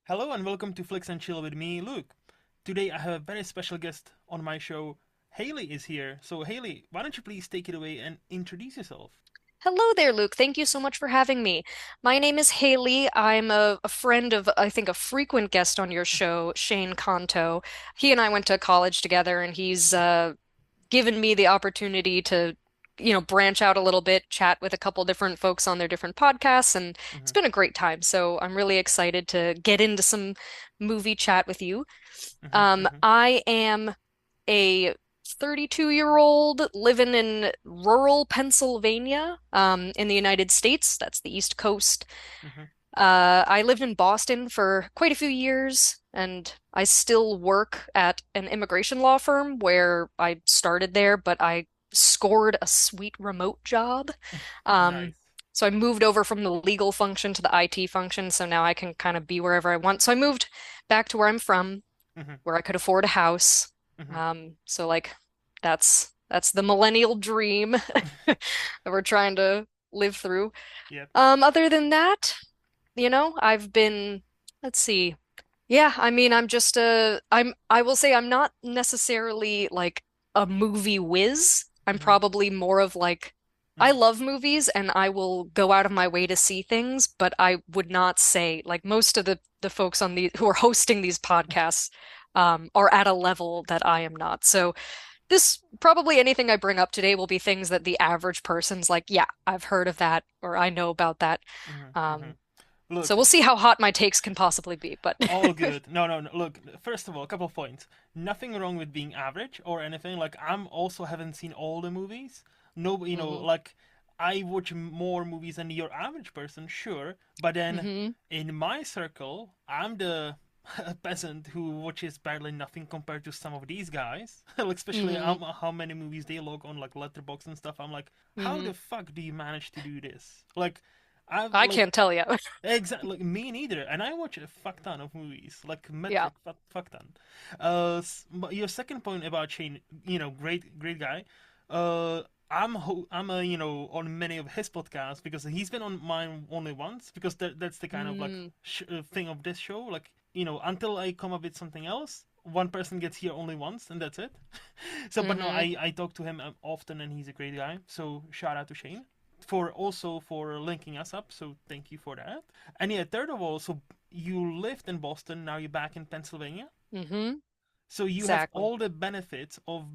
Hello and welcome to Flix and Chill with me, Luke. Today I have a very special guest on my show. Haley is here. So, Haley, why don't you please take it away and introduce yourself? Hello there, Luke. Thank you so much for having me. My name is Haley. I'm a friend of, I think, a frequent guest on your show, Shane Kanto. He and I went to college together, and he's given me the opportunity to, branch out a little bit, chat with a couple different folks on their different podcasts, and it's hmm been a great time. So I'm really excited to get into some movie chat with you. hmm I am a 32-year-old living in rural Pennsylvania, in the United States. That's the East Coast. hmm I lived in Boston for quite a few years, and I still work at an immigration law firm where I started there, but I scored a sweet remote job. Um, Nice. so I moved over from the legal function to the IT function, so now I can kind of be wherever I want. So I moved back to where I'm from, hmm where I could afford a house. hmm So like that's the millennial dream that we're trying to live through. Yep. Other than that, I've been, let's see. Yeah, I mean, I will say I'm not necessarily like a movie whiz. I'm hmm probably more of like, I hmm love movies and I will go out of my way to see things, but I would not say like most of the folks on the who are hosting these podcasts are at a level that I am not. So this probably anything I bring up today will be things that the average person's like, yeah, I've heard of that or I know about that. hmm Um, so Look, we'll see how hot my takes can possibly be, but all good. No, no, no. Look, first of all, a couple of points. Nothing wrong with being average or anything. Like, I'm also haven't seen all the movies. No, hmm like, I watch more movies than your average person, sure. But then, hmm in my circle, I'm the peasant who watches barely nothing compared to some of these guys. Like, especially hmm how many movies they log on, like, Letterboxd and stuff. I'm like, how hmm the fuck do you manage to do this? Like, I've I like can't tell you. exactly, like me neither. And I watch a fuck ton of movies, like Yeah. metric fuck ton. But your second point about Shane, great guy. Uh, I'm on many of his podcasts because he's been on mine only once because that's the kind of like Mm, thing of this show. Like until I come up with something else, one person gets here only once and that's it. So, but no, hmm I talk to him often and he's a great guy. So shout out to Shane for linking us up. So thank you for that. And yeah, third of all, so you lived in Boston, now you're back in Pennsylvania. hmm So you have Exactly. all the benefits of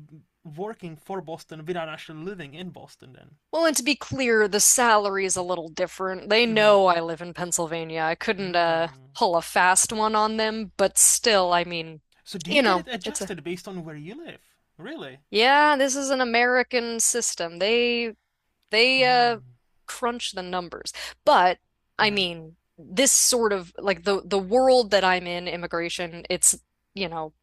working for Boston without actually living in Boston then. Well, and to be clear, the salary is a little different. They Mm-hmm. know I live in Pennsylvania. I couldn't Mm. pull a fast one on them, but still, I mean, So do you get it it's a adjusted based on where you live? Really? yeah, this is an American system. They Mm. crunch the numbers. But I Mm-hmm. mean, this sort of like the world that I'm in, immigration, it's,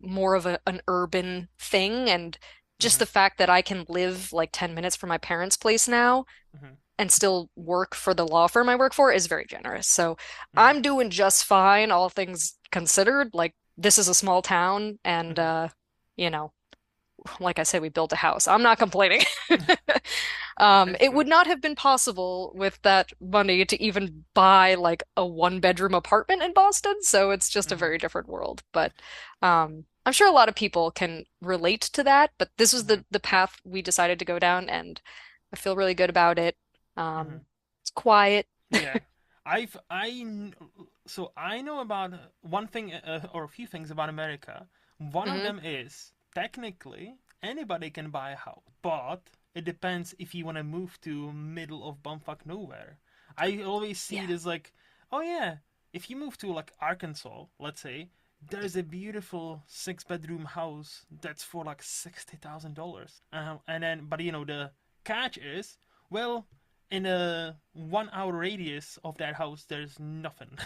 more of an urban thing and just Mm-hmm. the fact that I can live like 10 minutes from my parents' place now Mm-hmm. and still work for the law firm I work for is very generous. So Mm-hmm. I'm doing just fine, all things considered. Like this is a small town and you know, like I said, we built a house. I'm not complaining. Mm-hmm. That's It would good. not have been possible with that money to even buy like a one-bedroom apartment in Boston, so it's just a Mm-hmm. very different world. But I'm sure a lot of people can relate to that, but this was Mm-hmm. the path we decided to go down, and I feel really good about it. Mm-hmm. It's quiet. Yeah, so I know about one thing or a few things about America. One of hmm them is technically anybody can buy a house, but it depends if you want to move to middle of bumfuck nowhere. I always see Yeah. it as like, oh yeah, if you move to like Arkansas, let's say, there's a beautiful six-bedroom house that's for like $60,000, and then but the catch is well in a 1 hour radius of that house there's nothing.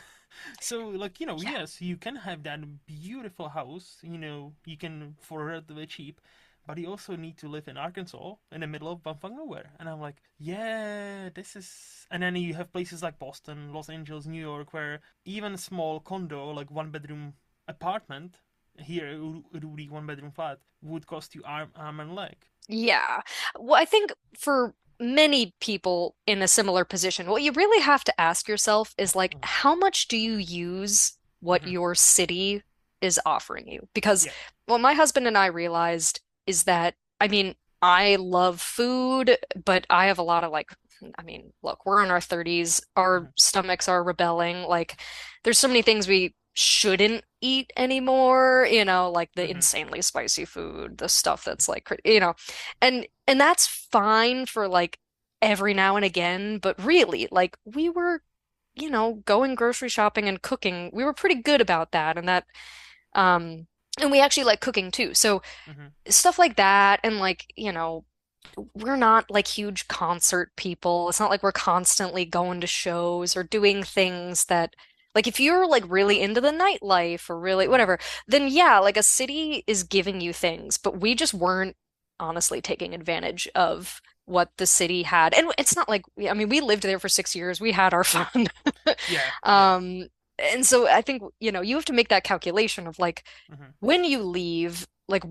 So like Yeah. yes, you can have that beautiful house, you can for relatively cheap, but you also need to live in Arkansas in the middle of bumfuck nowhere. And I'm like, yeah, this is. And then you have places like Boston, Los Angeles, New York, where even a small condo, like one bedroom apartment here, it would be one bedroom flat, would cost you arm and leg. Yeah. Well, I think for many people in a similar position, what you really have to ask yourself is like, how much do you use what Hmm. your city is offering you. Because Yeah. what my husband and I realized is that, I mean, I love food, but I have a lot of like, I mean, look, we're in our 30s, our Hmm. stomachs are rebelling. Like, there's so many things we shouldn't eat anymore, like the Hmm. insanely spicy food, the stuff that's like, and that's fine for like every now and again, but really, like we were, going grocery shopping and cooking. We were pretty good about that, um, and we actually like cooking too. So Hmm. stuff like that, and like, we're not like huge concert people. It's not like we're constantly going to shows or doing things that, like, if you're like really into the nightlife or really Hmm. whatever, then yeah, like a city is giving you things, but we just weren't honestly taking advantage of what the city had. And it's not like, I mean, we lived there for 6 years. We had our fun. Yeah. Yeah. Um, and so I think, you have to make that calculation of like Hmm. when you leave, like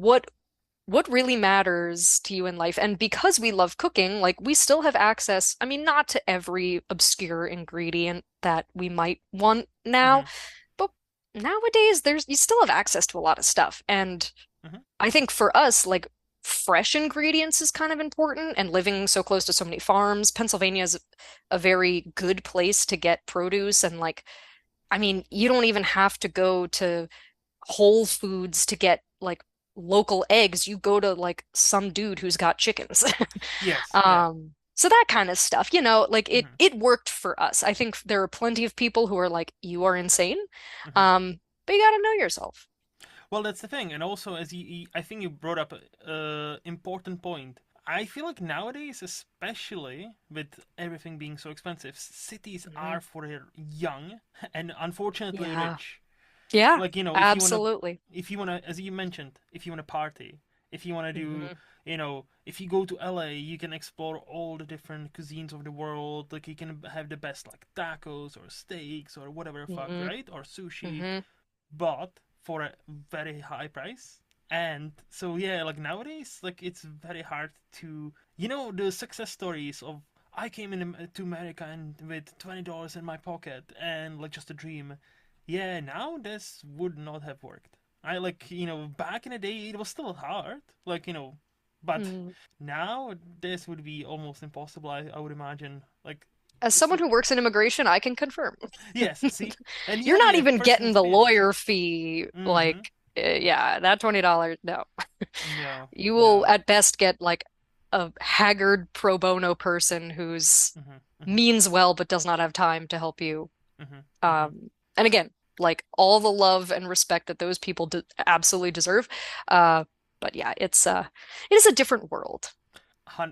what really matters to you in life. And because we love cooking, like we still have access, I mean, not to every obscure ingredient that we might want now, Hmm. but nowadays there's you still have access to a lot of stuff. And Hmm. I think for us, like fresh ingredients is kind of important and living so close to so many farms. Pennsylvania is a very good place to get produce and like I mean, you don't even have to go to Whole Foods to get like local eggs. You go to like some dude who's got chickens. Yes. Yeah. So that kind of stuff, like it Hmm. it worked for us. I think there are plenty of people who are like, you are insane. Hmm. But you gotta know yourself. Well, that's the thing, and also as I think you brought up a important point. I feel like nowadays, especially with everything being so expensive, cities Mhm. are for the young and unfortunately Yeah. rich. Yeah, Like absolutely. if you wanna, as you mentioned, if you wanna party, if you wanna do, Hmm. if you go to LA, you can explore all the different cuisines of the world. Like you can have the best like tacos or steaks or whatever the fuck, Hmm. right? Or sushi, Hmm. but for a very high price. And so yeah, like nowadays, like it's very hard to, the success stories of I came in to America and with $20 in my pocket and like just a dream. Yeah, now this would not have worked. I like, back in the day it was still hard, like, but Mm. now this would be almost impossible. I would imagine. Like, As someone so who works in immigration, I can confirm. yes, see, and You're yeah, not you have even personal getting the experience. lawyer fee. Mm-hmm. Like, yeah, that $20, no. No, You will no. at best get like a haggard pro bono person who's Mm-hmm. Mm-hmm. means well but does not have time to help you. Mm-hmm. Mm-hmm. And again, like all the love and respect that those people de absolutely deserve. Uh, but yeah, it is a different world.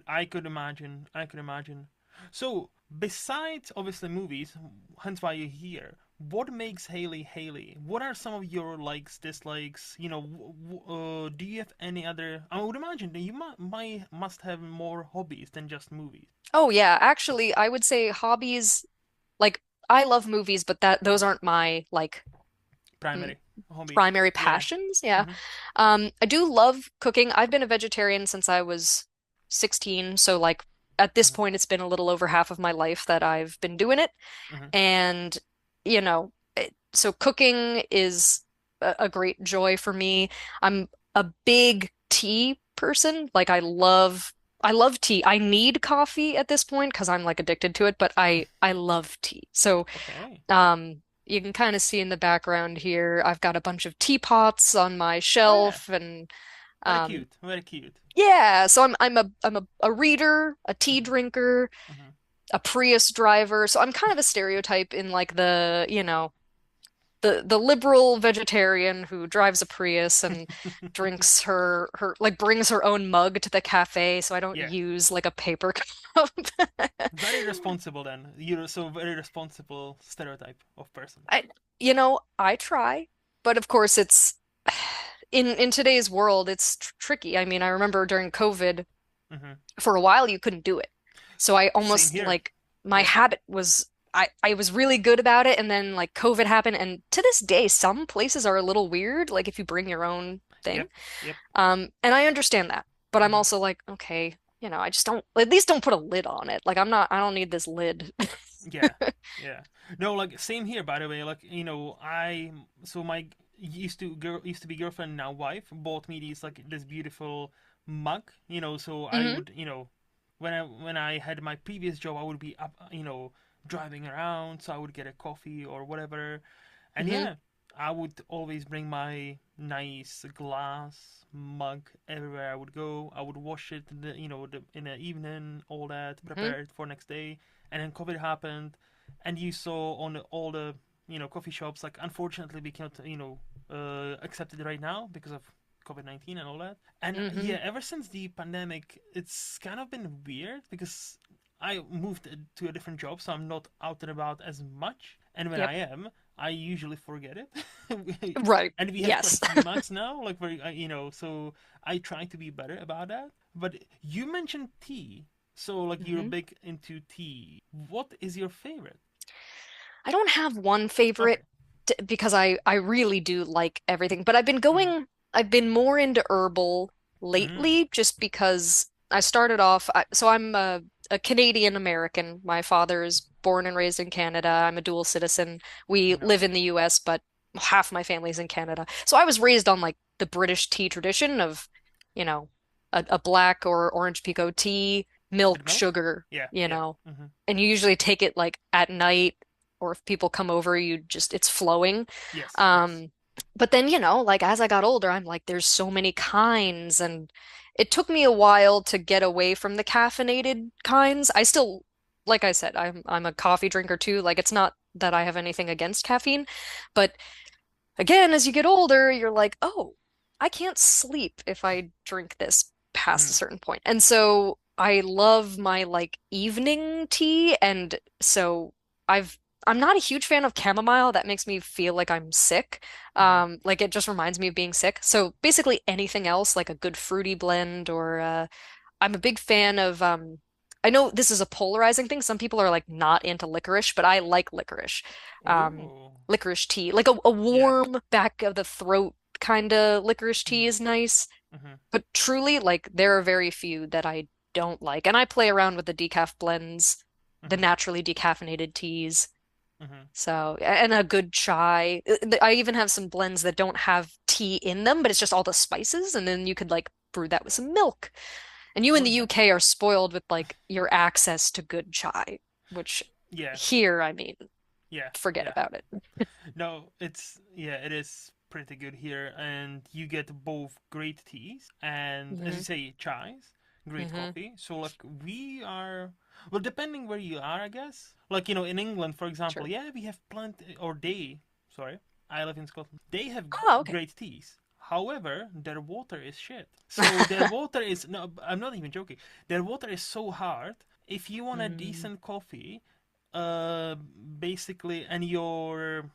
I could imagine. I could imagine. So, besides obviously movies, hence why you're here. What makes Haley Haley? What are some of your likes, dislikes? Do you have any other? I would imagine that you must have more hobbies than just movies. Oh yeah, actually, I would say hobbies like I love movies, but that those aren't my like Primary hobby. primary Yeah. passions. Yeah. Mhm. I do love cooking. I've been a vegetarian since I was 16, so like at this Mhm. point it's been a little over half of my life that I've been doing it. Mhm. And so cooking is a great joy for me. I'm a big tea person. Like I love tea. I need coffee at this point because I'm like addicted to it, but I love tea. So Okay. you can kind of see in the background here, I've got a bunch of teapots on my Oh yeah. shelf and Very um cute. Very cute. yeah, so I'm a reader, a tea Mhm. drinker, Mhm. a Prius driver. So I'm kind of a stereotype in like the liberal vegetarian who drives a Prius and drinks her like brings her own mug to the cafe, so I don't Yeah. use like a paper cup. Very responsible then. You're so very responsible stereotype of person. I, I try, but of course it's in today's world, it's tricky. I mean, I remember during COVID, Hmm. for a while you couldn't do it. So I Same almost here. like my Yeah. habit was I was really good about it and then like COVID happened and to this day some places are a little weird, like if you bring your own thing. Yep. Yep. And I understand that, but I'm Hmm. also like, okay, I just don't at least don't put a lid on it. Like I don't need this lid. Yeah, yeah. No, like same here. By the way, like my used to be girlfriend, now wife, bought me these like this beautiful mug. So I Hmm. would when I had my previous job, I would be up, driving around, so I would get a coffee or whatever, and Hmm. yeah, I would always bring my nice glass mug everywhere I would go. I would wash it, in the evening, all that, Hmm. prepare it for next day, and then COVID happened, and you saw on all the coffee shops, like unfortunately we cannot accept it right now because of COVID-19 and all that. And Hmm. yeah, ever since the pandemic, it's kind of been weird because I moved to a different job, so I'm not out and about as much. And when Yep. I am, I usually forget it. Right. And we have quite a Yes. few mugs now, like so I try to be better about that. But you mentioned tea, so like you're Hmm. big into tea. What is your favorite? I don't have one favorite Okay. because I really do like everything, but Mm-hmm. I've been more into herbal Mm. lately just because I started off, so I'm a Canadian American. My father is born and raised in Canada. I'm a dual citizen. We live in Nice. the US, but half my family's in Canada. So I was raised on like the British tea tradition of, you know, a black or orange pekoe tea, With milk, milk? sugar, Yeah. you Yeah. know. Mm-hmm. And you usually take it like at night, or if people come over, it's flowing. Yes. Yes. Um, but then, like as I got older, I'm like, there's so many kinds, and it took me a while to get away from the caffeinated kinds. I still, like I said, I'm a coffee drinker too. Like it's not that I have anything against caffeine, but again, as you get older, you're like, oh, I can't sleep if I drink this past a Mm-hmm. certain point. And so I love my like evening tea. And so I've, I'm not a huge fan of chamomile. That makes me feel like I'm sick. Mm-hmm. Like it just reminds me of being sick. So basically anything else, like a good fruity blend, or I'm a big fan of I know this is a polarizing thing. Some people are like not into licorice, but I like licorice. Um, Oh. Licorice tea. Like a Yeah. warm back of the throat kind of licorice tea Mm-hmm. is nice. Mm-hmm. But truly, like there are very few that I don't like. And I play around with the decaf blends, the Mm-hmm. naturally decaffeinated teas. Mm-hmm. So, and a good chai. I even have some blends that don't have tea in them, but it's just all the spices, and then you could like brew that with some milk. And you in Oh, the nice. UK are spoiled with like your access to good chai, which Yeah. here, I mean, Yeah. forget Yeah. about it. No, it is pretty good here, and you get both great teas and, as you Hmm. say, chais, great Hmm. coffee. So like we are, well, depending where you are, I guess. Like in England, for example, Sure. yeah, we have plenty, or they, sorry, I live in Scotland. They have Oh, okay. great teas. However, their water is shit. So their water is no, I'm not even joking. Their water is so hard. If you want a Mm. decent coffee, uh, basically, and your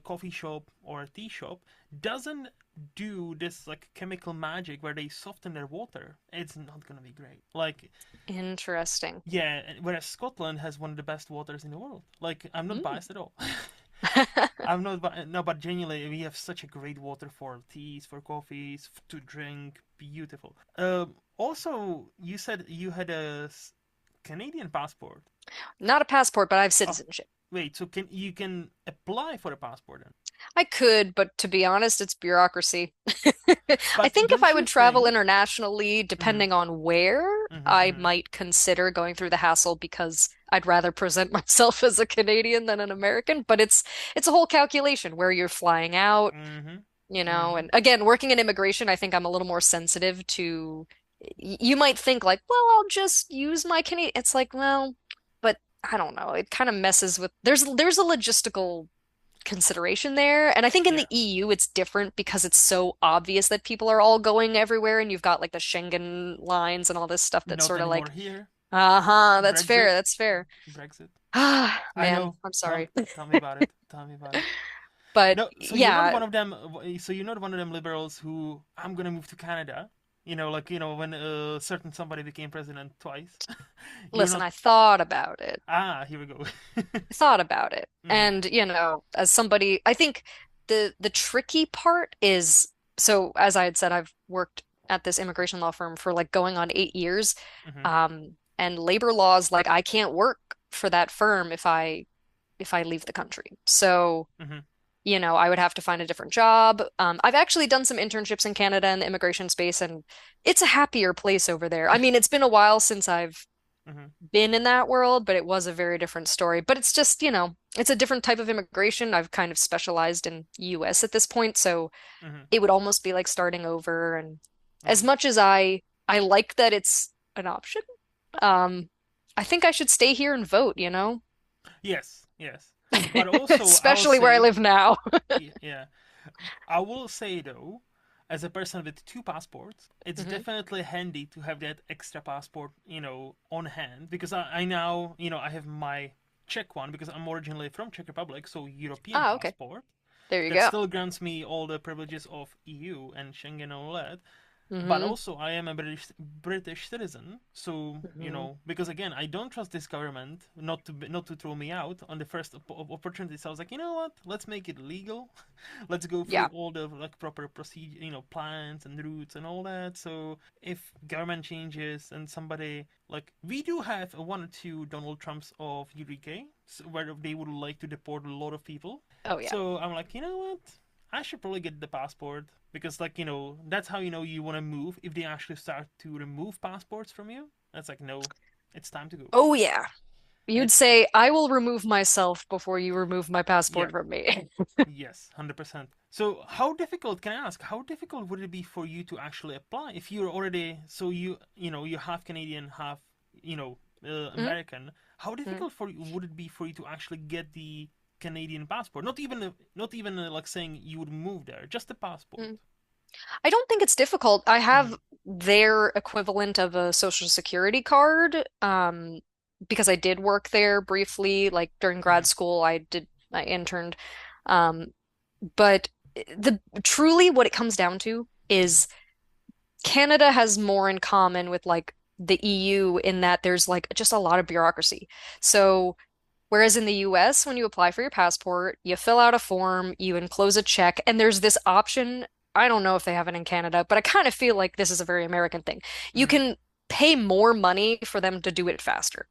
coffee shop or tea shop doesn't do this like chemical magic where they soften their water, it's not gonna be great. Like, Interesting. yeah, whereas Scotland has one of the best waters in the world. Like, I'm not Mm. biased at all. I'm not, no, but genuinely, we have such a great water for teas, for coffees, to drink. Beautiful. Also, you said you had a Canadian passport. Not a passport, but I have Oh, citizenship. wait. So can apply for a passport then? I could, but to be honest, it's bureaucracy. I But think if I don't you would travel think? internationally, Mm-hmm, depending on where, mm-hmm, I mm-hmm, might consider going through the hassle because I'd rather present myself as a Canadian than an American. But it's a whole calculation where you're flying out, mm-hmm, mm-hmm. and again, working in immigration, I think I'm a little more sensitive to you might think like, well, I'll just use my Canadian. It's like, well, but I don't know. It kind of messes with there's a logistical consideration there. And I think in Yeah. the EU it's different because it's so obvious that people are all going everywhere and you've got like the Schengen lines and all this stuff that's Not sort of anymore like, here. uh-huh, that's fair, Brexit. that's fair. Brexit. Ah, I man, know. I'm Tell sorry. tell me about it. Tell me about it. But No, so you're not yeah, one of them. So you're not one of them liberals who I'm gonna move to Canada. Like when a certain somebody became president twice. You're listen, not. I thought about it. Ah, here we go. I thought about it. Mm-hmm, And, as somebody, I think the tricky part is so as I had said, I've worked at this immigration law firm for like going on 8 years. mm-hmm, And labor laws, like I can't work for that firm if I leave the country. So, Hmm. I would have to find a different job. I've actually done some internships in Canada in the immigration space, and it's a happier place over there. I mean, it's been a while since I've Hmm. been in that world, but it was a very different story. But it's just, it's a different type of immigration. I've kind of specialized in US at this point, so Hmm. it would almost be like starting over. And as Hmm. much as I like that it's an option, um, I think I should stay here and vote, Yes, yes. But also, I'll especially where I say, live now. yeah, I will say though, as a person with two passports, it's Hmm. definitely handy to have that extra passport, on hand because I now, I have my Czech one because I'm originally from Czech Republic, so European Ah, okay. passport There you that go. still grants me all the privileges of EU and Schengen and all that. But Hmm. also I am a British citizen, so Hmm. because again I don't trust this government not to throw me out on the first opportunity. So I was like, you know what? Let's make it legal. Let's go through Yeah. all the like proper procedure, plans and routes and all that. So if government changes and somebody like we do have a one or two Donald Trumps of UK, where they would like to deport a lot of people. Oh, yeah. So I'm like, you know what? I should probably get the passport because, like, that's how you want to move. If they actually start to remove passports from you, that's like, no, it's time to go. Oh, yeah. You'd It's say, I will remove myself before you remove my yeah, passport from me. yes, 100%. So, how difficult can I ask? How difficult would it be for you to actually apply if you're already so you half Canadian, half Mhm. American? How Mhm. difficult would it be for you to actually get the Canadian passport? Not even like saying you would move there, just the passport. Mhm. I don't think it's difficult. I Mm-hmm. have their equivalent of a social security card, because I did work there briefly, like during Mm-hmm. grad school, I interned. Um, but the truly what it comes down to Mm-hmm. is Canada has more in common with like the EU in that there's like just a lot of bureaucracy. So whereas in the US, when you apply for your passport, you fill out a form, you enclose a check, and there's this option. I don't know if they have it in Canada, but I kind of feel like this is a very American thing. You Mm-hmm. can pay more money for them to do it faster.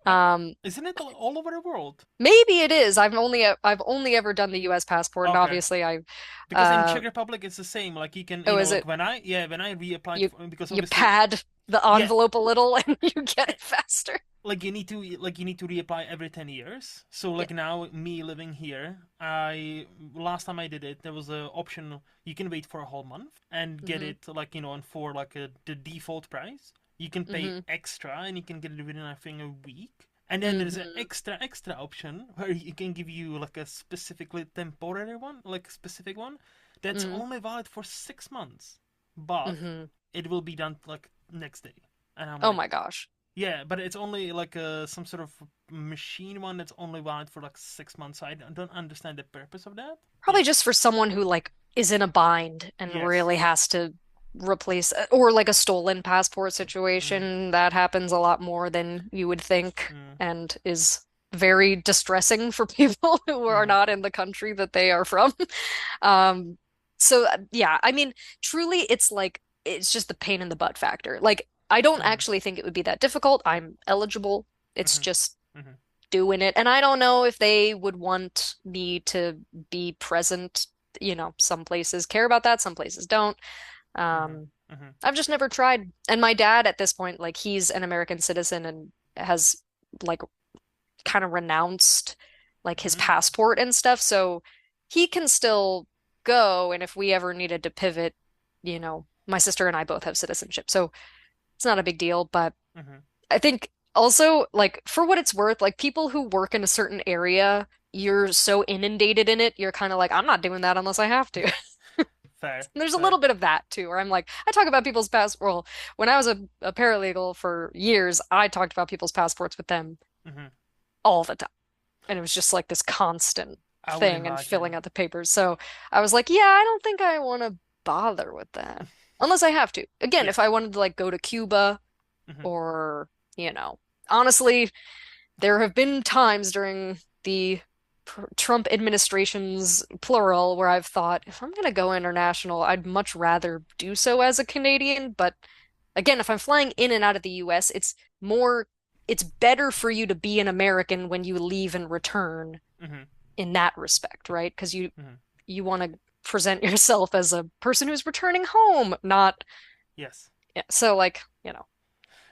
Uh, Um, isn't it all over the world? Maybe it is. I've only ever done the US passport, and Okay. obviously I Because in uh Czech Republic it's the same. Like you can, oh, is like it when I reapplied you for because you obviously pad the yeah, envelope a little and you get it faster. like you need to reapply every 10 years. So Yeah. like now me living here, I last time I did it there was a option you can wait for a whole month and get Hmm. it like and for like the default price. You can pay Hmm. extra and you can get it within I think a week. And then there's an Hmm. extra option where you can give you like a specifically temporary one, like a specific one that's Hmm. only valid for 6 months, but Hmm. it will be done like next day. And I'm Oh like, my gosh. yeah, but it's only like some sort of machine one that's only valid for like 6 months. So I don't understand the purpose of that. Probably just for someone who like is in a bind and Yes. really has to replace or like a stolen passport Mm, situation that happens a lot more than you would think mm, and is very distressing for people who are mm, not in the country that they are from. Um, so yeah, I mean, truly it's like it's just the pain in the butt factor. Like I don't mm, actually think it would be that difficult. I'm eligible. It's mm, just mm, doing it. And I don't know if they would want me to be present. Some places care about that, some places don't. mm, Um, mm, I've just never tried. And my dad at this point, like he's an American citizen and has like kind of renounced like his mm, passport and stuff, so he can still go. And if we ever needed to pivot, my sister and I both have citizenship, so it's not a big deal. But mm. I think also, like, for what it's worth, like people who work in a certain area, you're so inundated in it, you're kind of like, I'm not doing that unless I have to. Fair, There's a fair. little bit of that too, where I'm like, I talk about people's well, when I was a paralegal for years, I talked about people's passports with them Mm. all the time. And it was just like this constant I would thing and filling imagine. out the papers. So I was like, yeah, I don't think I want to bother with that unless I have to. Again, if Yes. I wanted to like go to Cuba Mm, or, honestly, there have been times during the Trump administration's plural where I've thought, if I'm going to go international, I'd much rather do so as a Canadian. But again, if I'm flying in and out of the US, it's more it's better for you to be an American when you leave and return Hmm. in that respect, right? Because Hmm. you want to present yourself as a person who's returning home, not Yes. yeah, so like,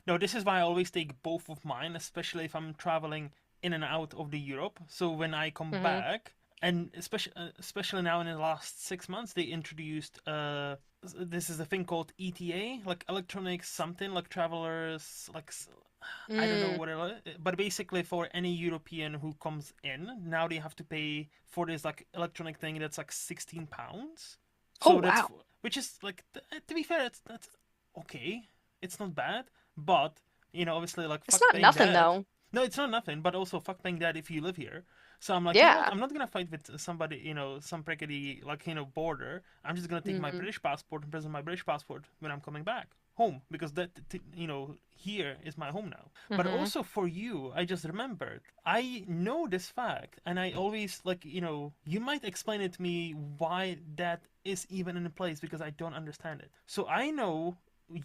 No, this is why I always take both of mine, especially if I'm traveling in and out of the Europe. So when I come hmm back, and especially now in the last 6 months, they introduced this is a thing called ETA, like electronic something, like travelers, like I don't know Mm. what it is, but basically for any European who comes in, now they have to pay for this like electronic thing that's like £16. Oh So wow. which is like to be fair, that's okay. It's not bad, but obviously, like It's fuck not paying nothing that. though. No, it's not nothing, but also fuck paying that if you live here. So I'm like, you know what? Yeah. I'm not gonna fight with somebody, some prickety like border. I'm just gonna take my hmm British passport and present my British passport when I'm coming back home because here is my home now. But hmm also for you, I just remembered. I know this fact, and I always like you might explain it to me why that is even in place because I don't understand it. So I know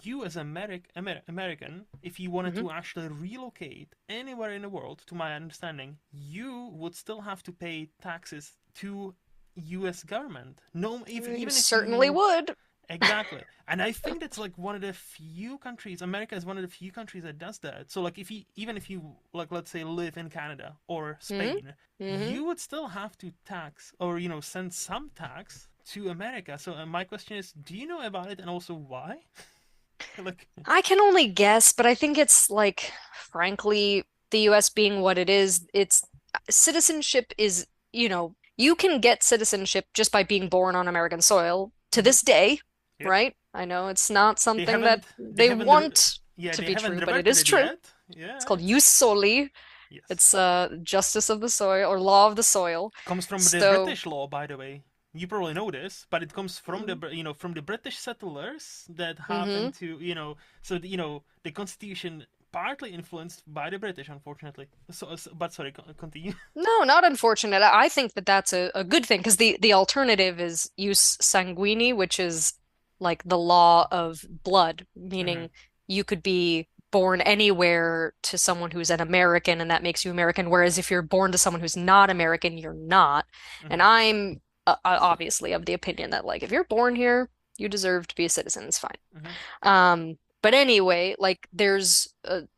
you as American, if you wanted hmm to actually relocate anywhere in the world, to my understanding, you would still have to pay taxes to U.S. government. No, You even if certainly you would. exactly, and I think that's like one of the few countries. America is one of the few countries that does that. So like, if you even if you like, let's say, live in Canada or hmm Spain, hmm you would still have to tax or send some tax to America. So my question is, do you know about it, and also why? Like, I can only guess, but I think it's like, frankly, the US being what it is, it's citizenship is, you can get citizenship just by being born on American soil to hmm this day, yep. right? I know it's not They something that haven't. They they haven't. want Yeah, to they be haven't true, but it reverted is it true. yet. It's Yeah, called jus soli. yes. It's justice of the soil or law of the soil. Comes from the So, British law, by the way. You probably know this, but it comes from mm-hmm. from the British settlers that Mm-hmm. happened to so the Constitution partly influenced by the British, unfortunately. But sorry, continue. No, not unfortunate. I think that that's a good thing because the alternative is jus sanguini, which is like the law of blood, Hmm. meaning you could be born anywhere to someone who's an American and that makes you American. Whereas if you're born to someone who's not American, you're not. And Hmm. I'm obviously of the opinion that like if you're born here, you deserve to be a citizen. It's fine. Hmm. But anyway, like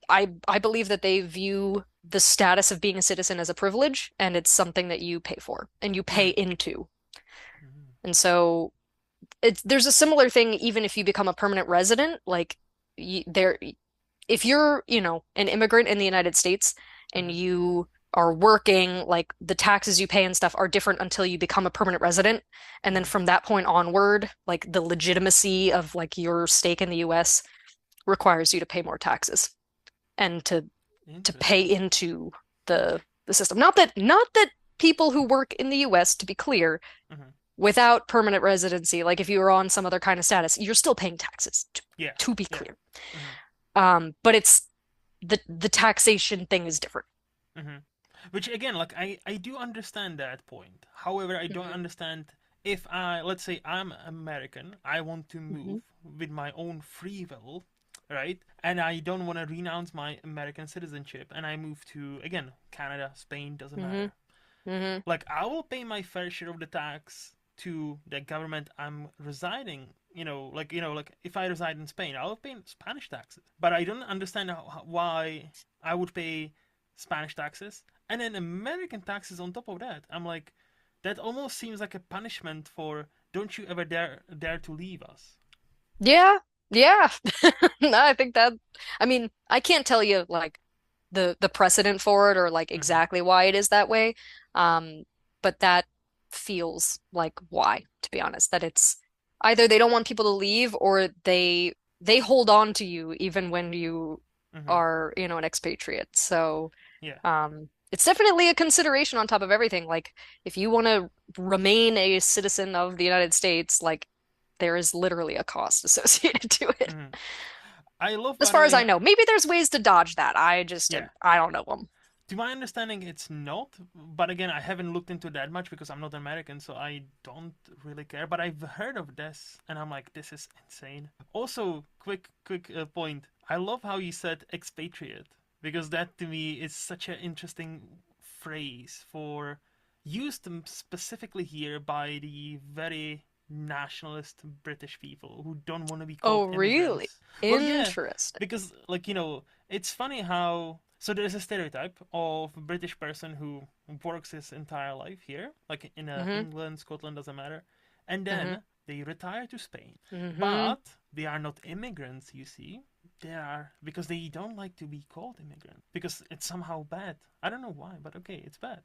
I believe that they view the status of being a citizen as a privilege, and it's something that you pay for and you pay Hmm. into. Hmm. And so there's a similar thing even if you become a permanent resident, like there if you're, an immigrant in the United States and Hmm. you are working, like the taxes you pay and stuff are different until you become a permanent resident. And then Hmm. from that point onward, like the legitimacy of like your stake in the US requires you to pay more taxes and to pay Interesting. into the system. Not that people who work in the US, to be clear, Hmm. without permanent residency, like if you were on some other kind of status, you're still paying taxes, Yeah. to be Yeah. clear. Hmm. But it's the taxation thing is different. Hmm. Which again, like I do understand that point. However, I don't hmm understand if let's say I'm American, I want to hmm move with my own free will, right? And I don't want to renounce my American citizenship, and I move to again Canada, Spain, doesn't hmm matter. hmm Like I will pay my fair share of the tax to the government I'm residing. Like if I reside in Spain, I'll pay Spanish taxes. But I don't understand why I would pay Spanish taxes and then American taxes on top of that. I'm like, that almost seems like a punishment for don't you ever dare to leave us. Yeah, yeah. No, I think that, I mean, I can't tell you like the precedent for it or like Mm-hmm. exactly why it is that way. Um, but that feels like why, to be honest, that it's either they don't want people to leave or they hold on to you even when you Mm-hmm. are, an expatriate. So, Yeah. it's definitely a consideration on top of everything. Like if you want to remain a citizen of the United States, like there is literally a cost associated to it. Mm-hmm. I love, As by the far as I way. know, maybe there's ways to dodge that. Yeah. I don't know them. To my understanding, it's not. But again, I haven't looked into that much because I'm not American, so I don't really care. But I've heard of this, and I'm like, this is insane. Also, quick point. I love how you said expatriate because that to me is such an interesting phrase for used specifically here by the very nationalist British people who don't want to be Oh, called really? immigrants. Well, yeah, Interesting. because like it's funny how so there's a stereotype of a British person who works his entire life here, like in Mm-hmm. England, Scotland, doesn't matter, and Mm-hmm. then they retire to Spain, Mm-hmm. but they are not immigrants. You see, they are because they don't like to be called immigrant because it's somehow bad. I don't know why, but okay, it's bad.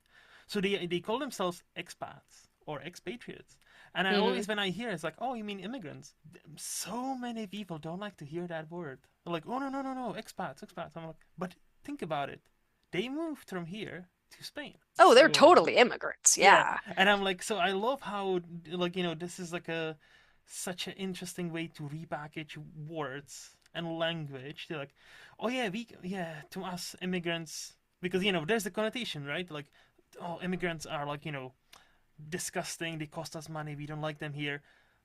So they call themselves expats or expatriates. And I Mm-hmm. always, when I hear, it's like, oh, you mean immigrants? So many people don't like to hear that word. They're like, oh no no no no, expats expats. I'm like, but think about it. They moved from here to Spain. Oh, they're So totally immigrants. yeah, Yeah. and I'm like, so I love how like this is like a such an interesting way to repackage words and language. They're like, oh yeah, we yeah to us immigrants because there's the connotation, right? Like, oh, immigrants are like disgusting. They cost us money. We don't like them here.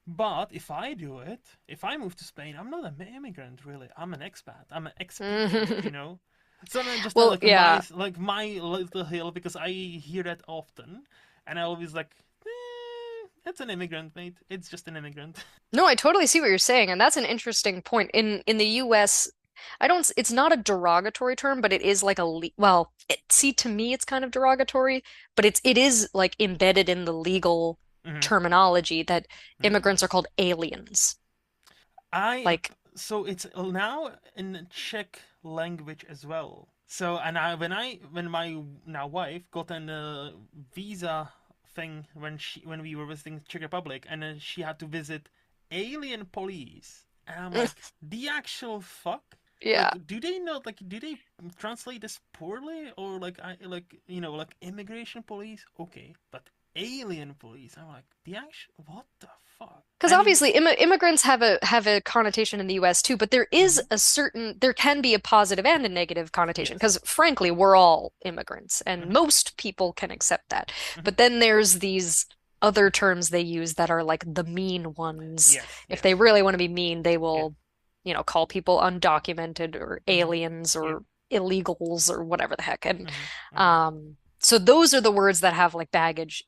But if I do it, if I move to Spain, I'm not an immigrant really. I'm an expat. I'm an expatriate. So then just Well, like yeah. my little hill because I hear that often, and I always like, it's an immigrant, mate. It's just an immigrant. No, I totally see what you're saying, and that's an interesting point. In the US, I don't, it's not a derogatory term, but it is like well, see, to me it's kind of derogatory, but it is like embedded in the legal hmm terminology that hmm immigrants are called aliens. I Like, so it's now in Czech language as well. So and when my now wife got an visa thing when we were visiting Czech Republic and then she had to visit alien police and I'm like the actual fuck. yeah. Like, do they not like? Do they translate this poorly, or like I like like immigration police? Okay, but alien police. I'm like the actual what the fuck? Because And obviously immigrants have a connotation in the US too, but there can be a positive and a negative connotation yes, because frankly, we're all immigrants and hmm most people can accept that. hmm But then there's these other terms they use that are like the mean ones. yes, If they yes, really want to be mean, they yeah, will, call people undocumented or hmm aliens yeah, or illegals or whatever the heck. And hmm hmm so those are the words that have like baggage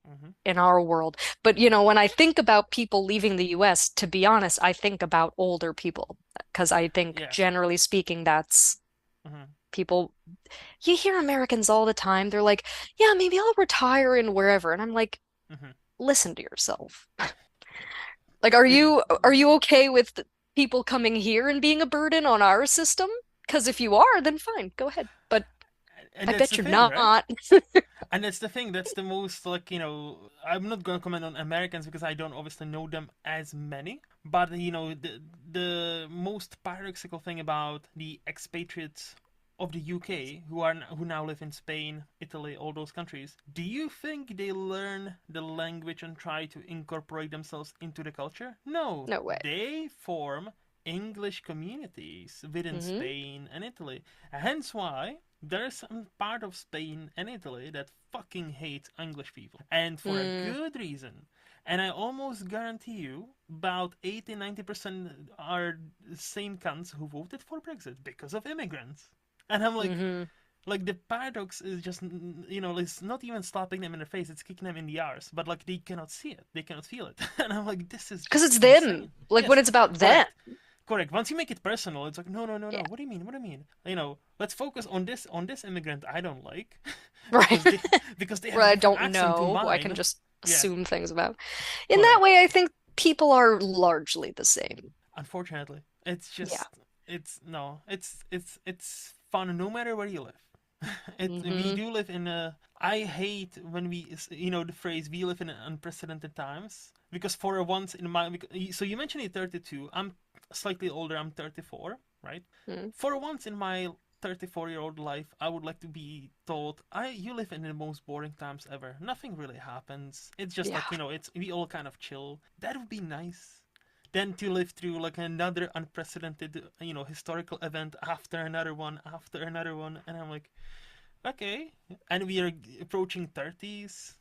hmm in our world. But when I think about people leaving the US, to be honest, I think about older people because I think yeah, generally speaking, that's hmm people. You hear Americans all the time. They're like, "Yeah, maybe I'll retire in wherever." And I'm like, hmm "Listen to yourself." Like, are you okay with people coming here and being a burden on our system? Because if you are, then fine, go ahead. But and I that's bet the you're thing, right? not. And that's the thing. That's the most like I'm not gonna comment on Americans because I don't obviously know them as many. But the most paradoxical thing about the expatriates of the UK who now live in Spain, Italy, all those countries. Do you think they learn the language and try to incorporate themselves into the culture? No, No way. they form English communities within Hmm. Spain and Italy. Hence why there's some part of Spain and Italy that fucking hates English people. And for a Mm, good reason. And I almost guarantee you about 80-90% are the same cunts who voted for Brexit because of immigrants. And I'm hmm. like the paradox is just, it's not even slapping them in the face, it's kicking them in the arse. But like they cannot see it, they cannot feel it. And I'm like, this is Because just it's them. insane. Like when Yes, it's about them. correct. Correct. Once you make it personal, it's like no, no, no, no. Yeah. What do you mean? What do you mean? Let's focus on this immigrant I don't like, Right. because they have Where a I different don't accent to know, who I can mine. just Yeah, assume things about. In that correct. way, I think people are largely the same. Unfortunately, it's Yeah. just it's no, it's fun no matter where you live. We Hmm. do live in a. I hate when we the phrase we live in unprecedented times because for once in my so you mentioned you're 32. I'm slightly older. I'm 34, right? Mm. For once in my 34-year-old life, I would like to be told, you live in the most boring times ever. Nothing really happens. It's just Yeah. like, it's we all kind of chill. That would be nice. Then to live through like another unprecedented, historical event after another one, and I'm like, okay. And we are approaching 30s,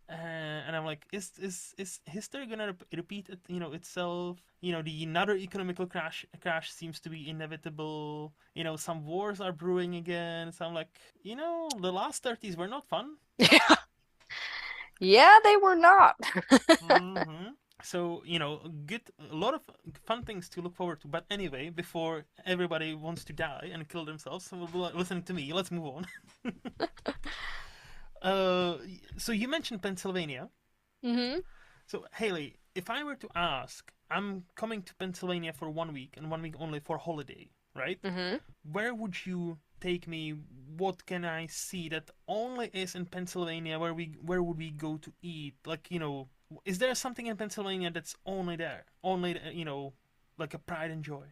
And I'm like, is history gonna repeat it, itself? The another economical crash seems to be inevitable. Some wars are brewing again. So I'm like, the last 30s were not fun. Yeah. Yeah, they were not. hmm So, good, a lot of fun things to look forward to. But anyway, before everybody wants to die and kill themselves, so listening to me, let's move on. uh, so you mentioned Pennsylvania. Hmm. So, Haley, if I were to ask, I'm coming to Pennsylvania for 1 week and 1 week only for holiday, right? Hmm. Where would you take me? What can I see that only is in Pennsylvania? Where would we go to eat? Like, is there something in Pennsylvania that's only there? Only, like a pride and joy?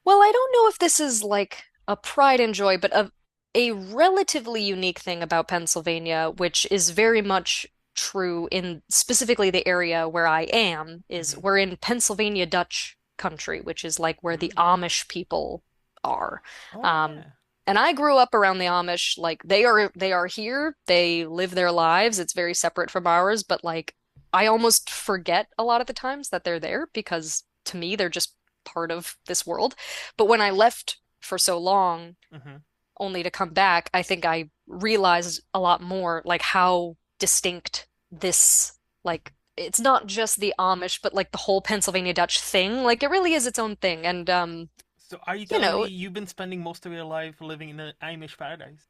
Well, I don't know if this is like a pride and joy, but a relatively unique thing about Pennsylvania, which is very much true in specifically the area where I am, is Mm-hmm. we're in Pennsylvania Dutch country, which is like where the Mm. Amish people are. Oh Um, yeah. and I grew up around the Amish, like they are here, they live their lives. It's very separate from ours, but like I almost forget a lot of the times that they're there because to me they're just part of this world. But when I left for so long, Mm-hmm. only to come back, I think I realized a lot more like how distinct this like it's not just the Amish, but like the whole Pennsylvania Dutch thing. Like it really is its own thing. And So are you you telling me know, you've been spending most of your life living in an Amish paradise?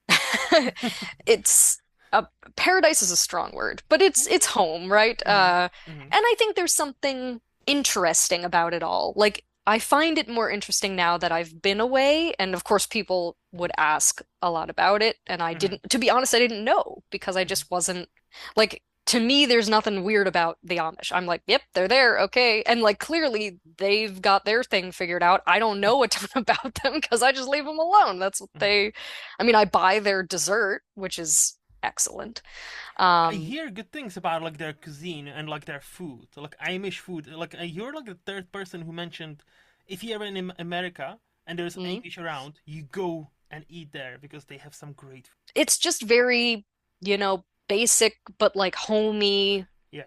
it's a paradise is a strong word, but it's home, right? Mm-hmm. Mm-hmm. And I think there's something interesting about it all. Like I find it more interesting now that I've been away, and of course people would ask a lot about it, and I Mm-hmm. didn't, to be honest, I didn't know because I Mm-hmm. just wasn't like to me there's nothing weird about the Amish. I'm like, yep, they're there, okay. And like clearly they've got their thing figured out. I don't know a ton about them because I just leave them alone. That's what Mm-hmm. they I mean, I buy their dessert, which is excellent. I Um, hear good things about like their cuisine and like their food, like Amish food. Like you're like the third person who mentioned if you're in America and there's mhm. Amish around, you go and eat there because they have some great food. It's just very, basic, but like homey, Yeah.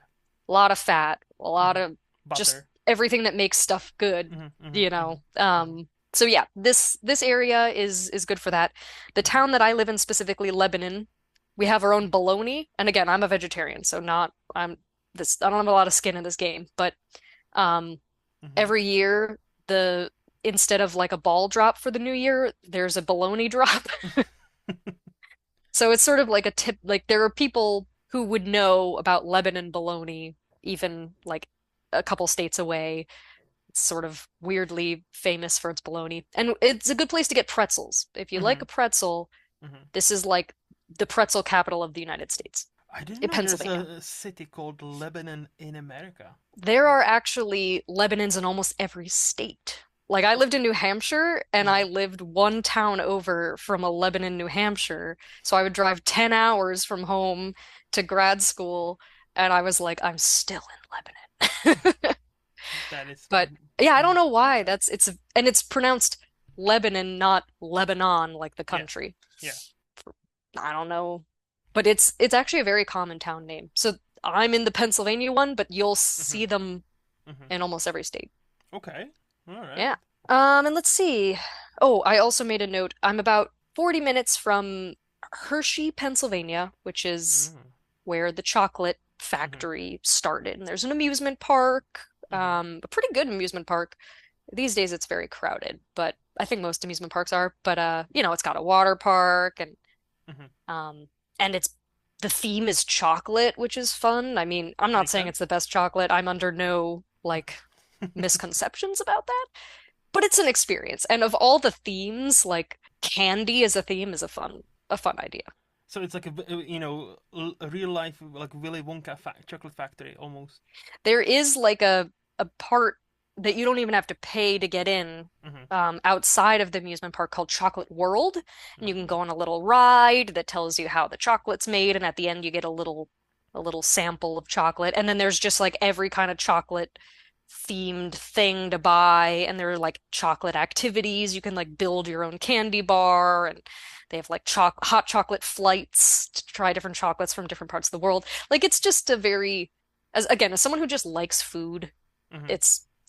a lot of fat, a lot hmm of just Butter. everything that makes stuff good, hmm hmm you hmm know. hmm So yeah, this area is good for that. The hmm town that I live in, specifically Lebanon, we have our own bologna. And again, I'm a vegetarian, so not I'm this I don't have a lot of skin in this game, but um hmm every year the instead of like a ball drop for the new year, there's a bologna drop. So it's sort of like a tip, like there are people who would know about Lebanon bologna, even like a couple states away. It's sort of weirdly famous for its bologna. And it's a good place to get pretzels. If you like hmm a pretzel, hmm this is like the pretzel capital of the United States, I didn't in know there's Pennsylvania. a city called Lebanon in America. There are actually Lebanons in almost every state. Like I lived in New Hampshire and I hmm lived one town over from a Lebanon, New Hampshire. So I would drive 10 hours from home to grad school and I was like, I'm still in Lebanon. That is But yeah, I don't know why. okay. It's pronounced Lebanon, not Lebanon, like the Yeah. country. Yeah. I don't know. But it's actually a very common town name. So I'm in the Pennsylvania one, but you'll hmm see them hmm in almost every state. Okay. All right. Yeah. And let's see. Oh, I also made a note. I'm about 40 minutes from Hershey, Pennsylvania, which is Mm-hmm. where the chocolate Mm-hmm. factory started. And there's an amusement park, Mm-hmm. a pretty good amusement park. These days it's very crowded, but I think most amusement parks are. But it's got a water park Mm-hmm. um and it's the theme is chocolate, which is fun. I mean, I'm not Makes saying it's sense. the best chocolate. I'm under no like misconceptions about that, but it's an experience. And of all the themes, like candy as a theme is a fun idea. So it's like a real life like Willy Wonka chocolate factory almost. There is like a part that you don't even have to pay to get in Mm-hmm. outside of the amusement park called Chocolate World. And you can Mm-hmm. go on a little ride that tells you how the chocolate's made, and at the end you get a little sample of chocolate. And then there's just like every kind of chocolate themed thing to buy, and there are like chocolate activities. You can like build your own candy bar, and they have like hot chocolate flights to try different chocolates from different parts of the world. Like it's just a very, as again, as someone who just likes food, Hmm.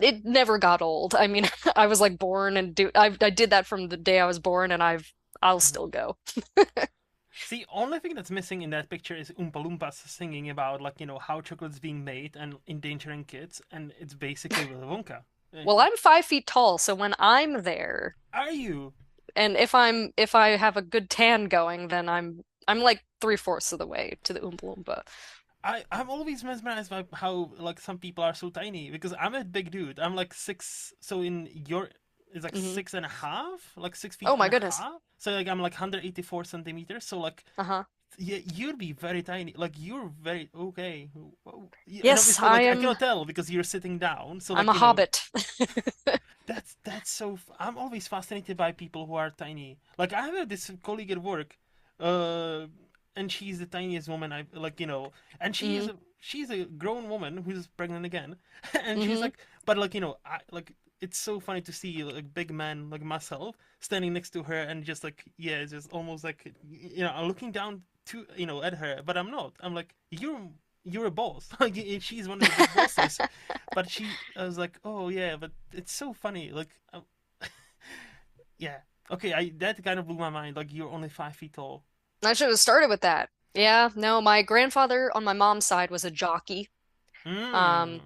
it never got old. I mean, I was like born and I did that from the day I was born, and I'll Hmm. still go. See, only thing that's missing in that picture is Oompa Loompas singing about like how chocolate's being made and endangering kids, and it's basically Willy Wonka. Well, I'm 5 feet tall, so when I'm there, Are you? and if I have a good tan going, then I'm like three-fourths of the way to the Oompa Loompa. I'm always mesmerized by how like some people are so tiny because I'm a big dude. I'm like six, so in your it's like Hmm. 6.5, like 6 feet Oh my and a goodness. half. So like I'm like 184 centimeters. So like Uh-huh. yeah, you'd be very tiny. Like you're very okay. Whoa. And Yes, obviously like I cannot tell because you're sitting down. So I'm like a hobbit. that's so. I'm always fascinated by people who are tiny. Like I have this colleague at work, uh, and she's the tiniest woman I like. And Hmm. she's a grown woman who's pregnant again, and she's Hmm. like, but like I like. It's so funny to see like big man like myself standing next to her and just like yeah, it's just almost like I'm looking down to at her, but I'm not. I'm like you're a boss. Like she's one of the big bosses, but I was like, oh yeah, but it's so funny. Like, yeah, okay, that kind of blew my mind. Like, you're only 5 feet tall. I should have started with that. Yeah, no, my grandfather on my mom's side was a jockey. Hmm,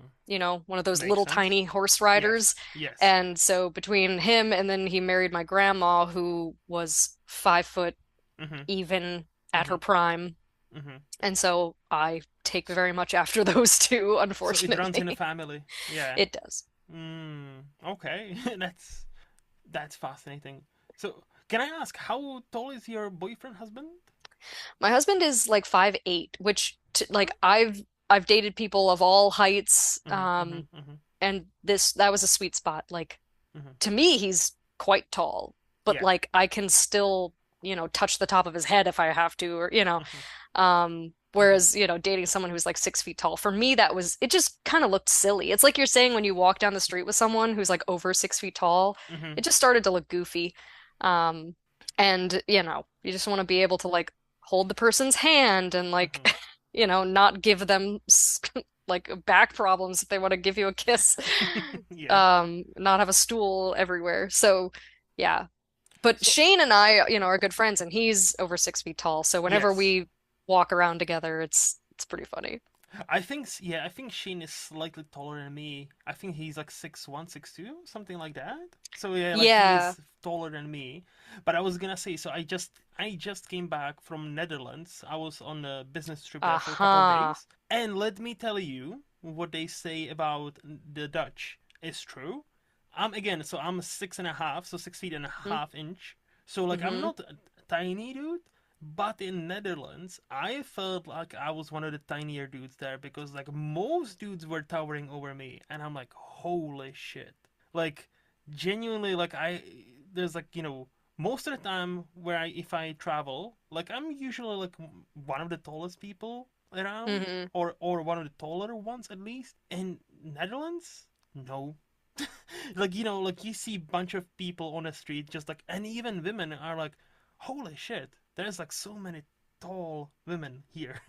One of those makes little sense. tiny horse Yes, riders. yes. And so between him and then he married my grandma, who was 5 foot Mhm, even at her mhm, prime. mhm. And so I take very much after those two, So it runs in the unfortunately. family. Yeah. It does. Okay, that's fascinating. So, can I ask how tall is your boyfriend husband? My husband is like 5'8", which t like I've dated people of all heights, Mhm, mhm, mhm, and this that was a sweet spot. Like mhm. to me, he's quite tall, but Yeah. like I can still, touch the top of his head if I have to, or Mhm, mhm. whereas, dating someone who's like 6 feet tall, for me it just kind of looked silly. It's like you're saying when you walk down the street with someone who's like over 6 feet tall, Mhm, it just started to look goofy. Um, and you just want to be able to like hold the person's hand and like, mhm. not give them like back problems if they want to give you a kiss. Yeah. Not have a stool everywhere. So yeah. But So Shane and I, are good friends, and he's over 6 feet tall. So whenever yes, we walk around together, it's pretty funny. I think Shane is slightly taller than me. I think he's like 6'1", 6'2", something like that. So yeah, like he Yeah. is taller than me. But I was gonna say, so I just came back from Netherlands. I was on a business trip there for a couple of Uh-huh. days, and let me tell you what they say about the Dutch is true. I'm 6.5, so 6 feet and a half inch. So like I'm Mm-hmm. not a tiny dude, but in Netherlands, I felt like I was one of the tinier dudes there because like most dudes were towering over me, and I'm like, holy shit! Like genuinely, like there's like most of the time where if I travel, like I'm usually like one of the tallest people around, Mm-hmm. or one of the taller ones at least. In Netherlands, no. Like like you see a bunch of people on the street just like, and even women are like, holy shit, there's like so many tall women here.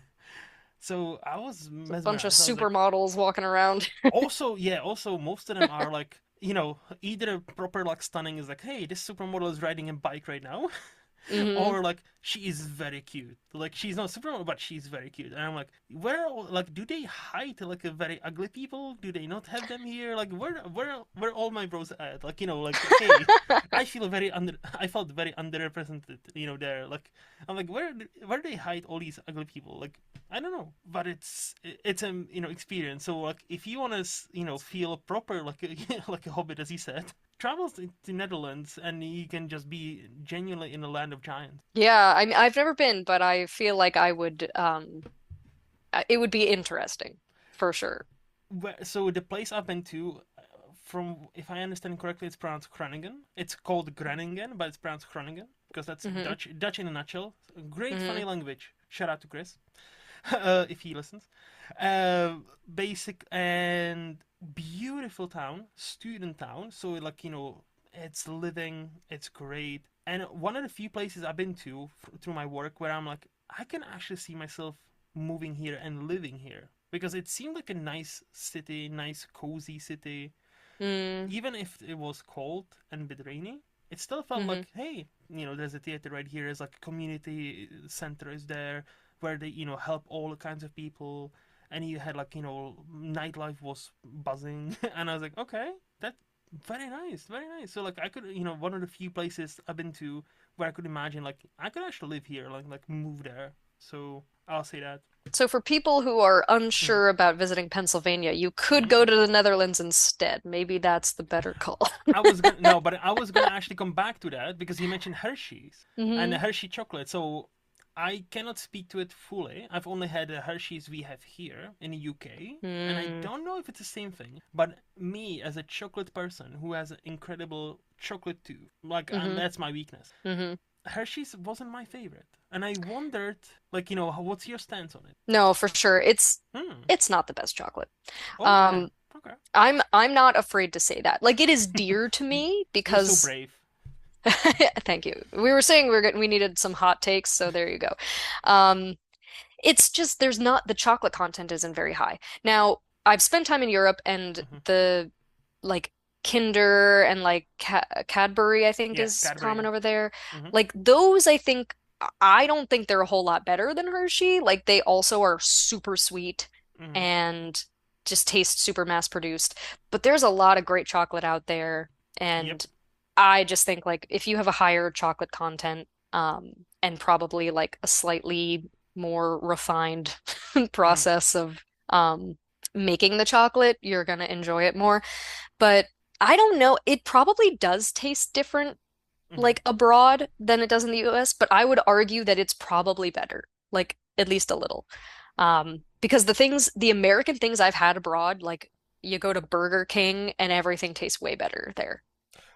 So I was It's a bunch of mesmerized. I was like, supermodels walking around. also, yeah, also most of them are like, either a proper like stunning is like, hey, this supermodel is riding a bike right now, Hmm. or like she is very cute. Like she's not supermodel, but she's very cute. And I'm like, like do they hide like a very ugly people? Do they not have them here? Like where all my bros at? Like like hey, I felt very underrepresented. There. Like I'm like where do they hide all these ugly people? Like I don't know, but it's a experience. So like if you want to feel proper like like a hobbit as he said, travel to Netherlands and you can just be genuinely in a land of giants. Yeah, I mean, I've never been, but I feel like it would be interesting for sure. So the place I've been to, from if I understand correctly, it's pronounced Groningen. It's called Groningen, but it's pronounced Groningen because that's Hmm. Dutch in a nutshell. Great funny Hmm. language. Shout out to Chris if he listens. Basic and beautiful town, student town. So like it's living, it's great, and one of the few places I've been to through my work where I'm like, I can actually see myself moving here and living here because it seemed like a nice city, nice cozy city. Mm, Even if it was cold and a bit rainy, it still felt hmm like, hey, there's a theater right here. There's like a community center is there where they, help all kinds of people. And you had like, nightlife was buzzing. And I was like, okay, that's very nice, very nice. So like I could, one of the few places I've been to where I could imagine like I could actually live here, like move there. So I'll say that. So for people who are Mm-hmm. unsure about visiting Pennsylvania, you could go Mm-hmm. to the Netherlands instead. Maybe that's the better call. I was gonna no, but I was gonna actually come back to that because you mentioned Hershey's and the hmm Hershey chocolate. So I cannot speak to it fully. I've only had the Hershey's we have here in the UK, and I Mm, don't know if it's the same thing. But me, as a chocolate person who has an incredible chocolate tooth, like, and hmm that's my weakness. hmm Hershey's wasn't my favorite, and I wondered, like, what's your stance on it? No, for sure. Hmm. It's not the best chocolate. Okay. Um, Okay. I'm not afraid to say that. Like it is dear to me You're so because brave. thank you. We were saying we needed some hot takes, so there you go. Um, it's just there's not the chocolate content isn't very high. Now, I've spent time in Europe and Hmm. the like Kinder and like Cadbury, I think Yeah, is Cadbury. common over there. Yeah. Hmm. Like those, I don't think they're a whole lot better than Hershey. Like they also are super sweet Hmm. and just taste super mass produced. But there's a lot of great chocolate out there, Yep. and I just think like if you have a higher chocolate content, and probably like a slightly more refined Mm. process of making the chocolate, you're gonna enjoy it more. But I don't know, it probably does taste different Hmm. like abroad than it does in the US, but I would argue that it's probably better, like at least a little. Because the American things I've had abroad, like you go to Burger King and everything tastes way better there.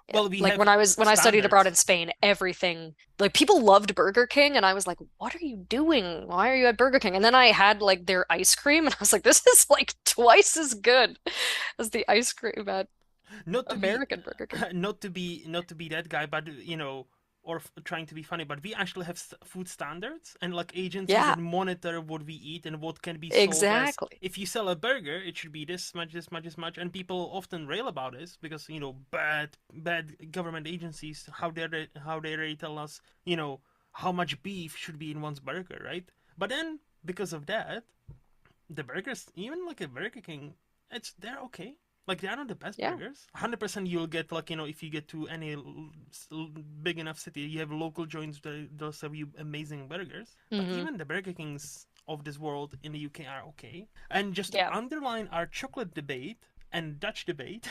Well, we Like have when I studied abroad standards. in Spain, everything like people loved Burger King and I was like, "What are you doing? Why are you at Burger King?" And then I had like their ice cream and I was like, "This is like twice as good as the ice cream at Not to be, American Burger King." not to be that guy, but or trying to be funny. But we actually have food standards and like agencies Yeah, that monitor what we eat and what can be sold as. exactly. If you sell a burger, it should be this much, this much, this much, and people often rail about this because bad government agencies how they tell us how much beef should be in one's burger, right? But then because of that, the burgers, even like a Burger King, they're okay. Like they're not the best Yeah. burgers. 100% you'll get like if you get to any big enough city, you have local joints that they'll serve you amazing burgers. But hmm even the Burger Kings of this world in the UK are okay. And just to Yeah. underline our chocolate debate and Dutch debate,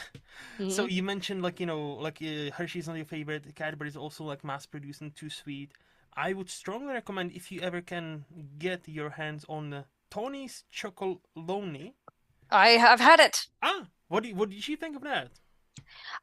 so hmm you mentioned like like Hershey's not your favorite, Cadbury's also like mass produced and too sweet. I would strongly recommend if you ever can get your hands on Tony's Chocolonely. I have had it. What did you think of that?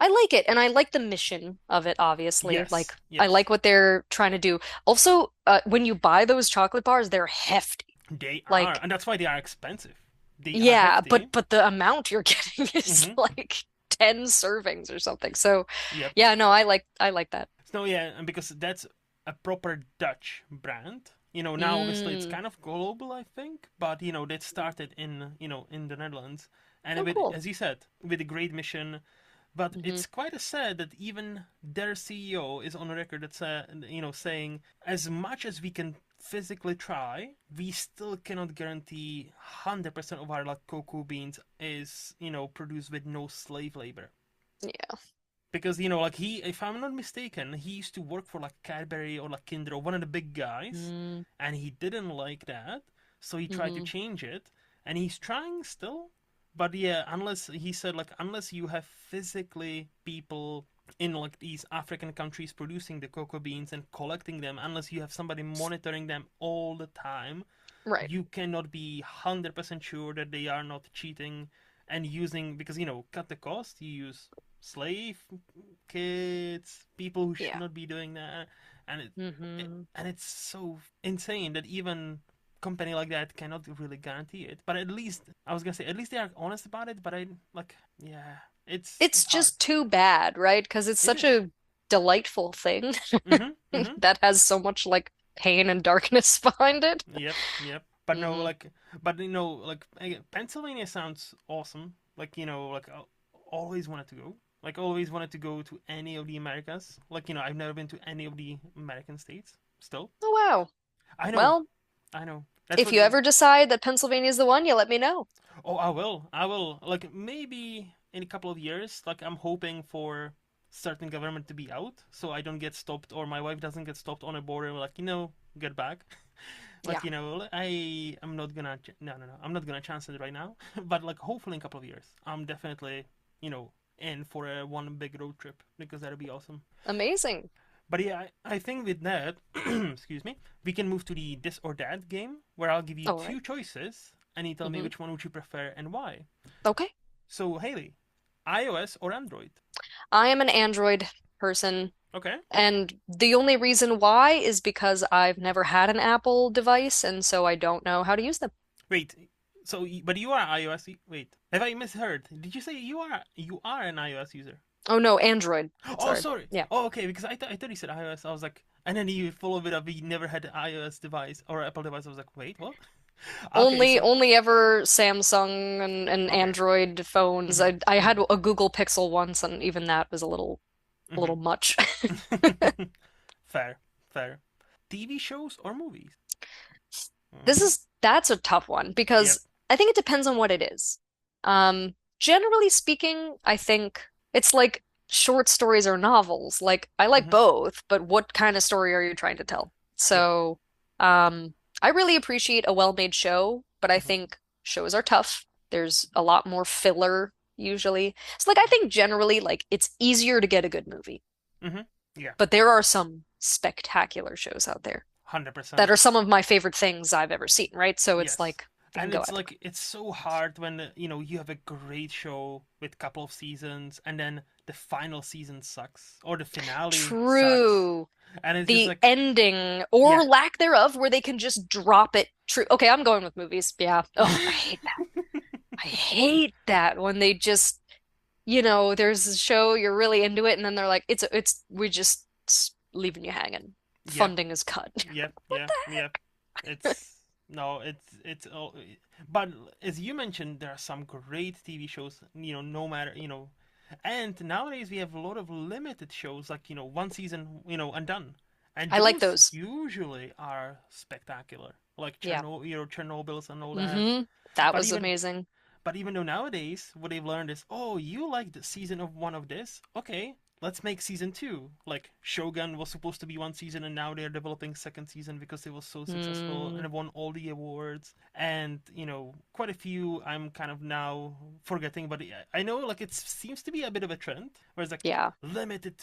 I like it, and I like the mission of it, obviously. Like, Yes, I yes, like what they're trying to do. Also, when you buy those chocolate bars, they're hefty. they are, Like, and that's why they are expensive. They are yeah, hefty. but the amount you're getting is Mm-hmm. like 10 servings or something. So, Yep. yeah, no, I like that. So yeah, and because that's a proper Dutch brand. Now obviously it's Mm. kind of global, I think, but that started in the Netherlands, and Oh, with, cool. as you said, with a great mission. But hmm it's quite a sad that even their CEO is on record that's saying as much as we can physically try, we still cannot guarantee 100% of our like cocoa beans is produced with no slave labor. Yeah. Because like he, if I'm not mistaken, he used to work for like Cadbury or like Kinder or one of the big guys, Mm-hmm. and he didn't like that, so he tried to Mm-hmm. change it, and he's trying still. But yeah, unless he said like unless you have physically people in like these African countries producing the cocoa beans and collecting them, unless you have somebody monitoring them all the time, Right. you cannot be 100% sure that they are not cheating and using, because cut the cost, you use slave kids, people who should Yeah. not be doing that, and it hmm and it's so insane that even company like that cannot really guarantee it. But at least I was gonna say at least they are honest about it. But I like yeah, It's it's hard. just too bad, right? Because it's It such is. a delightful thing Mm-hmm. that has so much like pain and darkness behind it. Yep, yep. But no, Hmm. like, but like, again, Pennsylvania sounds awesome. Like, like I always wanted to go. Like, always wanted to go to any of the Americas. Like, I've never been to any of the American states. Still, Oh wow. I know, Well, I know. That's if what. you ever decide that Pennsylvania is the one, you let me know. Oh, I will. I will. Like, maybe in a couple of years. Like, I'm hoping for certain government to be out, so I don't get stopped, or my wife doesn't get stopped on a border. Like, get back. Yeah, Like, I am not gonna. No. I'm not gonna chance it right now. But like, hopefully in a couple of years, I'm definitely, in for a one big road trip because that'd be awesome. amazing. But yeah, I think with that, excuse me, we can move to the this or that game where I'll give you All right. two choices and you tell me Hmm. which one would you prefer and why. Okay. So Haley, iOS or Android? I am an Android person, Okay. and the only reason why is because I've never had an Apple device, and so I don't know how to use them. Wait. So, but you are iOS. Wait, have I misheard? Did you say you are an iOS user? Oh no, Android. Oh, Sorry. sorry. Yeah. Oh, okay. Because I thought you said iOS. I was like, and then you follow it up. You never had an iOS device or Apple device. I was like, wait, what? Okay, Only so only ever Samsung and okay. Android phones. Mhm. I had Mhm. a Google Pixel once, and even that was a little Mhm. much. Fair, fair. TV shows or movies? Mhm. That's a tough one Yep. because I think it depends on what it is. Generally speaking, I think it's like short stories or novels. Like I like Mhm. both, but what kind of story are you trying to tell? Yep. So, I really appreciate a well-made show, but I Mhm. think shows are tough. There's a lot more filler usually. So like I think generally like it's easier to get a good movie, Mhm. Yeah. but there are some spectacular shows out there that 100%. are some of my favorite things I've ever seen, right? So it's Yes. like it can And go it's epic. like it's so hard when you have a great show with a couple of seasons and then the final season sucks or the finale sucks. True. And it's just The like ending yeah. or lack thereof, where they can just drop it. True. Okay, I'm going with movies. Yeah. Oh, I hate that. I hate that when they just, there's a show, you're really into it, and then they're like, we're just leaving you hanging. Yep. Funding is cut. Yep. What Yeah. the Yep. heck? It's no, it's all. But as you mentioned, there are some great TV shows. No matter and nowadays we have a lot of limited shows, like one season, and done. And I like those those. usually are spectacular, like Yeah. Chernobyls and all that. Hmm. That But was even amazing. but even though nowadays what they've learned is, oh, you like the season of one of this? Okay, let's make season two. Like Shogun was supposed to be one season, and now they're developing second season because it was so successful Mm, and won all the awards. And quite a few I'm kind of now forgetting, but I know like it seems to be a bit of a trend, where it's like yeah. limited,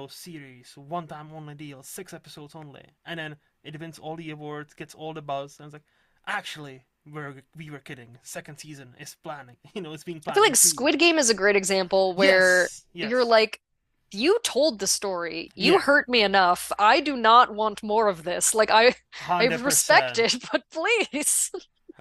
series, one time only deal, 6 episodes only, and then it wins all the awards, gets all the buzz, and it's like, actually, we were kidding. Second season is planning. It's being I feel planned in like 2 years. Squid Game is a great example where Yes, you're yes, like, you told the story. You yeah, hurt me enough. I do not want more of this. Like I hundred respect percent. it, but please.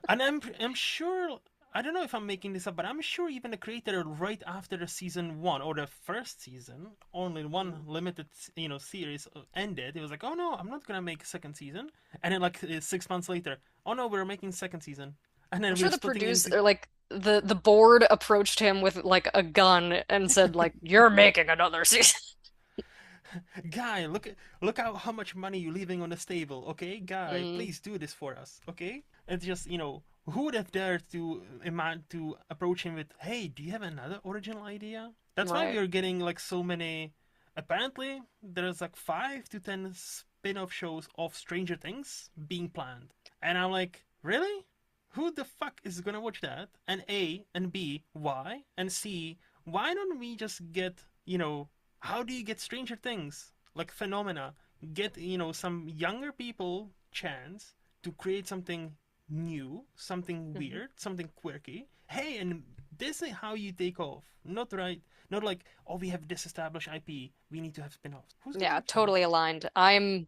And I'm sure. I don't know if I'm making this up, but I'm sure even the creator, right after the season one or the first season, only one limited series ended. It was like, oh no, I'm not gonna make a second season. And then like 6 months later, oh no, we're making second season. And I'm then sure we're the splitting into producer, like the board approached him with like a gun and said like, "You're making another season." Guy, look how much money you're leaving on the table, okay? Guy, Mm, please do this for us, okay? It's just, who would have dared to approach him with, hey, do you have another original idea? That's why we right. are getting like so many. Apparently, there's like 5 to 10 spin-off shows of Stranger Things being planned, and I'm like, really? Who the fuck is gonna watch that? And A and B, why? And C, why don't we just get, how do you get Stranger Things like phenomena? Get some younger people chance to create something new, something Mhm. weird, something quirky. Hey, and this is how you take off. Not right. Not like, oh, we have this established IP. We need to have spin-offs. Who's gonna Yeah, watch that? totally aligned. I'm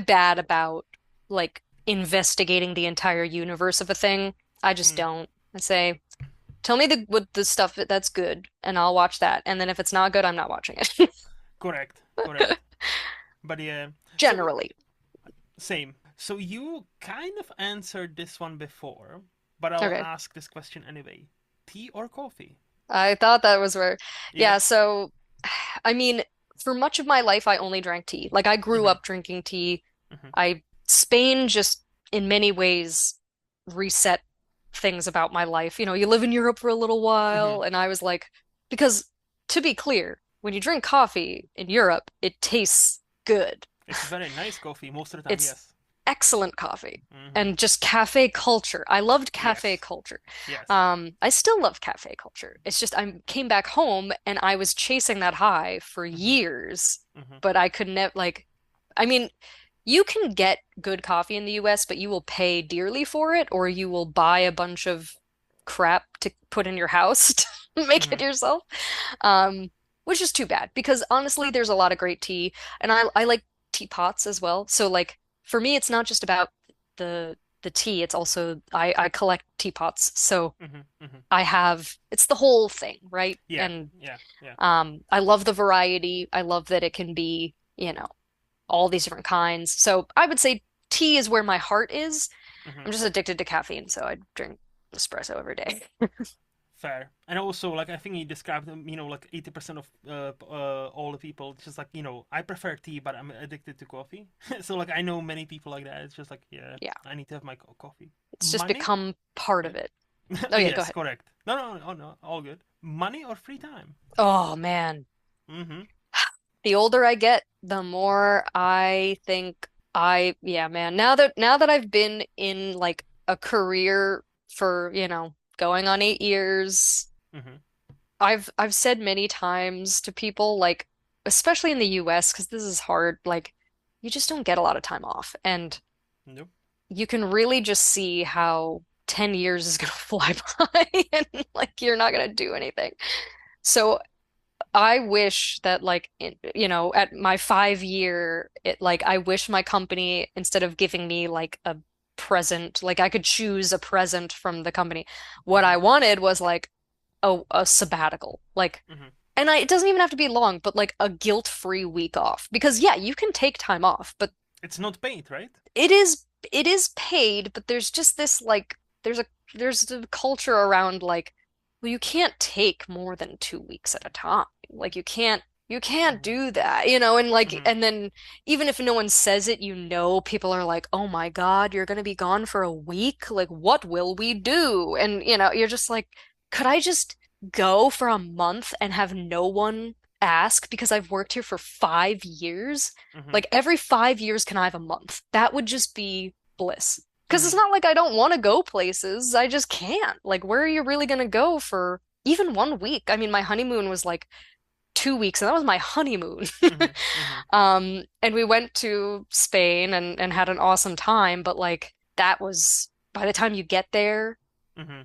bad about like investigating the entire universe of a thing. I just Mm, don't. I say, tell me the stuff that's good, and I'll watch that. And then if it's not good, I'm not watching it. correct, correct. But yeah, so Generally. same. So you kind of answered this one before, but I'll Okay. ask this question anyway. Tea or coffee? I thought that was where, Yep. yeah, so I mean, for much of my life, I only drank tea. Like I grew Mhm. up drinking tea. Mhm. Spain just in many ways reset things about my life. You know, you live in Europe for a little while, Mhm. and I was like, because to be clear, when you drink coffee in Europe, it tastes good. It's very nice coffee most of the time. It's Yes. excellent coffee Mhm. and just cafe culture. I loved cafe Yes. culture. Yes. I still love cafe culture. It's just I came back home and I was chasing that high for Mhm. years, Mhm. but I could never like, I mean, you can get good coffee in the US, but you will pay dearly for it, or you will buy a bunch of crap to put in your house to make it Mhm. yourself. Um, which is too bad because honestly, there's a lot of great tea, and I like teapots as well. So like for me, it's not just about the tea. It's also I collect teapots, so Mhm. Mhm. I have it's the whole thing, right? Yeah. And Yeah. Yeah. I love the variety. I love that it can be, all these different kinds. So I would say tea is where my heart is. Mhm. I'm just addicted to caffeine, so I drink espresso every day. Fair. And also, like I think he described, like 80% of all the people. It's just like I prefer tea, but I'm addicted to coffee. So like I know many people like that. It's just like yeah, Yeah, I need to have my coffee. it's just Money? become part Yeah. of it. Oh yeah, go Yes, ahead. correct. No, no, oh no, all good. Money or free time? Oh man. Mm-hmm. The older I get, the more I think yeah, man. Now that I've been in like a career for, going on 8 years, Mm-hmm. I've said many times to people like, especially in the US, because this is hard, like you just don't get a lot of time off. And Nope. you can really just see how 10 years is gonna fly by and like you're not gonna do anything. So I wish that at my 5 year, like I wish my company, instead of giving me like a present, like I could choose a present from the company. What Mm-hmm. I wanted was like a sabbatical. Like, Mm-hmm. and it doesn't even have to be long, but like a guilt-free week off. Because yeah, you can take time off, but It's not paid, right? it is it is paid, but there's just this like there's the culture around like, well, you can't take more than 2 weeks at a time. Like you can't Mm-hmm. do that, and like Mm-hmm. and then even if no one says it, people are like, "Oh my God, you're gonna be gone for a week? Like what will we do?" And you're just like, "Could I just go for a month and have no one ask because I've worked here for 5 years?" Mm-hmm. Like every 5 years, can I have a month? That would just be bliss. Because it's Mm-hmm. not like I don't want to go places. I just can't. Like, where are you really going to go for even one week? I mean, my honeymoon was like 2 weeks, and that was my honeymoon. Mm-hmm. Mm-hmm. And we went to Spain and had an awesome time, but like that was by the time you get there, Mm-hmm.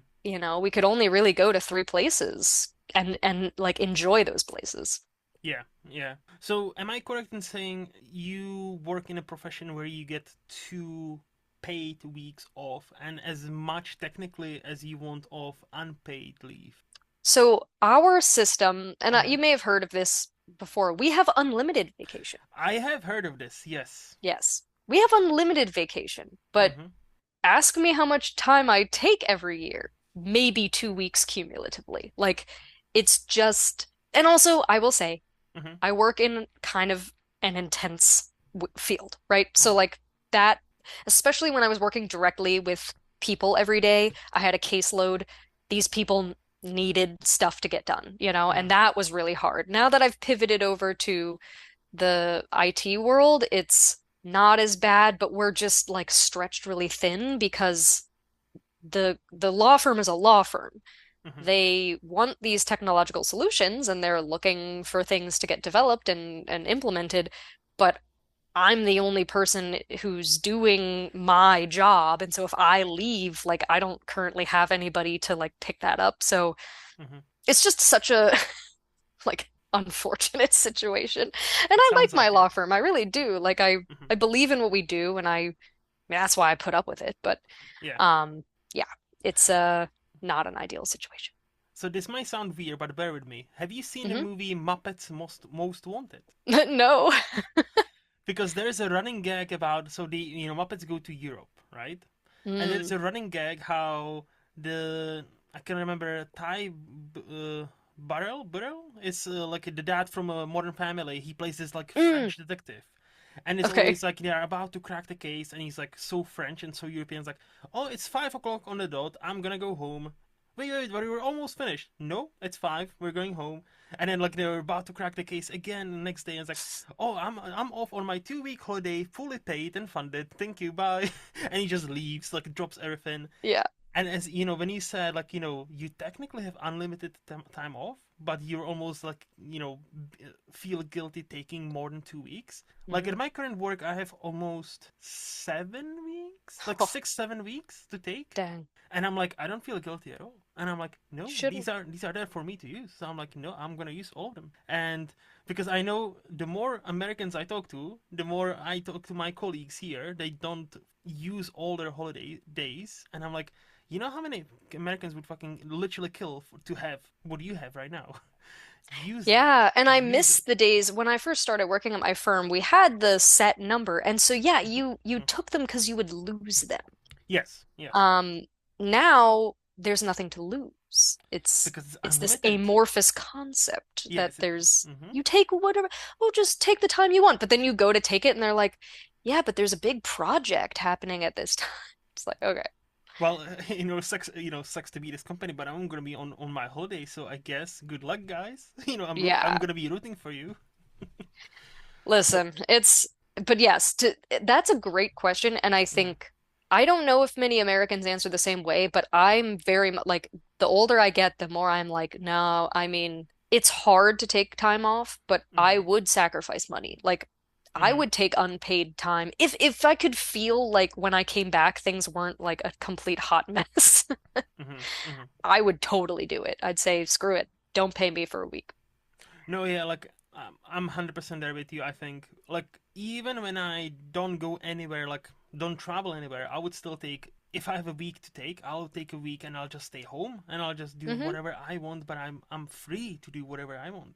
we could only really go to 3 places and like enjoy those places. Yeah, yeah. So, am I correct in saying you work in a profession where you get 2 paid weeks off and as much technically as you want of unpaid leave? So our system, and Hmm. you may have heard of this before, we have unlimited vacation. I have heard of this, yes. Yes, we have unlimited vacation, but Hmm. ask me how much time I take every year. Maybe 2 weeks cumulatively. Like, it's just, and also, I will say, Hmm. I work in kind of an intense w field, right? So, Hmm. like, that, especially when I was working directly with people every day, I had a caseload. These people needed stuff to get done, and Hmm. that was really hard. Now that I've pivoted over to the IT world, it's not as bad, but we're just like stretched really thin because the law firm is a law firm. Hmm. They want these technological solutions and they're looking for things to get developed and implemented, but I'm the only person who's doing my job. And so if I leave, like I don't currently have anybody to like pick that up. So Hmm. it's just such a like unfortunate situation. And It I like sounds my like it. law firm. I really do. Like I Hmm. I believe in what we do and I mean, that's why I put up with it. But Yeah. yeah, it's not an ideal situation. So this might sound weird, but bear with me. Have you seen the Hmm. movie Muppets Most Wanted? No. Because there's a running gag about, so the Muppets go to Europe, right? And there's Mm, a running gag how the I can remember Burrell is like the dad from a Modern Family. He plays this like mm, French detective, and it's okay. always like they're about to crack the case, and he's like so French and so European. It's like, oh, it's 5 o'clock on the dot. I'm gonna go home. Wait, but we were almost finished. No, it's 5. We're going home. And then like they were about to crack the case again the next day. And it's like, oh, I'm off on my 2 week holiday, fully paid and funded. Thank you, bye. And he just leaves, like drops everything. Yeah. And as you know, when you said like you technically have unlimited time off, but you're almost like feel guilty taking more than 2 weeks. Like Hmm. at my current work, I have almost 7 weeks, like Oh, 6 7 weeks to take, dang. and I'm like, I don't feel guilty at all. And I'm like, no, these Shouldn't. are there for me to use. So I'm like, no, I'm gonna use all of them. And because I know the more Americans I talk to, the more I talk to my colleagues here, they don't use all their holiday days. And I'm like, you know how many Americans would fucking literally kill to have what you have right now? Use it. Yeah, and I Use miss it. the days when I first started working at my firm. We had the set number, and so yeah, Mhm, you mhm. took them because you would lose them. Yes, yes. Um, Now there's nothing to lose. Because it's It's this unlimited. amorphous concept that Yes. there's Mm-hmm. you take whatever, well, just take the time you want, but then you go to take it and they're like, yeah, but there's a big project happening at this time. It's like, okay. Well, sucks to be this company, but I'm gonna be on my holiday, so I guess good luck, guys. I'm Yeah. gonna be rooting for you. But Listen, but yes, that's a great question. And I mm, think, I don't know if many Americans answer the same way, but I'm very much like, the older I get, the more I'm like, no, I mean, it's hard to take time off, but I mm-hmm, would sacrifice money. Like, I mm-hmm, would take unpaid time if I could feel like when I came back, things weren't like a complete hot mess. mm-hmm, mm-hmm. I would totally do it. I'd say, screw it. Don't pay me for a week. No, yeah, like I'm 100% there with you. I think like even when I don't go anywhere, like don't travel anywhere, I would still take. If I have a week to take, I'll take a week and I'll just stay home and I'll just do Hmm. whatever I want. But I'm free to do whatever I want.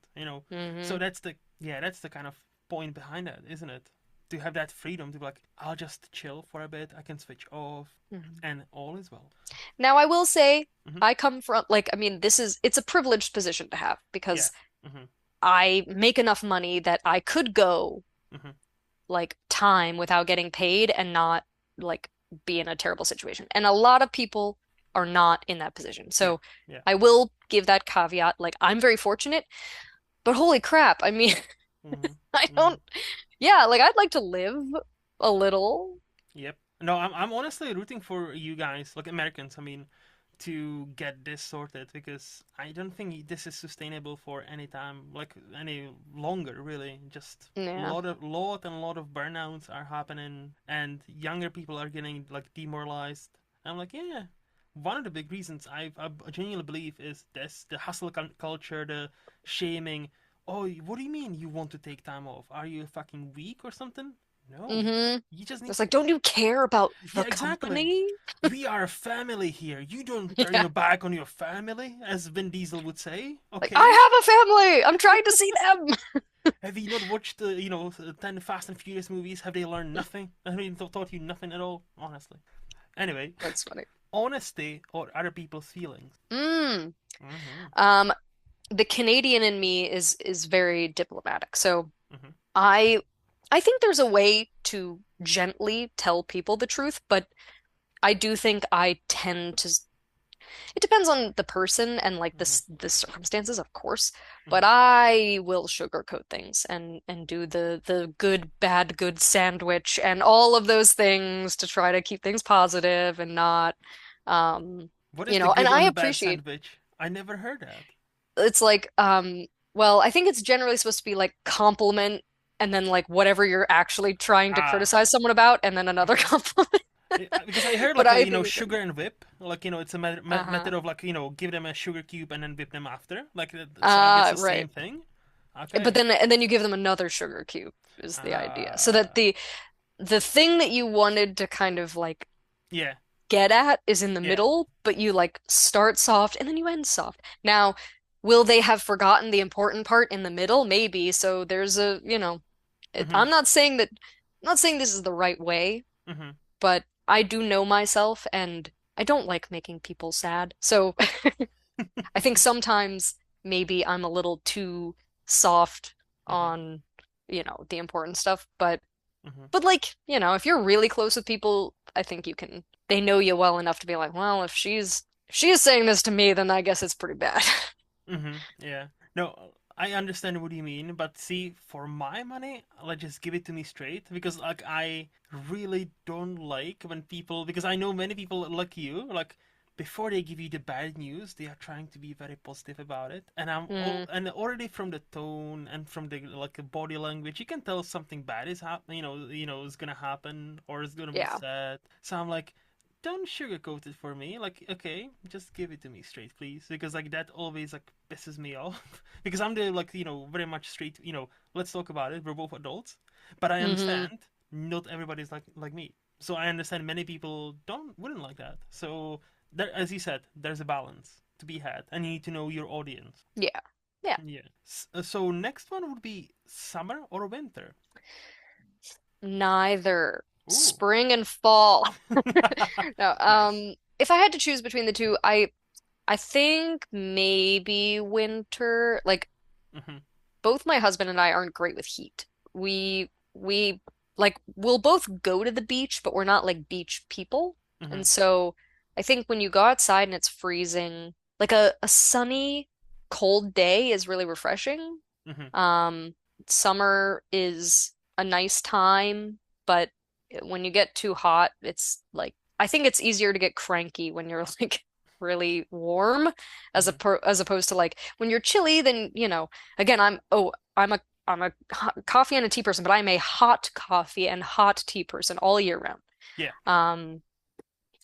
So Hmm. that's the kind of point behind that, isn't it? To have that freedom to be like, I'll just chill for a bit. I can switch off, Hmm. and all is well. Now, I will say, Hmm. I come from, like, I mean, it's a privileged position to have Yeah. because Hmm. I make enough money that I could go Hmm. like time without getting paid and not like be in a terrible situation. And a lot of people are not in that position. Yeah. So Yeah. I will give that caveat. Like, I'm very fortunate, but holy crap. I mean, Hmm. I Hmm. don't, yeah, like I'd like to live a little. Yep. No, I'm honestly rooting for you guys, like Americans, I mean, to get this sorted because I don't think this is sustainable for any time, like any longer, really. Just Yeah. lot of burnouts are happening, and younger people are getting like demoralized. I'm like, yeah. One of the big reasons I genuinely believe is this: the hustle culture, the shaming. Oh, what do you mean you want to take time off? Are you fucking weak or something? No, Hmm. you just need It's to. like, don't you care about Yeah, the exactly. company? We are a family here. You don't turn Yeah. your back on your family, as Vin Diesel would say. Like, Okay? I have a family. I'm trying to see them. Have you not watched the 10 Fast and Furious movies? Have they learned nothing? Have they taught you nothing at all? Honestly. Anyway, That's funny. honesty or other people's feelings. Mm. Hmm. Um, the Canadian in me is very diplomatic. So Hmm. I I think there's a way to gently tell people the truth, but I do think I tend to, it depends on the person and like Hmm. the circumstances, of course, but Hmm. I will sugarcoat things and do the good bad good sandwich and all of those things to try to keep things positive and not um What is the and good I and bad appreciate, sandwich? I never heard that. it's like well, I think it's generally supposed to be like compliment and then like whatever you're actually trying to Ah, criticize someone about and then another okay. compliment. Because I heard But like a I think it's sugar and whip, like it's a uh-huh. method of like give them a sugar cube and then whip them after, like so I guess the same Right. thing. But Okay. then you give them another sugar cube is the idea. So that Uh, the thing that you wanted to kind of like Yeah. get at is in the Yeah. middle, but you like start soft and then you end soft. Now, will they have forgotten the important part in the middle? Maybe. So there's Mm-hmm. I'm not saying that, I'm not saying this is the right way, Mm-hmm. but I do know myself and I don't like making people sad. So I think sometimes maybe I'm a little too soft Mm-hmm. on, the important stuff, but Mm-hmm. like, if you're really close with people, I think they know you well enough to be like, well, if she's saying this to me, then I guess it's pretty bad. Mm-hmm. Yeah. No, I understand what you mean, but see, for my money, like just give it to me straight because like I really don't like when people because I know many people like you, like before they give you the bad news, they are trying to be very positive about it. And Mm, and already from the tone and from the like the body language, you can tell something bad is happening, is gonna happen or is gonna be yeah. sad. So I'm like, don't sugarcoat it for me. Like, okay, just give it to me straight, please, because like that always like pisses me off. Because I'm the like very much straight. Let's talk about it. We're both adults, but I Hmm. understand not everybody's like me. So I understand many people wouldn't like that. So there, as you said, there's a balance to be had, and you need to know your audience. Yeah. Yeah. Yeah. So next one would be summer or winter. Neither Ooh. spring and fall. No, Nice. if I had to choose between the two, I think maybe winter. Like Mhm. both my husband and I aren't great with heat. We like we'll both go to the beach, but we're not like beach people. And Mhm. so I think when you go outside and it's freezing, like a sunny, cold day is really refreshing. Mhm. Um, Summer is a nice time, but when you get too hot, it's like I think it's easier to get cranky when you're like really warm Mhm. as opposed to like when you're chilly, then again, I'm a coffee and a tea person, but I'm a hot coffee and hot tea person all year round. Yeah. Um,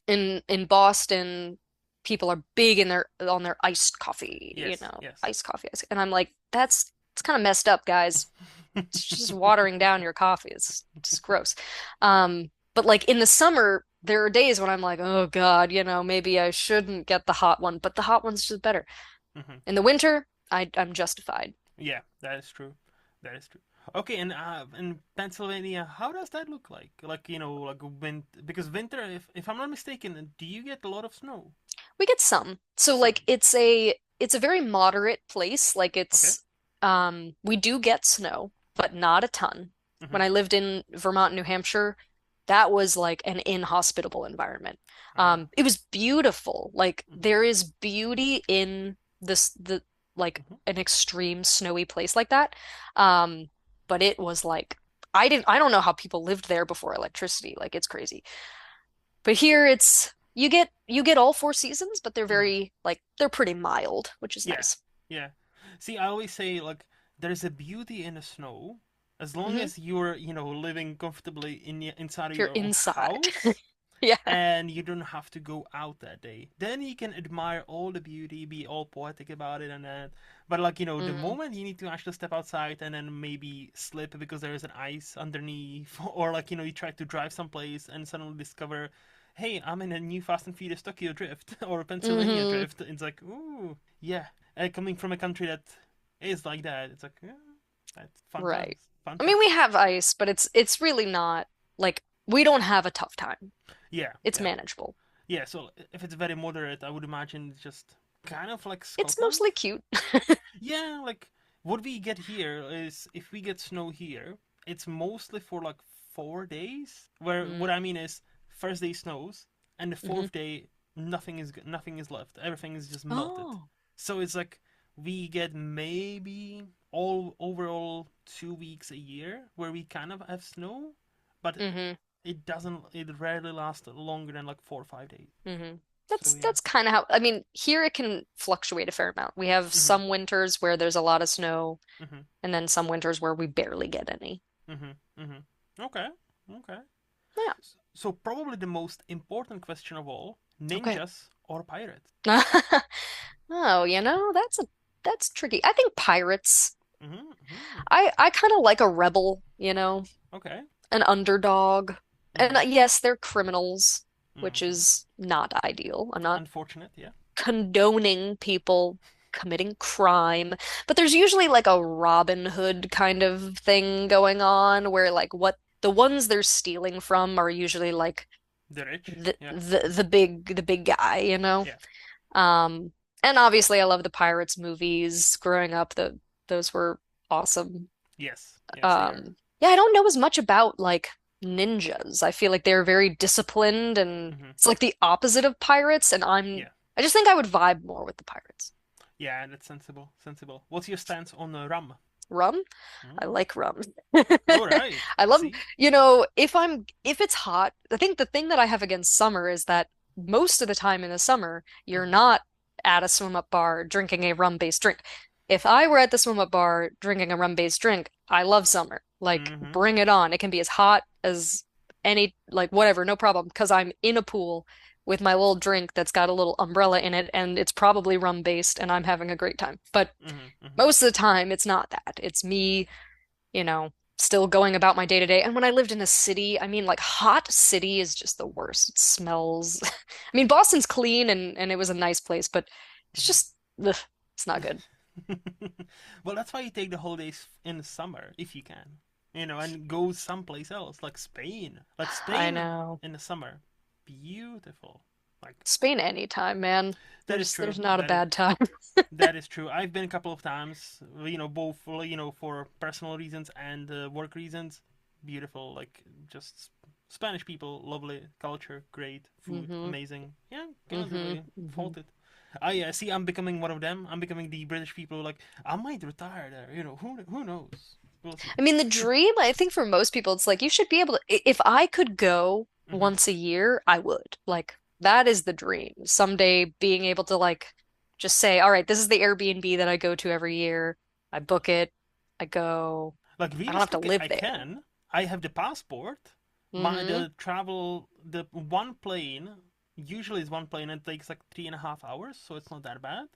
in Boston, people are big in their on their iced coffee, Yes. Yes. iced coffee. And I'm like, it's kind of messed up, guys. It's just watering down your coffee. It's just gross. But like in the summer, there are days when I'm like, oh God, maybe I shouldn't get the hot one, but the hot one's just better. Mhm. In the winter, I'm justified. Yeah, that is true. That is true. Okay, and in Pennsylvania, how does that look like? Like, like because winter, if I'm not mistaken, do you get a lot of snow? We get some. So like Some. it's a very moderate place. Like Okay. we do get snow, but not a ton. When Mhm. I lived in Vermont, New Hampshire, that was like an inhospitable environment. Ah. It was beautiful. Like Mhm. there is beauty in the like Mhm. an extreme snowy place like that. Um, but it was like I don't know how people lived there before electricity. Like it's crazy. But here it's you get all four seasons, but they're Mhm. very like they're pretty mild, which is Yeah. nice. Yeah. See, I always say like there's a beauty in the snow as long Hmm. as you're, living comfortably inside of If you're your own inside. house Yeah. and you don't have to go out that day. Then you can admire all the beauty, be all poetic about it and that. But like, the Mm, moment you need to actually step outside and then maybe slip because there is an ice underneath, or like, you try to drive someplace and suddenly discover, hey, I'm in a new Fast and Furious Tokyo Drift or Pennsylvania hmm. Drift. It's like, ooh, yeah. Coming from a country that is like that, it's like, yeah, that's fun Right. times. Fun I mean, times. we have ice, but it's really not like we don't have a tough time. Yeah, It's yeah. manageable. Yeah, so if it's very moderate, I would imagine it's just kind of like It's Scotland. mostly cute. Yeah, like what we get here is if we get snow here, it's mostly for like 4 days. Where Mm, what I mean is, first day snows, and the hmm. fourth day nothing is left. Everything is just melted. Oh. So it's like we get maybe all overall 2 weeks a year where we kind of have snow, but Hmm. it doesn't. It rarely lasts longer than like 4 or 5 days. Hmm. So yeah. That's kind of how I mean, here it can fluctuate a fair amount. We have Mhm. some winters where there's a lot of snow, Mhm. and then some winters where we barely get any. Mhm. Mhm. Okay. Okay. Yeah. So probably the most important question of all: Okay. ninjas or pirates? Oh, that's tricky. I think pirates. Mhm. Mhm. I kind of like a rebel. Okay. an underdog. And Mm-hmm. yes, they're criminals, which Mm-hmm. is not ideal. I'm not Unfortunate, yeah. condoning people committing crime, but there's usually like a Robin Hood kind of thing going on where like what the ones they're stealing from are usually like The rich, yeah, the big guy, you know? yeah. Um, and obviously I love the Pirates movies growing up. Those were awesome. Yes, yes, they are. Yeah, I don't know as much about like ninjas. I feel like they're very disciplined and Mm-hmm. it's like the opposite of pirates, and Yeah, I just think I would vibe more with the pirates. yeah, that's sensible, sensible. What's your stance on rum? Rum? I Mm. like rum. All right. I love, See. if it's hot, I think the thing that I have against summer is that most of the time in the summer, you're Mm-hmm. not at a swim up bar drinking a rum-based drink. If I were at the swim up bar drinking a rum-based drink, I love summer. Like, Mm-hmm. bring it on. It can be as hot as any, like, whatever, no problem, because I'm in a pool with my little drink that's got a little umbrella in it, and it's probably rum-based, and I'm having a great time. But Mm-hmm. Mm-hmm. most of the time, it's not that. It's me, still going about my day to day. And when I lived in a city, I mean, like hot city is just the worst. It smells. I mean, Boston's clean and it was a nice place, but it's just, ugh, it's not good. Well, that's why you take the holidays in the summer if you can, and go someplace else like Spain. Like I Spain know. in the summer, beautiful. Like Spain anytime, man. that is There's true. not a That is bad time. that is true. I've been a couple of times, both for personal reasons and work reasons. Beautiful, like just Spanish people, lovely culture, great food, hmm amazing. Yeah, can't hmm really hmm fault it. I see. I'm becoming one of them. I'm becoming the British people. Like I might retire there. Who knows? We'll see. I mean, the dream, I think for most people, it's like you should be able to, if I could go Hmm. once a year, I would. Like, that is the dream. Someday being able to, like, just say, all right, this is the Airbnb that I go to every year. I book it, I go. Like I don't have to realistically, live I there. can. I have the passport. My Hmm the travel the one plane usually is one plane and it takes like 3.5 hours, so it's not that bad.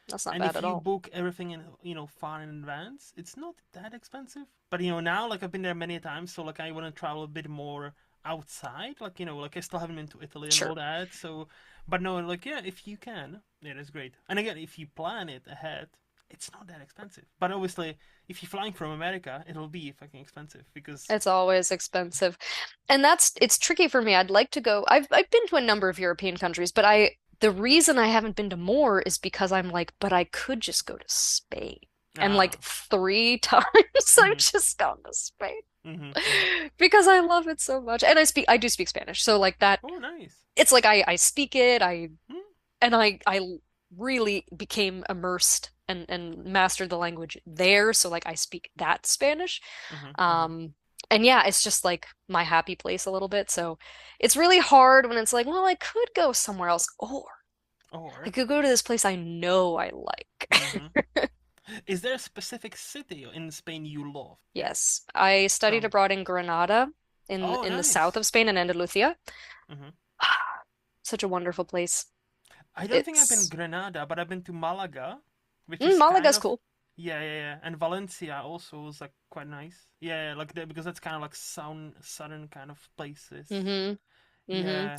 That's not And bad if at you all. book everything in far in advance, it's not that expensive. But now like I've been there many times, so like I want to travel a bit more outside. Like like I still haven't been to Italy and all Sure. that. So, but no, like yeah, if you can, it is great. And again, if you plan it ahead, it's not that expensive. But obviously, if you're flying from America, it'll be fucking expensive because. It's always expensive. And it's tricky for me. I'd like to go. I've been to a number of European countries, but the reason I haven't been to more is because I'm like, but I could just go to Spain. And like Ah. 3 times I've Mhm. just gone to Spain Mhm. Mhm. because I love it so much. And I do speak Spanish. So like that, Oh, nice. it's like I speak it, Mm. I really became immersed and mastered the language there. So like I speak that Spanish. Mhm. Mhm. Um, and yeah, it's just like my happy place a little bit. So it's really hard when it's like, well, I could go somewhere else, or I Or. could go to this place I know I like. Mhm. Is there a specific city in Spain you love? Yes, I Tell studied me. abroad in Granada Oh, in the south nice. of Spain in Andalusia. Mhm. Such a wonderful place. I don't think I've been It's Granada, but I've been to Malaga, which is kind Malaga's of. cool. Yeah, yeah, yeah. And Valencia also is like quite nice. Yeah, yeah, like because that's kind of like southern kind of places. hmm hmm Yeah.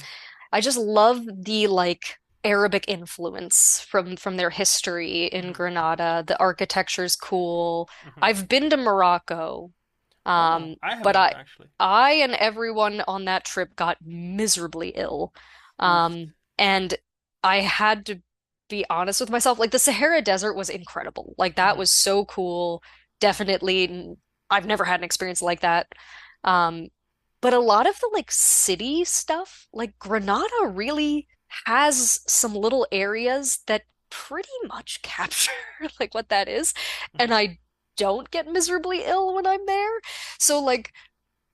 I just love the like Arabic influence from their history in Mhm. Granada. The architecture's cool. Mhm. I've been to Morocco, Oh, I but haven't actually. I and everyone on that trip got miserably ill. Oof. And I had to be honest with myself. Like the Sahara Desert was incredible. Like that Mhm. was so cool. Definitely, I've never had an experience like that. Um, but a lot of the like city stuff, like Granada really has some little areas that pretty much capture like what that is. And Mhm. I don't get miserably ill when I'm there. So like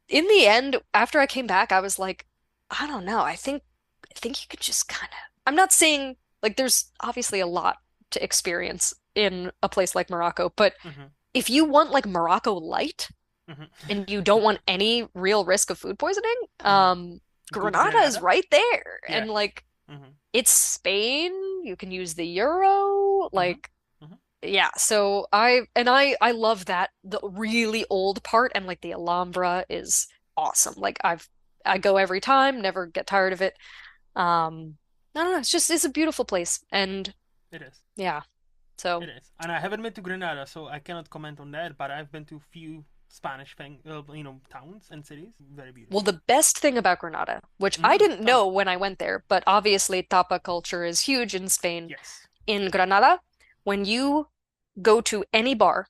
in the end, after I came back, I was like, I don't know. I think you could just kind of I'm not saying like there's obviously a lot to experience in a place like Morocco, but Mhm. if you want like Morocco light, Mhm. and you don't want any real risk of food poisoning, Mhm. Go to Granada is Granada. right there. Yeah. And like Mhm. it's Spain, you can use the euro, Mhm. like Mhm. yeah, so I love that the really old part and like the Alhambra is awesome. Like I go every time, never get tired of it. I don't know, it's a beautiful place. And It is. yeah. So, It is. And I haven't been to Granada, so I cannot comment on that. But I've been to few towns and cities. Very well, beautiful. the best thing about Granada, which I Mm, didn't tell me. know when I went there, but obviously tapa culture is huge in Spain. Yes. In Granada, when you go to any bar,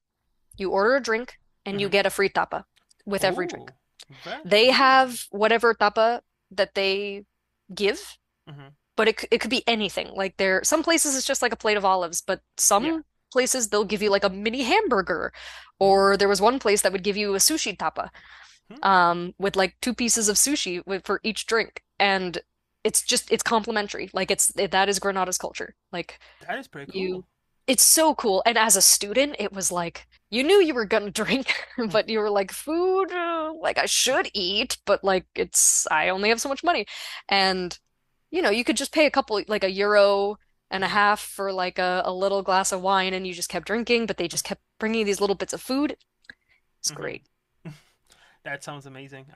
you order a drink and you Mm-hmm. get a free tapa with every drink. Oh, They very have nice. whatever tapa that they give, Mm-hmm. but it could be anything. Like there, some places it's just like a plate of olives, but Yeah. some places they'll give you like a mini hamburger. Ooh. Or there was one place that would give you a sushi tapa, Hmm. with like two pieces of sushi for each drink, and it's complimentary. Like that is Granada's culture. Like That is pretty you, cool. it's so cool. And as a student, it was like you knew you were gonna drink, Mm, but you were like food, like I should eat, but like it's I only have so much money, and you could just pay a couple, like a euro and a mhm, half for like a little glass of wine, and you just kept drinking, but they just kept bringing these little bits of food. It's mhm. great. That sounds amazing.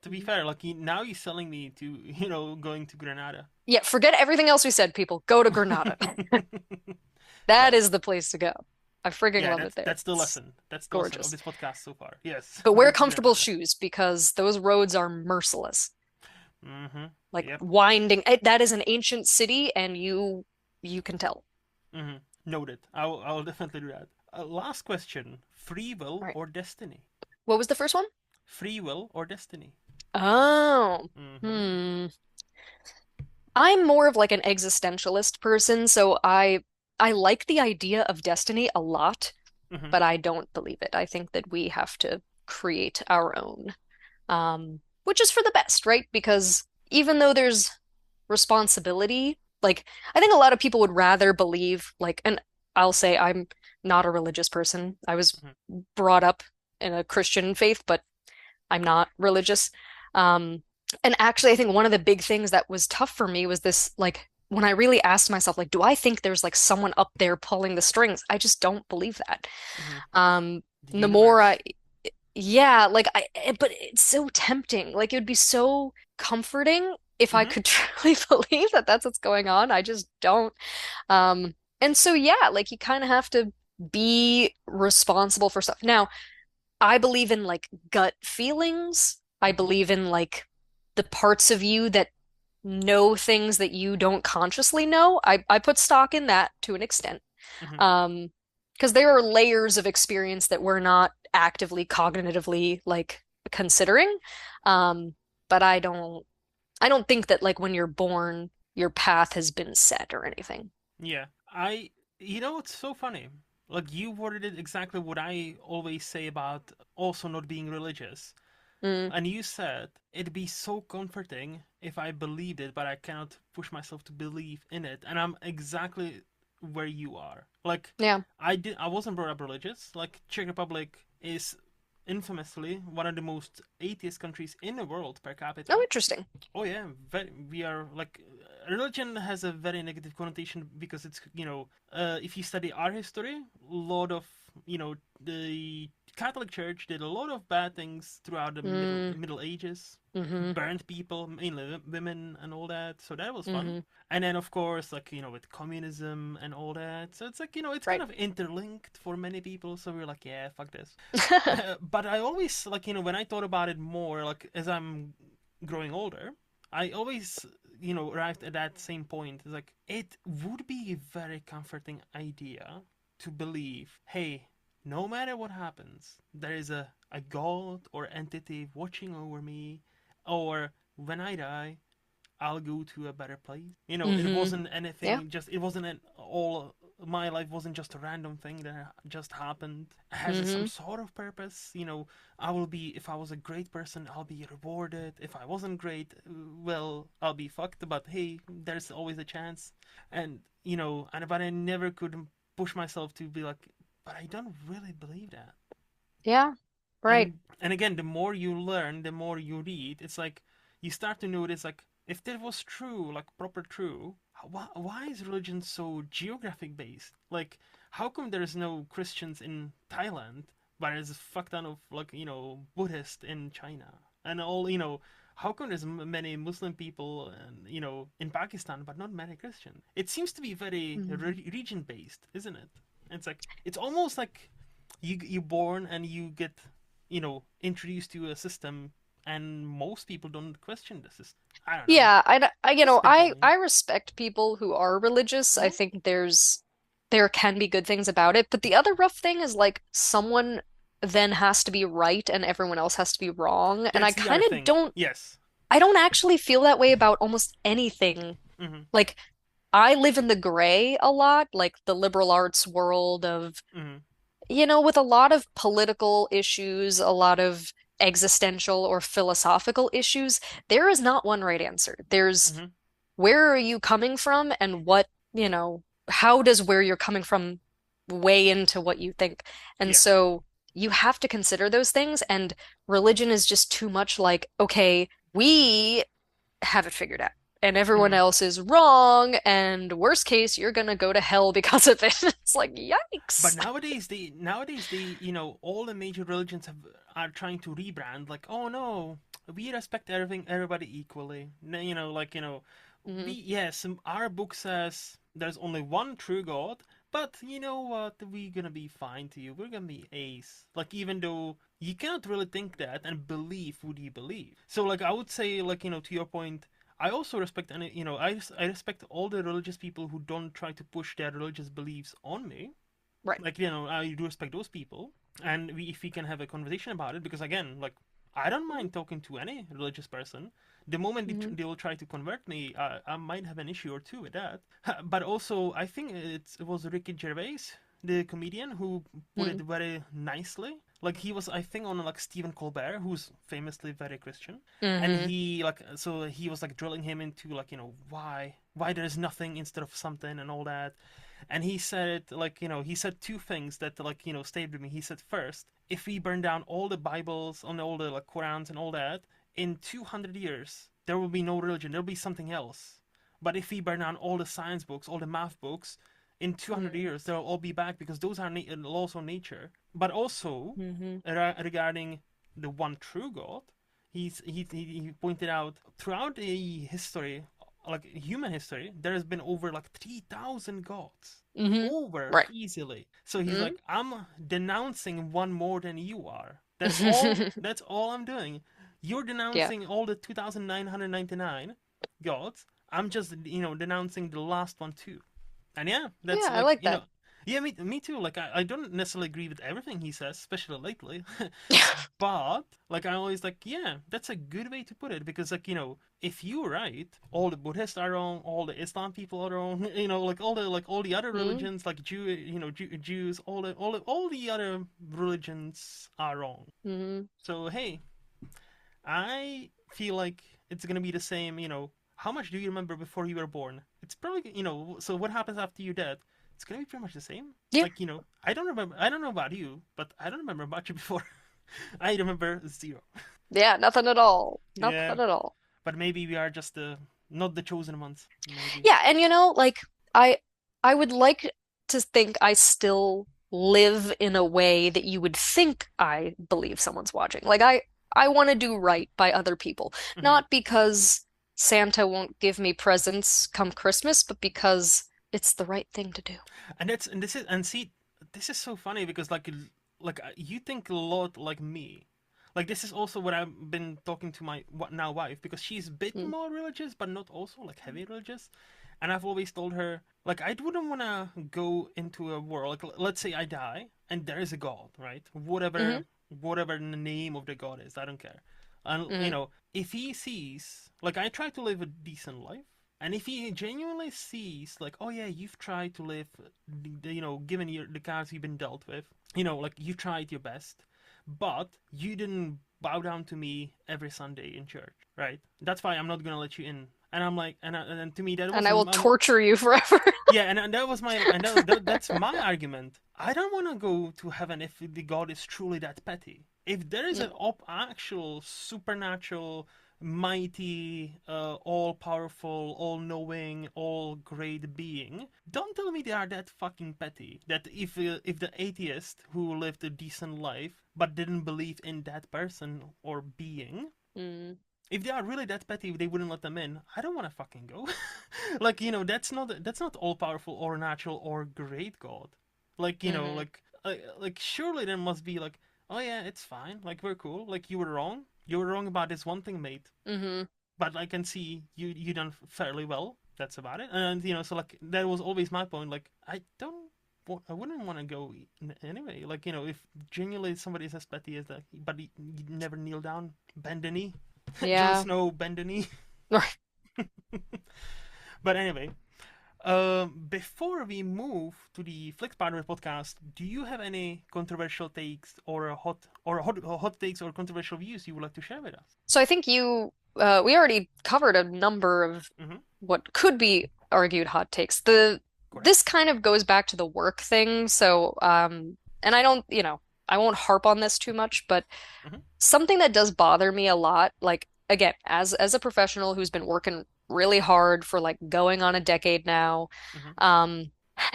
To be fair, like now you're selling me to going to Granada. Yeah, forget everything else we said, people. Go to Granada. That Well, is the place to go. I freaking yeah, love it that's there. that's the It's lesson. That's the lesson of gorgeous. this podcast so far. Yes, But go wear to comfortable Granada. shoes because those roads are merciless. Mm-hmm. Like Yep. winding. That is an ancient city, and you can tell. Mm-hmm. Noted. I will definitely do that. Last question: free All will right. or destiny? What was the first one? Free will or destiny? Oh. Mm-hmm. Hmm. I'm more of like an existentialist person, so I like the idea of destiny a lot, Mm-hmm. but I don't believe it. I think that we have to create our own, which is for the best, right? Because even though there's responsibility, like I think a lot of people would rather believe like, and I'll say I'm not a religious person. I was Mm-hmm. brought up in a Christian faith, but I'm not religious. Um, and actually, I think one of the big things that was tough for me was this, like, when I really asked myself, like, do I think there's like someone up there pulling the strings? I just don't believe that. Mm-hmm. Um, The the more universe. I, yeah, like but it's so tempting. Like, it would be so comforting if I Mm-hmm. could truly believe that that's what's going on. I just don't. And so, yeah, like, you kind of have to be responsible for stuff. Now, I believe in like gut feelings. I Mm-hmm. believe in like the parts of you that know things that you don't consciously know. I put stock in that to an extent. Mm-hmm. Um, because there are layers of experience that we're not actively cognitively like considering. Um, but I don't think that like when you're born, your path has been set or anything. Yeah, it's so funny. Like you worded it exactly what I always say about also not being religious. Mm, And you said it'd be so comforting if I believed it, but I cannot push myself to believe in it. And I'm exactly where you are. Like yeah. I wasn't brought up religious. Like Czech Republic is infamously one of the most atheist countries in the world per Oh, capita. interesting. Oh yeah, we are like religion has a very negative connotation because it's if you study our history, a lot of the Catholic Church did a lot of bad things throughout the Mm, Middle Ages, hmm burned people, mainly women and all that. So that was fun. hmm And then of course like with communism and all that. So it's like it's kind Right. of interlinked for many people. So we're like yeah, fuck this. But I always like when I thought about it more like as I'm growing older, I always arrived at that same point. It's like it would be a very comforting idea to believe, hey, no matter what happens, there is a god or entity watching over me, or when I die, I'll go to a better place. It hmm wasn't Yeah. anything. Just it wasn't an all. My life wasn't just a random thing that just happened. It has some hmm sort of purpose. I will be. If I was a great person, I'll be rewarded. If I wasn't great, well, I'll be fucked. But hey, there's always a chance. And but I never could push myself to be like. But I don't really believe that. Yeah. Right. And again, the more you learn, the more you read, it's like you start to notice like if that was true, like proper true, why is religion so geographic based? Like how come there's no Christians in Thailand, but there's a fuck ton of like Buddhist in China? and all, how come there's many Muslim people, and in Pakistan, but not many Christian? It seems to be very Mhm. region based, isn't it? It's like it's almost like you born and you get introduced to a system, and most people don't question the system. I don't know. Yeah, Just spitballing. I respect people who are religious. I Hmm. think there can be good things about it, but the other rough thing is like someone then has to be right and everyone else has to be wrong. And That's the other thing. Yes. I don't actually feel that way about almost anything. Hmm. Like I live in the gray a lot, like the liberal arts world of, Hmm. with a lot of political issues, a lot of existential or philosophical issues, there is not one right answer. There's Hmm. where are you coming from and how does where you're coming from weigh into what you think? And Yeah. so you have to consider those things, and religion is just too much like, okay, we have it figured out. And everyone Hmm. else is wrong, and worst case, you're gonna go to hell because of it. It's like, But yikes. nowadays, all the major religions are trying to rebrand. Like, oh no, we respect everybody equally. We Hmm. yes, our book says there's only one true God, but you know what? We're gonna be fine to you. We're gonna be ace. Like, even though you cannot really think that and believe what you believe. So, like, I would say, like, to your point, I also respect, and I respect all the religious people who don't try to push their religious beliefs on me. Right. Like, I do respect those people, and if we can have a conversation about it, because again, like, I don't mind talking to any religious person. The moment Hmm. they will try to convert me, I might have an issue or two with that. But also, I think it was Ricky Gervais, the comedian, who put it very nicely. Like, he was, I think, on like Stephen Colbert, who's famously very Christian, and Hmm. he was like drilling him into, like, why there's nothing instead of something and all that. And he said, like, he said two things that, like, stayed with me. He said, first, if we burn down all the Bibles and all the, like, Qurans and all that, in 200 years there will be no religion, there'll be something else. But if we burn down all the science books, all the math books, in 200 Hmm. years they'll all be back, because those are laws of nature. But also, Hmm. regarding the one true God, he pointed out, throughout the history, like human history, there has been over like 3,000 gods. Hmm. Over Right. easily. So he's Hmm. like, I'm denouncing one more than you are. That's all I'm doing. You're Yeah. denouncing all the 2,999 gods. I'm just, denouncing the last one too. And yeah, Yeah, that's I like, like that. yeah, me too. Like, I don't necessarily agree with everything he says, especially lately. But, like, I always like, yeah, that's a good way to put it, because, like, if you're right, all the Buddhists are wrong, all the Islam people are wrong, like all the other Hmm. religions, like Jews, all the other religions are wrong. Hmm. So hey, I feel like it's gonna be the same. How much do you remember before you were born? It's probably, so what happens after you're dead? It's gonna be pretty much the same. Yeah. Like, I don't remember. I don't know about you, but I don't remember much before. I remember zero. Yeah, nothing at all. Yeah, Nothing at all. but maybe we are just not the chosen ones. Maybe. Yeah, and like I I would like to think I still live in a way that you would think I believe someone's watching. Like I want to do right by other people, Hmm. not because Santa won't give me presents come Christmas, but because it's the right thing to do. And see, this is so funny, because like you think a lot like me. Like, this is also what I've been talking to my now wife, because she's a bit Mm. more religious, but not also like heavy religious. And I've always told her, like, I wouldn't want to go into a world, like, let's say I die and there is a God, right? Hmm. Whatever the name of the God is, I don't care. And Hmm. if he sees, like, I try to live a decent life, and if he genuinely sees, like, oh yeah, you've tried to live, given the cards you've been dealt with, like, you tried your best, but you didn't bow down to me every Sunday in church, right? That's why I'm not gonna let you in. And I'm like, and to me that And was I will torture you forever. yeah, and that was my, and that's my argument. I don't want to go to heaven if the God is truly that petty. If there is an No. actual supernatural, mighty, all powerful, all knowing, all great being, don't tell me they are that fucking petty. That if the atheist who lived a decent life but didn't believe in that person or being, Mm. If they are really that petty, if they wouldn't let them in, I don't want to fucking go. Like, that's not all powerful or natural or great God. Like, Mm-hmm. like surely there must be like, oh yeah, it's fine. Like, we're cool. Like, you were wrong. You were wrong about this one thing, mate. Mm-hmm. But I can see you done fairly well. That's about it. And so like that was always my point. Like, I wouldn't want to go anyway. Like, if genuinely somebody is as petty as that, but you never kneel down, bend the knee. Jon Yeah. Snow, bend the knee. Right. But anyway, before we move to the Flix part of the podcast, do you have any controversial takes or hot takes or controversial views you would like to share with us? So I think we already covered a number of Mm-hmm. what could be argued hot takes. This Correct. kind of goes back to the work thing. So, and I don't, I won't harp on this too much, but Mm-hmm. something that does bother me a lot, like again, as a professional who's been working really hard for like going on a decade now, Mm-hmm. um,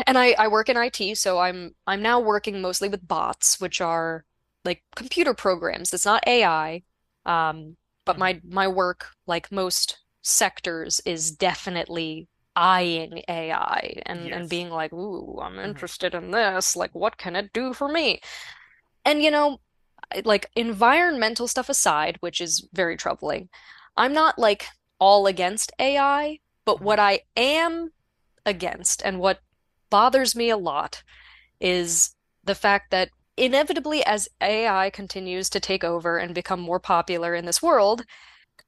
and I work in IT, so I'm now working mostly with bots, which are like computer programs. It's not AI. But Mm-hmm. my work, like most sectors, is definitely eyeing AI and Yes. being like, ooh, I'm Mm-hmm. interested in this. Like, what can it do for me? And like environmental stuff aside, which is very troubling, I'm not like all against AI, but Mm-hmm. what I am against and what bothers me a lot is the fact that inevitably, as AI continues to take over and become more popular in this world,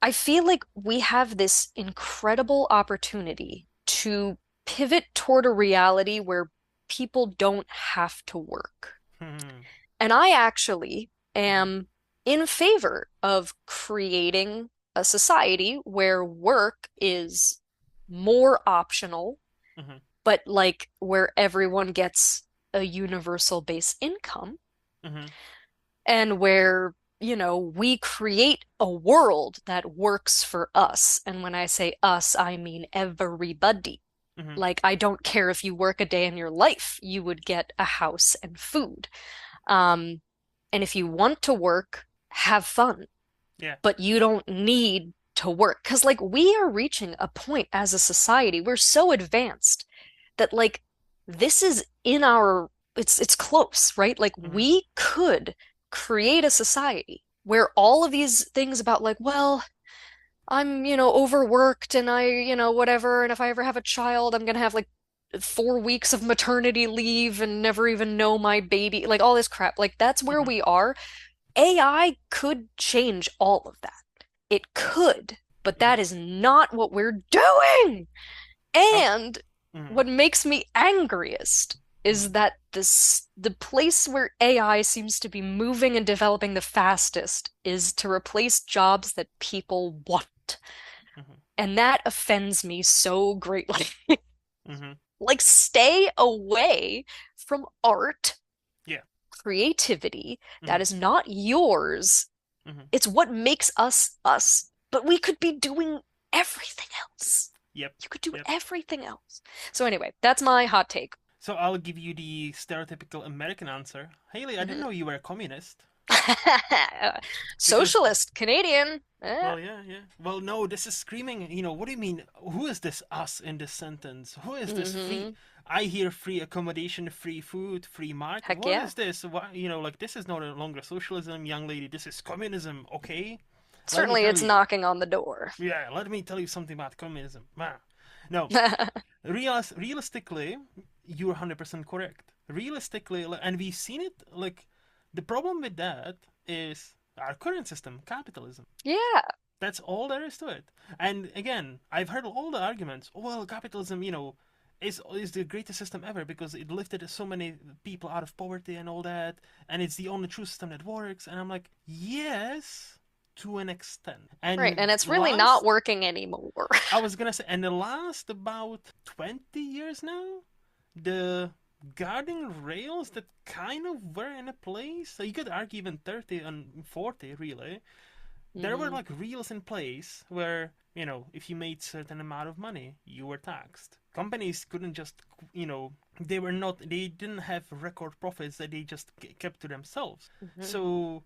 I feel like we have this incredible opportunity to pivot toward a reality where people don't have to work. Mm-hmm. And I actually Mm-hmm. am in favor of creating a society where work is more optional, Mm-hmm. but like where everyone gets a universal base income Mm-hmm. and where, we create a world that works for us. And when I say us, I mean everybody. Mm-hmm. Like, I don't care if you work a day in your life, you would get a house and food. Um, and if you want to work, have fun, Yeah. but you don't need to work. Because, like, we are reaching a point as a society, we're so advanced that, like, this is in our, it's close, right? Like, Mm-hmm. we could create a society where all of these things about, like, well, I'm, overworked and whatever. And if I ever have a child, I'm gonna have like 4 weeks of maternity leave and never even know my baby, like all this crap. Like, that's where Mm-hmm. we are. AI could change all of that. It could, but Mm-hmm. that is not what we're doing. Oh. And Mm-hmm. what makes me angriest Mm-hmm. is that the place where AI seems to be moving and developing the fastest is to replace jobs that people want. Mm-hmm. And that offends me so greatly. Mm-hmm. Like, stay away from art, Yeah. creativity Mm-hmm. that is not yours. Mm-hmm. It's what makes us us. But we could be doing everything else. Yep. You could do Yep. everything else. So anyway, that's my hot take. So I'll give you the stereotypical American answer. Haley, I didn't Mhm. know you were a communist. Because, Socialist, Canadian. well, yeah, yeah. Well, no, this is screaming. What do you mean? Who is this us in this sentence? Who is this free? Hmm. I hear free accommodation, free food, free market. Heck What yeah. is this? Why, like this is no longer socialism, young lady. This is communism. Okay, let me Certainly tell it's you. knocking on the door. Yeah, let me tell you something about communism. Ah. No, realistically, you're 100% correct. Realistically, and we've seen it. Like the problem with that is our current system, capitalism. Yeah. That's all there is to it. And again, I've heard all the arguments. Oh, well, capitalism, is the greatest system ever because it lifted so many people out of poverty and all that, and it's the only true system that works. And I'm like, yes, to an extent. Right. And And it's really not last, working anymore. I was gonna say, and the last about 20 years now, the guarding rails that kind of were in a place. So you could argue even 30 and 40, really there were Hmm. like rules in place where if you made certain amount of money you were taxed. Companies couldn't just they didn't have record profits that they just kept to themselves. Hmm. So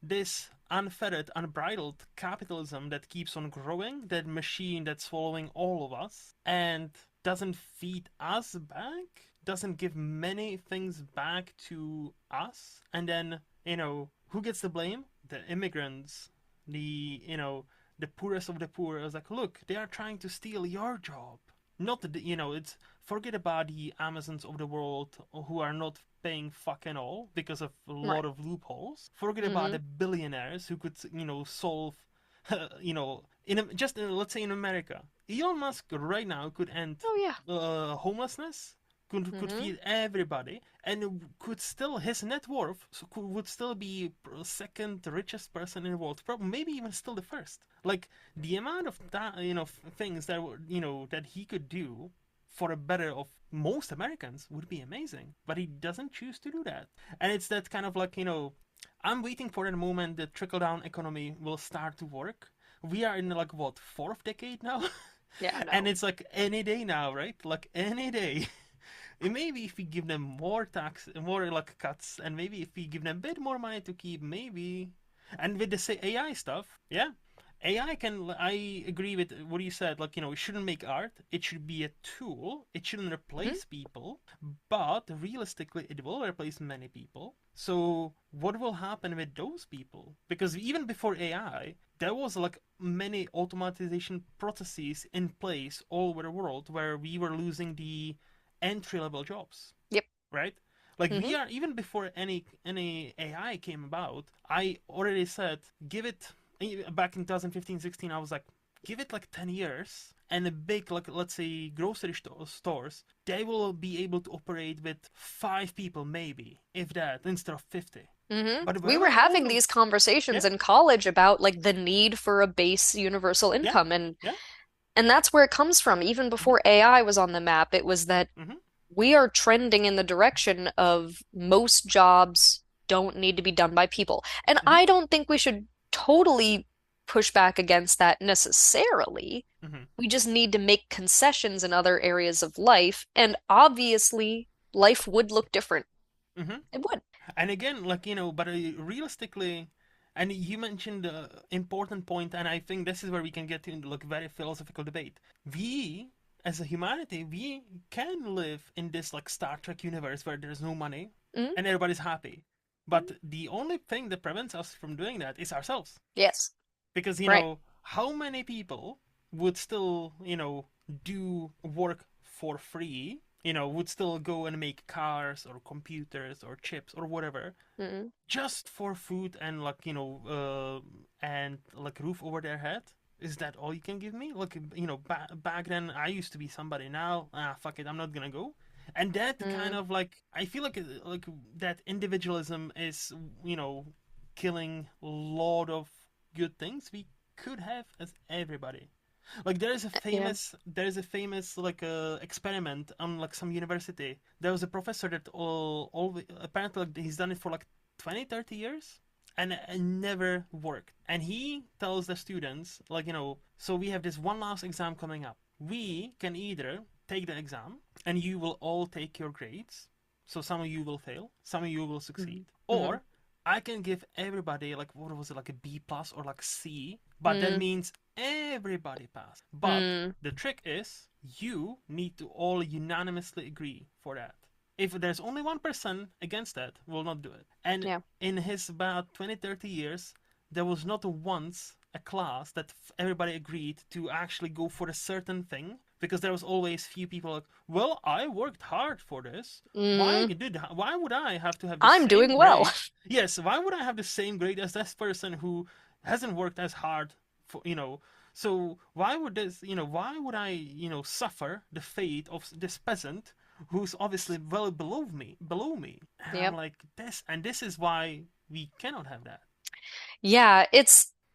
this unfettered, unbridled capitalism that keeps on growing, that machine that's swallowing all of us and doesn't feed us back, doesn't give many things back to us, and then, who gets the blame? The immigrants, the poorest of the poor. I was like, look, they are trying to steal your job. Not the, it's forget about the Amazons of the world who are not paying fucking all because of a lot Right. of loopholes. Forget about Hmm. the billionaires who could, solve, let's say in America, Elon Musk right now could end Oh yeah. homelessness, could Hmm. feed everybody, and could still his net worth would still be second richest person in the world, probably maybe even still the first. Like the amount of that things that that he could do for a better of most Americans would be amazing, but he doesn't choose to do that. And it's that kind of like I'm waiting for the moment the trickle down economy will start to work. We are in like what, fourth decade now, Yeah, I and know. it's like any day now, right? Like any day. And maybe if we give them more tax, more like cuts, and maybe if we give them a bit more money to keep, maybe. And with the AI stuff, yeah, AI can. I agree with what you said. Like it shouldn't make art. It should be a tool. It shouldn't Hmm. replace people. But realistically, it will replace many people. So what will happen with those people? Because even before AI, there was like many automatization processes in place all over the world where we were losing the entry level jobs, Yep. right? Like Hmm. we are even before any AI came about. I already said give it back in 2015, 16. I was like, give it like 10 years, and a big like let's say grocery stores, they will be able to operate with 5 people maybe, if that, instead of 50. But We were wherever all having the these conversations yeah, in college about like the need for a base universal yeah, income, and yeah, that's where it comes from. Even mm-hmm, before AI was on the map, it was that mm-hmm, we are trending in the direction of most jobs don't need to be done by people. And mm-hmm, I don't think we should totally push back against that necessarily. mm-hmm, We just need to make concessions in other areas of life, and obviously life would look different. mm-hmm. It would. And again, like but realistically, and you mentioned the important point, and I think this is where we can get into like very philosophical debate. We, as a humanity, we can live in this like Star Trek universe where there's no money Mhm. and everybody's happy. But the only thing that prevents us from doing that is ourselves. Yes. Because, Right. how many people would still, do work for free, would still go and make cars or computers or chips or whatever Mhm. just for food and like, and like roof over their head? Is that all you can give me? Look, back then I used to be somebody. Now, fuck it, I'm not gonna go. And that kind Mm. of like, I feel like that individualism is, killing a lot of good things we could have as everybody. Like Yeah. there is a famous like experiment on like some university. There was a professor that all apparently like, he's done it for like 20, 30 years, and it never worked. And he tells the students like, so we have this one last exam coming up. We can either take the exam and you will all take your grades. So some of you will fail, some of you will succeed. Mhm. Mhm. Or I can give everybody like, what was it, like a B plus or like C, but that Mm. means everybody passed. But Mm. the trick is you need to all unanimously agree for that. If there's only one person against that, will not do it. And Yeah. in his about 20, 30 years, there was not once a class that everybody agreed to actually go for a certain thing, because there was always few people like, well, I worked hard for this. Mm. Why would I have to have the I'm same doing well. grade? Yes, why would I have the same grade as this person who hasn't worked as hard for, so why would I, suffer the fate of this peasant who's obviously well below me? And I'm Yep. like, this is why we cannot have that. Yeah,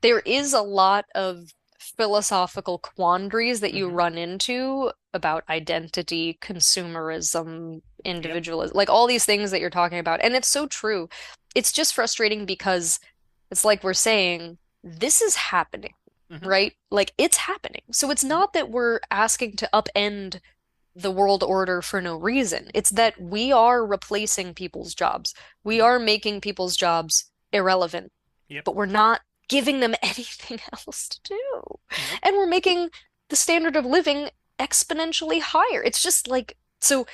there is a lot of philosophical quandaries that you Mm-hmm. run into about identity, consumerism, Yep. individualism, like all these things that you're talking about. And it's so true. It's just frustrating because it's like we're saying, this is happening, Mm-hmm. right? Like it's happening. So it's Mm-hmm. not that we're asking to upend the world order for no reason. It's that we are replacing people's jobs. We Mm-hmm. are making people's jobs irrelevant. Yep. but we're not giving them anything else to do. Nope. And we're making the standard of living exponentially higher. It's just like, so,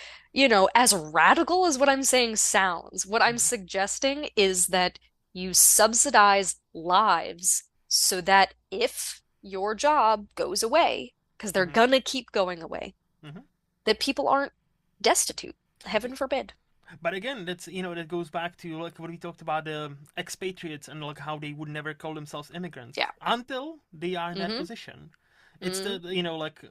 as radical as what I'm saying sounds, what I'm Hmm. suggesting is that you subsidize lives so that if your job goes away, because they're Hmm. gonna keep going away, Hmm. that people aren't destitute. Heaven forbid. But again, that's that goes back to like what we talked about the expatriates and like how they would never call themselves immigrants Yeah. until they are in that Mm-hmm. position. It's Mm-hmm. the like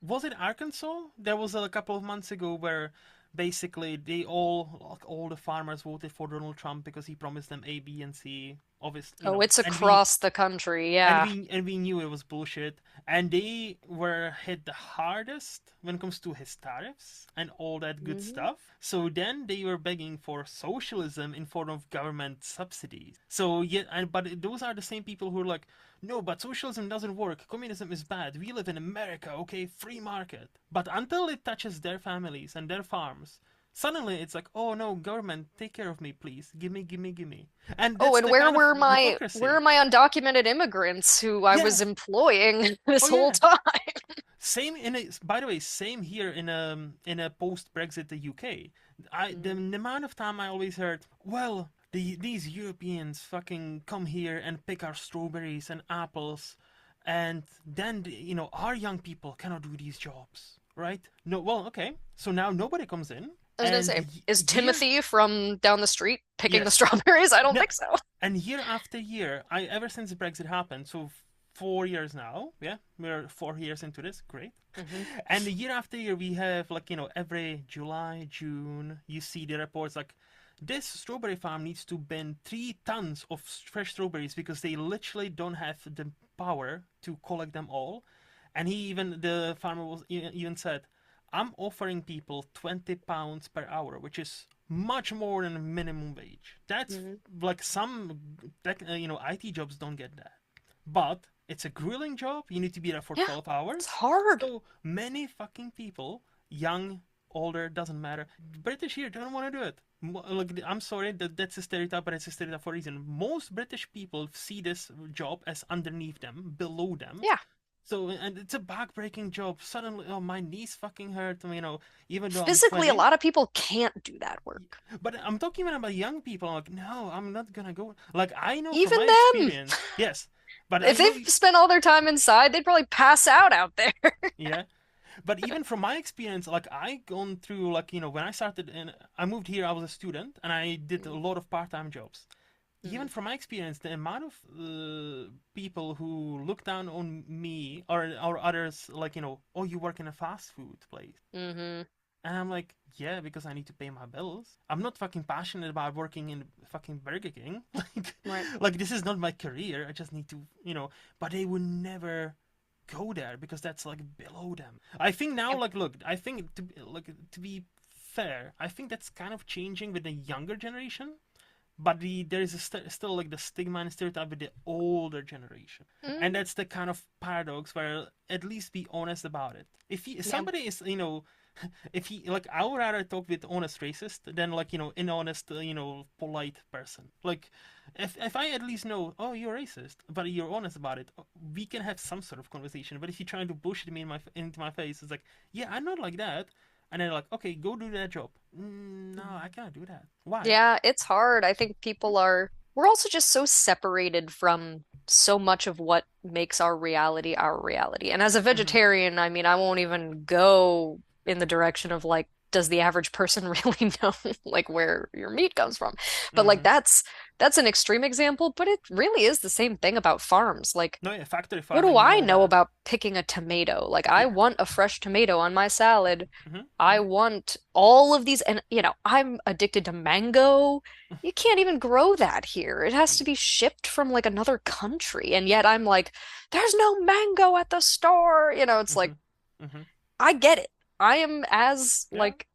was it Arkansas? There was a couple of months ago where basically they all the farmers voted for Donald Trump because he promised them A, B, and C. Obviously, Oh, it's and we across the country. and Yeah. we knew it was bullshit, and they were hit the hardest when it comes to his tariffs and all that good Hmm. stuff. So then they were begging for socialism in form of government subsidies. So yeah, but those are the same people who are like, no, but socialism doesn't work, communism is bad, we live in America, okay, free market. But until it touches their families and their farms, suddenly it's like, oh no, government, take care of me, please, gimme, gimme, gimme. And Oh, that's and the kind of where are hypocrisy. my undocumented immigrants who I Yeah. was employing this Oh whole yeah. time? Same in a, by the way, same here in a post Brexit the UK. The amount of time I always heard, well, these Europeans fucking come here and pick our strawberries and apples, and then our young people cannot do these jobs, right? No, well, okay, so now nobody comes in, I was gonna and say, is year Timothy from down the street picking the yes, strawberries? I don't no, think so. and year after year, I ever since Brexit happened, so 4 years now, yeah, we're 4 years into this, great. Hmm. And the year after year, we have like every July, June, you see the reports like this strawberry farm needs to bin 3 tons of fresh strawberries because they literally don't have the power to collect them all. And the farmer was even said, I'm offering people £20 per hour, which is much more than minimum wage. That's Hmm. like some IT jobs don't get that, but it's a grueling job. You need to be there for Yeah, 12 it's hours. hard. So many fucking people, young, older, doesn't matter. British here don't want to do it. Look, I'm sorry that that's a stereotype, but it's a stereotype for a reason. Most British people see this job as underneath them, below them. Yeah. So, and it's a back-breaking job. Suddenly, oh, my knees fucking hurt. Even though I'm Physically, a 20. lot of people can't do that work. But I'm talking about young people. I'm like, no, I'm not gonna go. Like, I know from Even my them, experience, yes, but I if know, they've spent all their time inside, they'd probably pass out there. yeah. But even from my experience, like I gone through like when I started and I moved here, I was a student and I did a lot of part-time jobs. Even from my experience, the amount of people who look down on me or others, like oh, you work in a fast food place, Hmm. and I'm like, yeah, because I need to pay my bills. I'm not fucking passionate about working in fucking Burger King. Right. Like this is not my career. I just need to. But they would never go there because that's like below them. I think now, Yep. like, look, I think to be fair, I think that's kind of changing with the younger generation. But there is still like the stigma and stereotype with the older generation, and Mm. that's the kind of paradox where at least be honest about it. If Yeah. somebody is if he like I would rather talk with honest racist than like inhonest polite person. Like if I at least know, oh, you're racist but you're honest about it, we can have some sort of conversation. But if you're trying to bullshit me into my face, it's like, yeah, I'm not like that. And then like, okay, go do that job. No, I can't do that. Why? Yeah, it's hard. I think we're also just so separated from so much of what makes our reality our reality. And as a Mm-hmm. vegetarian, I mean, I won't even go in the direction of like, does the average person really know like where your meat comes from? But like Mm-hmm. that's an extreme example, but it really is the same thing about farms. Like, No, yeah, factory what do farming, we I know know that. about picking a tomato? Like, I Yeah. want a fresh tomato on my salad. Mm-hmm. I Mm-hmm. want all of these, and I'm addicted to mango. You can't even grow that here. It has to be shipped from like another country. And yet I'm like, there's no mango at the store. It's Mm-hmm. like, Mm-hmm. I get it. I am as Yeah. like,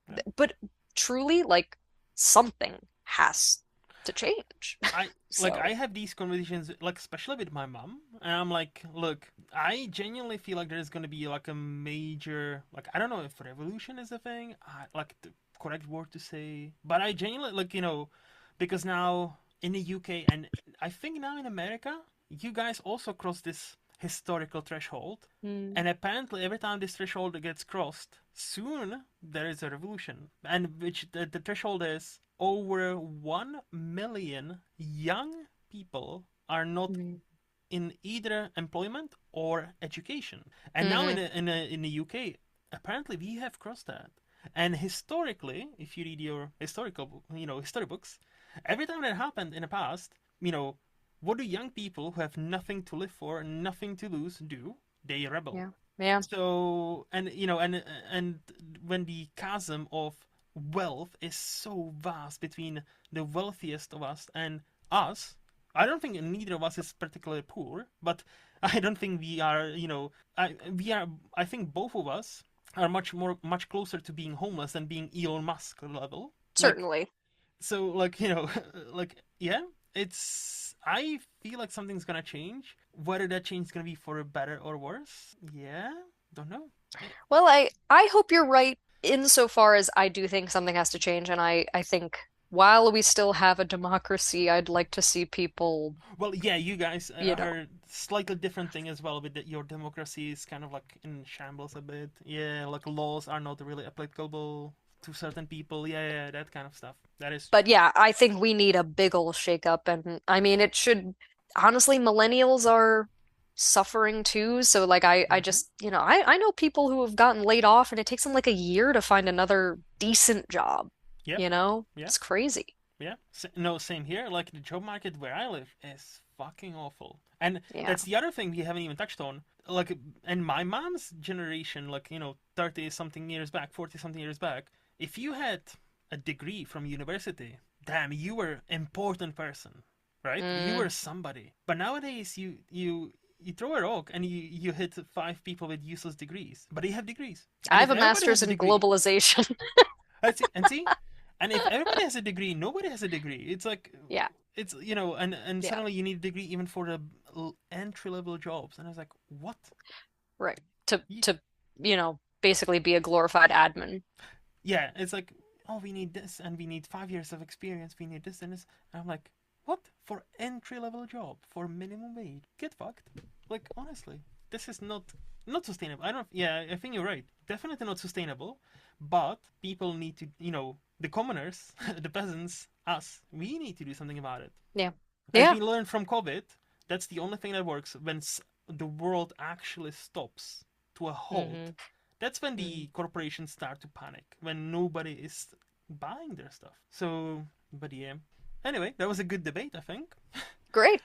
Yeah. but truly, like, something has to change. I So, have these conversations like especially with my mom, and I'm like, look, I genuinely feel like there's gonna be like a major, like, I don't know if revolution is a thing, like the correct word to say, but I genuinely like because now in the UK, and I think now in America, you guys also cross this historical threshold. Mm, And apparently, every time this threshold gets crossed, soon there is a revolution. And which the threshold is over 1 million young people are not mm, in either employment or education. And now hmm in the UK, apparently we have crossed that. And historically, if you read your historical, history books, every time that happened in the past, what do young people who have nothing to live for, nothing to lose do? They rebel. Yeah. Yeah. So, and when the chasm of wealth is so vast between the wealthiest of us and us, I don't think neither of us is particularly poor, but I don't think we are, we are, I think both of us are much closer to being homeless than being Elon Musk level. Like, Certainly. so, like, like, yeah, I feel like something's gonna change. Whether that change is gonna be for better or worse, yeah, don't know. Well, I hope you're right insofar as I do think something has to change, and I think while we still have a democracy, I'd like to see people, Well, yeah, you guys you know. are slightly different thing as well. With your democracy is kind of like in shambles a bit. Yeah, like laws are not really applicable to certain people. Yeah, yeah, that kind of stuff. That is But true. yeah, I think we need a big ol' shakeup, and I mean it should honestly, millennials are suffering too. So like I Hmm. just, I know people who have gotten laid off and it takes them like a year to find another decent job, Yep. you know? Yeah. It's crazy. Yeah. No, same here. Like the job market where I live is fucking awful. And Yeah. that's the other thing we haven't even touched on. Like, and my mom's generation, like, 30 something years back, 40 something years back, if you had a degree from university, damn, you were important person, right? You were Mm. somebody. But nowadays, you throw a rock and you hit five people with useless degrees, but they have degrees. I And have if a everybody master's has a in degree, globalization. and see, and if everybody has a degree, nobody has a degree. It's like Yeah. and Yeah. suddenly you need a degree even for the entry level jobs. And I was like, what? Right. To You, to basically be a glorified admin. yeah, it's like, oh, we need this and we need 5 years of experience. We need this and this. And I'm like, what? For entry level job for minimum wage? Get fucked. Like, honestly, this is not sustainable. I don't. Yeah, I think you're right. Definitely not sustainable. But people need to, the commoners, the peasants, us, we need to do something about it. Yeah. As Yeah. we learned from COVID, that's the only thing that works when the world actually stops to a halt. hmm That's when the corporations start to panic, when nobody is buying their stuff. So, but yeah. Anyway, that was a good debate, I think. Great.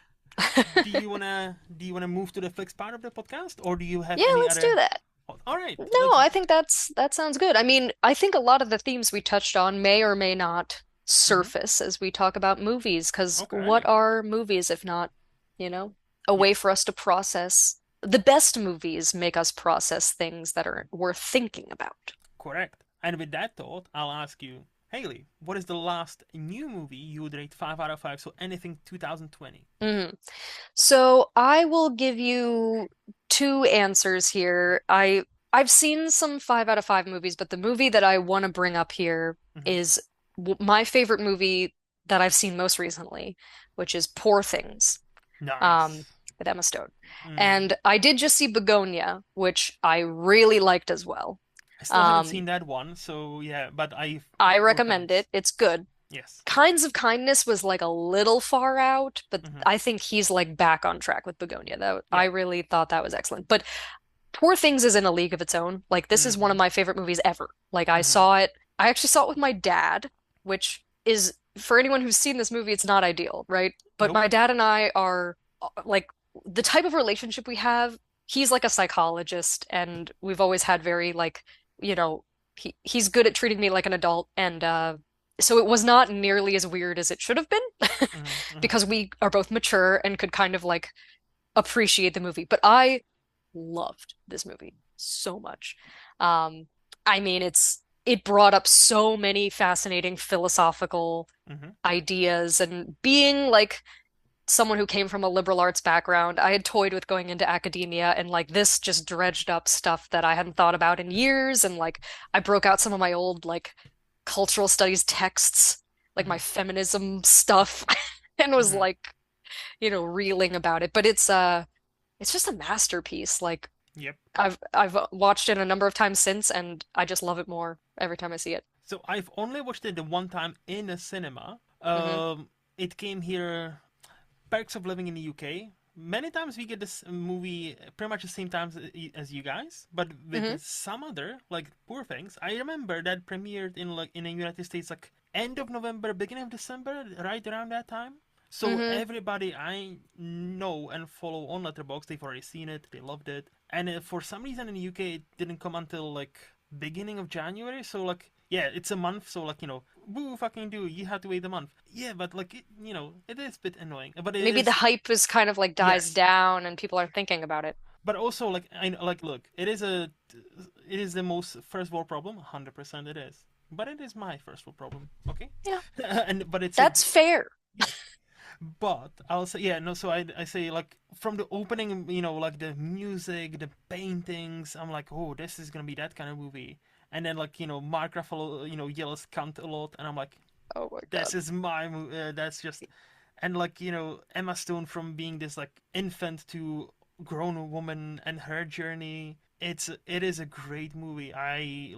Do you wanna move to the Flix part of the podcast, or do you have Yeah, any let's do other? that. All right, No, I think that sounds good. I mean, I think a lot of the themes we touched on may or may not Mm-hmm. surface as we talk about movies, because what Okay. are movies if not, you know, a Yeah. way for us to process the best movies make us process things that are worth thinking about. Correct. And with that thought, I'll ask you, Haley, what is the last new movie you would rate 5 out of 5? So anything 2020. Mhm. So I will give you two answers here. I've seen some 5 out of 5 movies, but the movie that I want to bring up here Mm-hmm. is my favorite movie that I've seen most recently, which is Poor Things, Nice. with Emma Stone. Mm. And I did just see Begonia, which I really liked as well. I still haven't Um, seen that one, so yeah, but I've I Poor recommend Things. it. It's good. Yes. Kinds of Kindness was like a little far out, but Mm-hmm. I think he's like back on track with Begonia. Though I Yeah. really thought that was excellent. But Poor Things is in a league of its own. Like this is one of Mm-hmm. my favorite movies ever. Like Mm-hmm. I actually saw it with my dad, which is for anyone who's seen this movie, it's not ideal, right? But Nope. my dad and I are like the type of relationship we have. He's like a psychologist, and we've always had very like, you know, he's good at treating me like an adult, and so it was not nearly as weird as it should have been Mm-hmm. Mm-hmm. because we are both mature and could kind of like appreciate the movie. But I loved this movie so much. Um, I mean, it brought up so many fascinating philosophical Mm-hmm. ideas, and being like someone who came from a liberal arts background, I had toyed with going into academia, and like this just dredged up stuff that I hadn't thought about in years, and like I broke out some of my old like cultural studies texts, like Mm-hmm. my feminism stuff. and was Hmm. like, reeling about it. But it's just a masterpiece. Like Yep. I've watched it a number of times since, and I just love it more every time I see it. So I've only watched it the one time in a cinema. Hmm. It came here, Perks of Living in the UK. Many times we get this movie pretty much the same time as you guys, but Hmm. with some other like Poor Things. I remember that premiered in the United States like end of November, beginning of December, right around that time. So Hmm. everybody I know and follow on Letterboxd, they've already seen it, they loved it, and for some reason in the UK it didn't come until like beginning of January. So like yeah, it's a month. So like woo fucking do you have to wait a month? Yeah, but like it is a bit annoying, but it Maybe the is hype is kind of like dies yes. down and people are thinking about it. But also like like look, it is the most first world problem. 100% it is. But it is my first world problem, okay? Yeah, And but it's a that's fair. yeah. But I'll say yeah, no. So I say like from the opening, like the music, the paintings. I'm like, oh, this is gonna be that kind of movie. And then like Mark Ruffalo, yells cunt a lot, and I'm like, Oh my this God. is my movie. That's just and like Emma Stone from being this like infant to grown woman and her journey. It is a great movie. I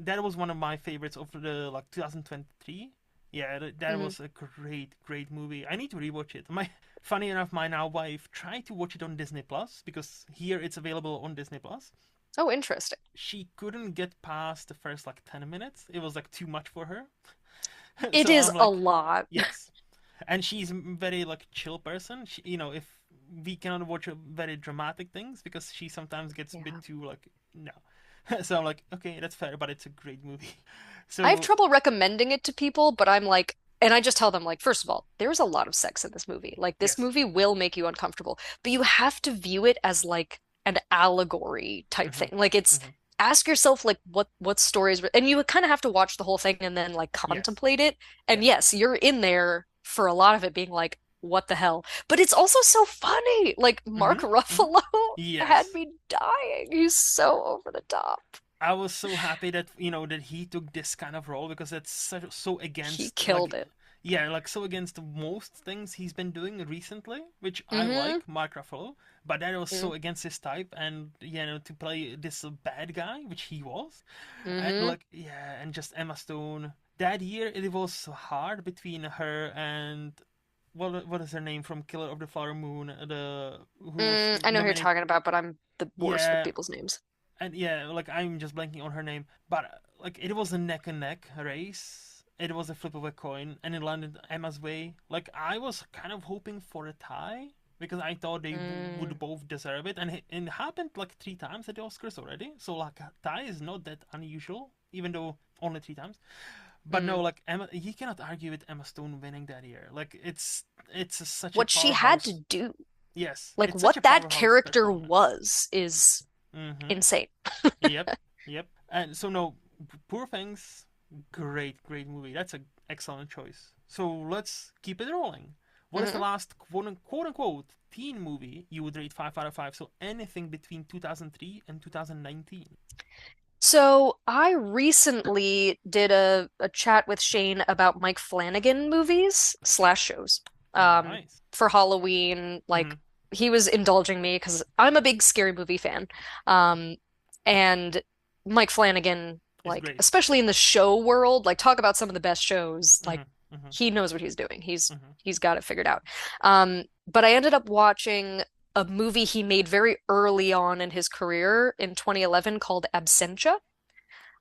that was one of my favorites of the like 2023. Yeah, that Hmm. was a great movie. I need to rewatch it. My funny enough, my now wife tried to watch it on Disney Plus because here it's available on Disney Plus. Oh, interesting. She couldn't get past the first like 10 minutes. It was like too much for her. It So is I'm a like, lot. yes, and she's a very like chill person. If we cannot watch very dramatic things because she sometimes gets a bit Yeah. too like no. So I'm like, okay, that's fair, but it's a great movie. I have So trouble recommending it to people, but I'm like, and I just tell them, like, first of all, there's a lot of sex in this movie. Like, this yes. movie will make you uncomfortable, but you have to view it as like an allegory type Hmm. thing. Like, it's Hmm. ask yourself, like, what stories, and you kind of have to watch the whole thing and then like Yes. contemplate it. And Yes. yes, you're in there for a lot of it being like, what the hell? But it's also so funny. Like, Mark Hmm. Hmm. Ruffalo had Yes. me dying. He's so over the top. I was so happy that that he took this kind of role because that's so He against killed like it. yeah, like so against most things he's been doing recently, which I Mm-hmm. like Mark Ruffalo, but that was so against his type, and to play this bad guy, which he was, and Mm-hmm. like yeah, and just Emma Stone. That year it was so hard between her and what is her name from Killer of the Flower Moon, the who was I know who you're nominated. talking about, but I'm the worst with Yeah, people's names. and yeah, like I'm just blanking on her name, but like it was a neck and neck race. It was a flip of a coin, and it landed Emma's way. Like I was kind of hoping for a tie because I thought they Mm, would both deserve it, and it happened like 3 times at the Oscars already. So like a tie is not that unusual, even though only 3 times. But no, mm. like Emma, you cannot argue with Emma Stone winning that year. Like such a What she had to powerhouse. do, Yes, like it's such what a that powerhouse character performance. was, is Mm-hmm. insane. Yep, yep. And so no, Poor Things, great movie. That's an excellent choice. So let's keep it rolling. What is the Hmm. last quote unquote teen movie you would rate 5 out of 5? So anything between 2003 and 2019. So I recently did a chat with Shane about Mike Flanagan movies slash shows. Um, Nice. for Halloween, Mm-hmm. like he was indulging me because I'm a big scary movie fan. Um, and Mike Flanagan, It's like great. especially in the show world, like talk about some of the best shows. Like Mm-hmm. Mm-hmm. he knows what he's doing. Mm-hmm. He's got it figured out. But I ended up watching a movie he made very early on in his career in 2011 called Absentia.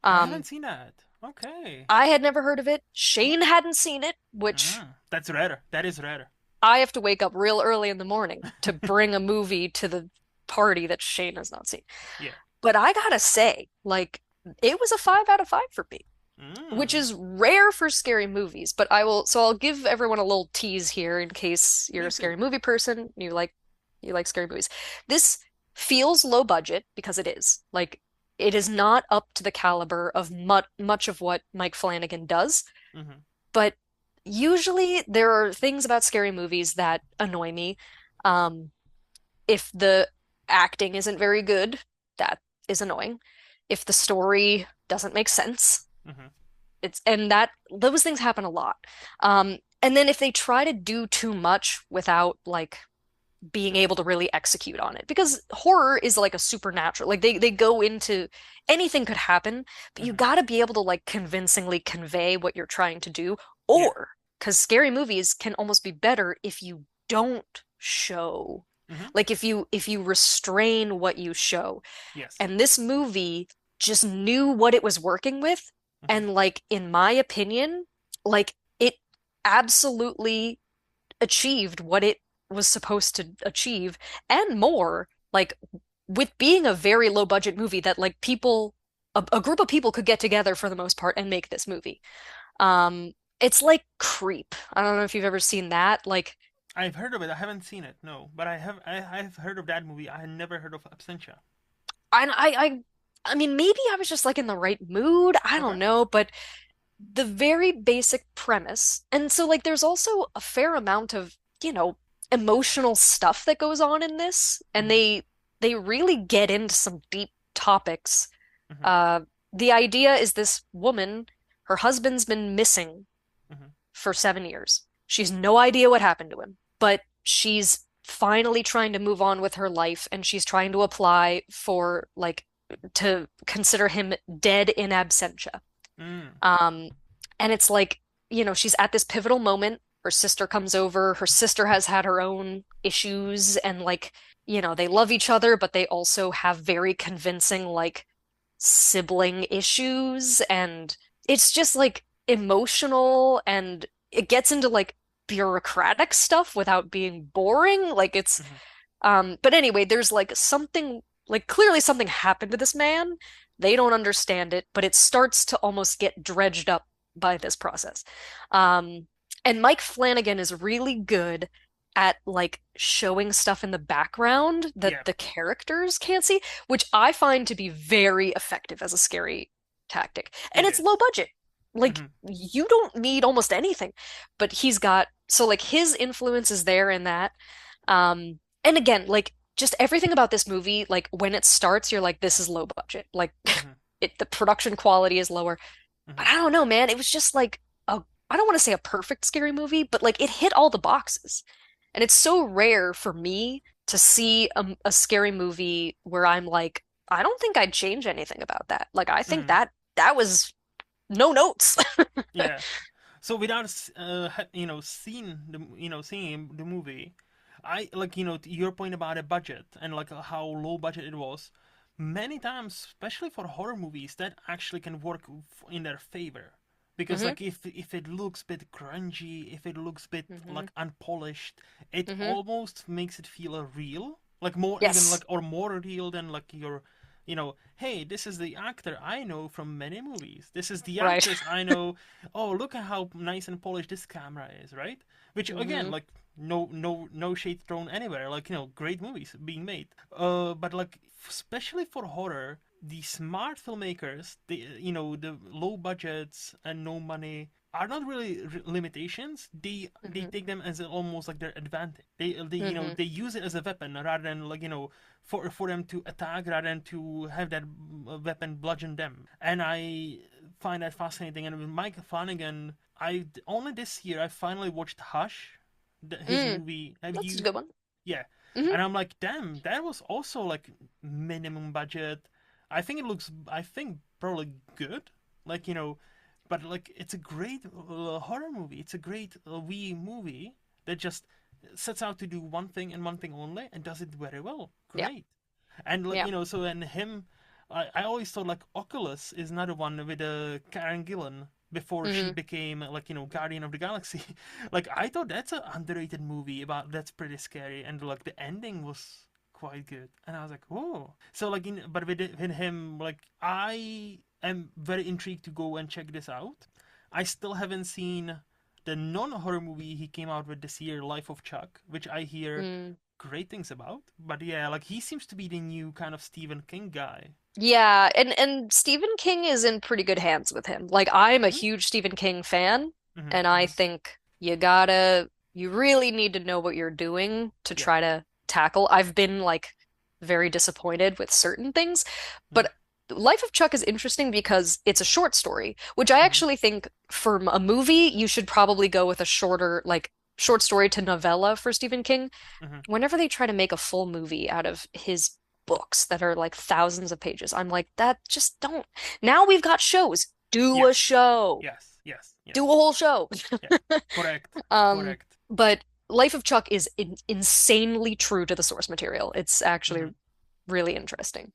I Um, haven't seen that. Okay. I had never heard of it. Shane hadn't seen it, which That's rare. That is rare. I have to wake up real early in the morning to bring a movie to the party that Shane has not seen. Yeah. But I gotta say, like, it was a 5 out of 5 for me, which Mm. is rare for scary movies. But so I'll give everyone a little tease here in case you're a Please do. scary movie person, you like scary movies. This feels low budget because it is. Like, it is not up to the caliber of much of what Mike Flanagan does. Mm-hmm. But usually there are things about scary movies that annoy me. Um, if the acting isn't very good, that is annoying. If the story doesn't make sense, Mm-hmm. and that those things happen a lot. Um, And then if they try to do too much without like being able to really execute on it, because horror is like a supernatural, like they go into anything could happen, but you Hmm. got to be able to like convincingly convey what you're trying to do, Yeah. or because scary movies can almost be better if you don't show, Hmm. like if you restrain what you show. Yes. And this movie just knew what it was working with. Hmm. And like, in my opinion, like it absolutely achieved what it was supposed to achieve and more. Like with being a very low budget movie that like people, a group of people could get together for the most part and make this movie. It's like Creep. I don't know if you've ever seen that. Like, I've heard of it. I haven't seen it, no, but I've heard of that movie. I had never heard of Absentia. I mean, maybe I was just like in the right mood. I Okay. don't know, but the very basic premise. And so like there's also a fair amount of, emotional stuff that goes on in this, and Hmm. they really get into some deep topics. Hmm. Uh the idea is this woman, her husband's been missing Hmm. for 7 years. She's no idea what happened to him, but she's finally trying to move on with her life, and she's trying to apply for like to consider him dead in absentia. Mm. Um, and it's like, she's at this pivotal moment. Her sister comes over. Her sister has had her own issues, and like, they love each other, but they also have very convincing like sibling issues. And it's just like emotional, and it gets into like bureaucratic stuff without being boring. Like it's Hmm. but anyway, there's like something, like clearly something happened to this man. They don't understand it, but it starts to almost get dredged up by this process. Um, and Mike Flanagan is really good at like showing stuff in the background that Yeah, the characters can't see, which I find to be very effective as a scary tactic. And it it's low is. budget. Like Hmm. you don't need almost anything, but he's got, so like his influence is there in that. And again, like just everything about this movie, like when it starts, you're like, this is low budget. Like Hmm. the production quality is lower. But Hmm. I don't know, man. It was just like I don't want to say a perfect scary movie, but like it hit all the boxes. And it's so rare for me to see a scary movie where I'm like, I don't think I'd change anything about that. Like I think Hmm. that was no notes. Yeah. So without seeing the movie, I like to your point about a budget and like how low budget it was. Many times, especially for horror movies, that actually can work in their favor because Hmm. like if it looks a bit grungy, if it looks a bit Hmm. like unpolished, it Hmm. almost makes it feel real, like more even Yes. like or more real than like hey, this is the actor I know from many movies. This is the Right. actress I know. Oh, look at how nice and polished this camera is, right? Which again, Hmm. like no shade thrown anywhere. Like great movies being made. But like especially for horror, the smart filmmakers, the low budgets and no money are not really limitations. They Hmm. take them as almost like their advantage. They Hmm. they use it as a weapon rather than like for them to attack rather than to have that weapon bludgeon them. And I find that fascinating. And with Mike Flanagan, I only this year I finally watched Hush, his Mm. movie. Have That's a you? good one. Yeah. Hmm. And I'm like, damn, that was also like minimum budget. I think probably good. Like but like it's a great horror movie. It's a great wee movie that just sets out to do one thing and one thing only and does it very well. Yeah. Great. And like Yeah. so and him, I always thought like Oculus is another one with Karen Gillan before she Hmm. became like Guardian of the Galaxy. Like I thought that's an underrated movie about that's pretty scary, and like the ending was quite good, and I was like, oh. So like but with him, like I am very intrigued to go and check this out. I still haven't seen the non-horror movie he came out with this year, Life of Chuck, which I hear Mm. great things about. But yeah, like he seems to be the new kind of Stephen King guy. Yeah, and Stephen King is in pretty good hands with him. Like I'm a Hmm. huge Stephen King fan, Hmm. and I Hmm. think you really need to know what you're doing to Yeah. try to tackle. I've been like very disappointed with certain things, Hmm. but Life of Chuck is interesting because it's a short story, which I Hmm. actually think for a movie, you should probably go with a shorter, like short story to novella for Stephen King. Hmm. Whenever they try to make a full movie out of his books that are like thousands of pages, I'm like, that just don't. Now we've got shows. Do a Yes. show. Yes. Yes. Do a Yes. whole show. Yeah. Correct. Um, Correct. but Life of Chuck is insanely true to the source material. It's actually Hmm. really interesting.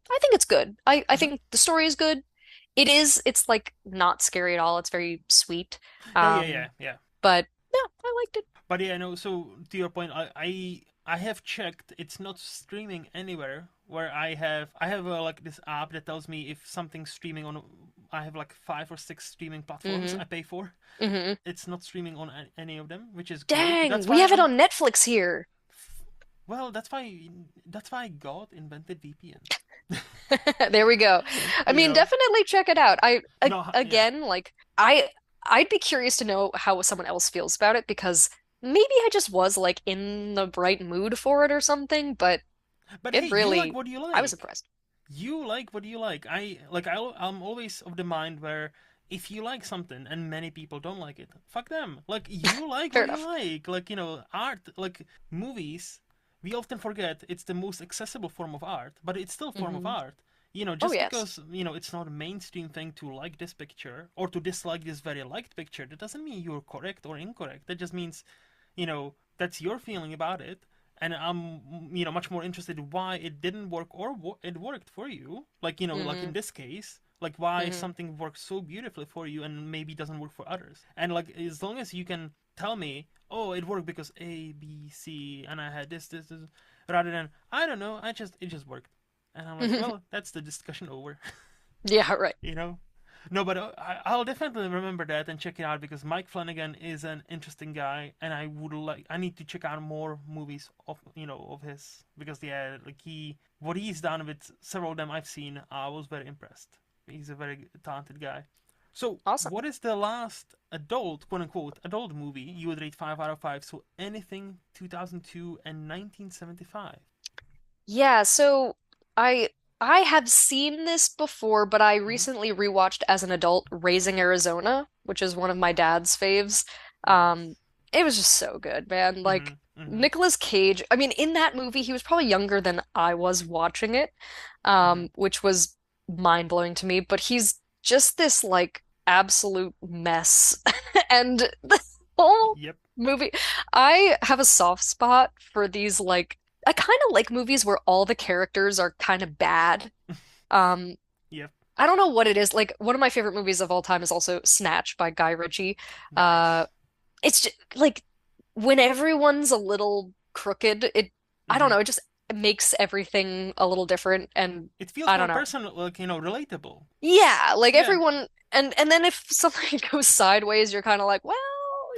I think it's good. I Hmm. think the story is good. It's like not scary at all. It's very sweet. Yeah. Yeah. Yeah. Yeah. But yeah, I liked it. But yeah, no. So to your point, I have checked. It's not streaming anywhere. Where I have like this app that tells me if something's streaming on. I have like 5 or 6 streaming platforms Hmm I pay for. hmm It's not streaming on any of them, which is great. Dang, That's we why have it I'm. on Netflix here. Well, that's why God invented VPN. There we go. I You mean, know. definitely check it out. No. Yeah. Again, like I'd be curious to know how someone else feels about it because maybe I just was like in the right mood for it or something, but But hey, it you like really, what you I was like. impressed. You like what you like. I'm always of the mind where if you like something and many people don't like it, fuck them. Like you like Fair what you enough. like. Like art, like movies. We often forget it's the most accessible form of art, but it's still a form of Hmm art. Oh, Just yes. because it's not a mainstream thing to like this picture or to dislike this very liked picture, that doesn't mean you're correct or incorrect. That just means that's your feeling about it, and I'm much more interested why it didn't work or it worked for you. Like like in hmm this case, like why hmm something works so beautifully for you and maybe doesn't work for others. And like as long as you can tell me, oh, it worked because A, B, C, and I had this, rather than I don't know, it just worked, and I'm like, well, that's the discussion over. Yeah, right. you know. No, but I'll definitely remember that and check it out because Mike Flanagan is an interesting guy, and I need to check out more movies of his because yeah, like what he's done with several of them I've seen, I was very impressed. He's a very talented guy. So, Awesome. what is the last adult, quote unquote, adult movie you would rate 5 out of 5? So anything 2002 and 1975. Yeah, so I I have seen this before, but I Mm-hmm. recently rewatched as an adult Raising Arizona, which is one of my dad's faves. Um, Nice. it was just so good, man. Mm-hmm. Like Mm-hmm. Nicolas Cage, I mean, in that movie, he was probably younger than I was watching it, Mm-hmm. which was mind-blowing to me, but he's just this like absolute mess. And the whole Yep. movie, I have a soft spot for these like I kind of like movies where all the characters are kind of bad. Um, Yep. I don't know what it is. Like one of my favorite movies of all time is also Snatch by Guy Ritchie. Uh, Nice. it's just, like when everyone's a little crooked, I don't Mm-hmm. know, it just makes everything a little different and It feels I more don't know. personal, like relatable. Yeah, like Yeah, everyone and then if something goes sideways, you're kind of like, well,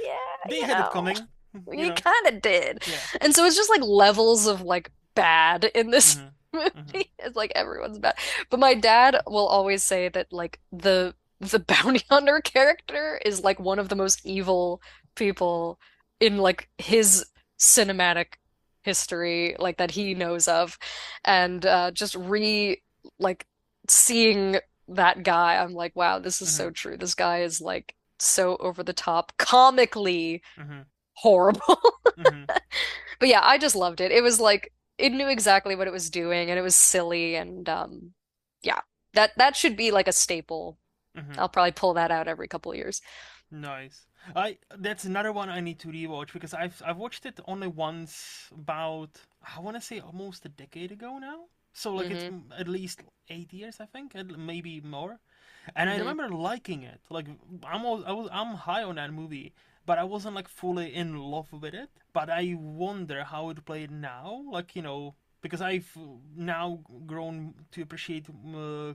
yeah, they had it coming. we kind of did. Yeah. And so it's just like levels of like bad in this Mhm. Mhm. movie. It's like everyone's bad. But my dad will always say that like the bounty hunter character is like one of the most evil people in like his cinematic history like that he knows of. And just like seeing that guy, I'm like, wow, this is so Mhm. true. This guy is like so over the top, comically Mhm. horrible. Mhm. But yeah, I just loved it. It was like it knew exactly what it was doing and it was silly and yeah. That should be like a staple. Mhm. I'll probably pull that out every couple of years. Nice. I That's another one I need to rewatch because I've watched it only once about I want to say almost a decade ago now. So like it's Hmm at least 8 years I think, and maybe more. And I hmm remember liking it. Like I'm high on that movie, but I wasn't like fully in love with it. But I wonder how it played now. Like because I've now grown to appreciate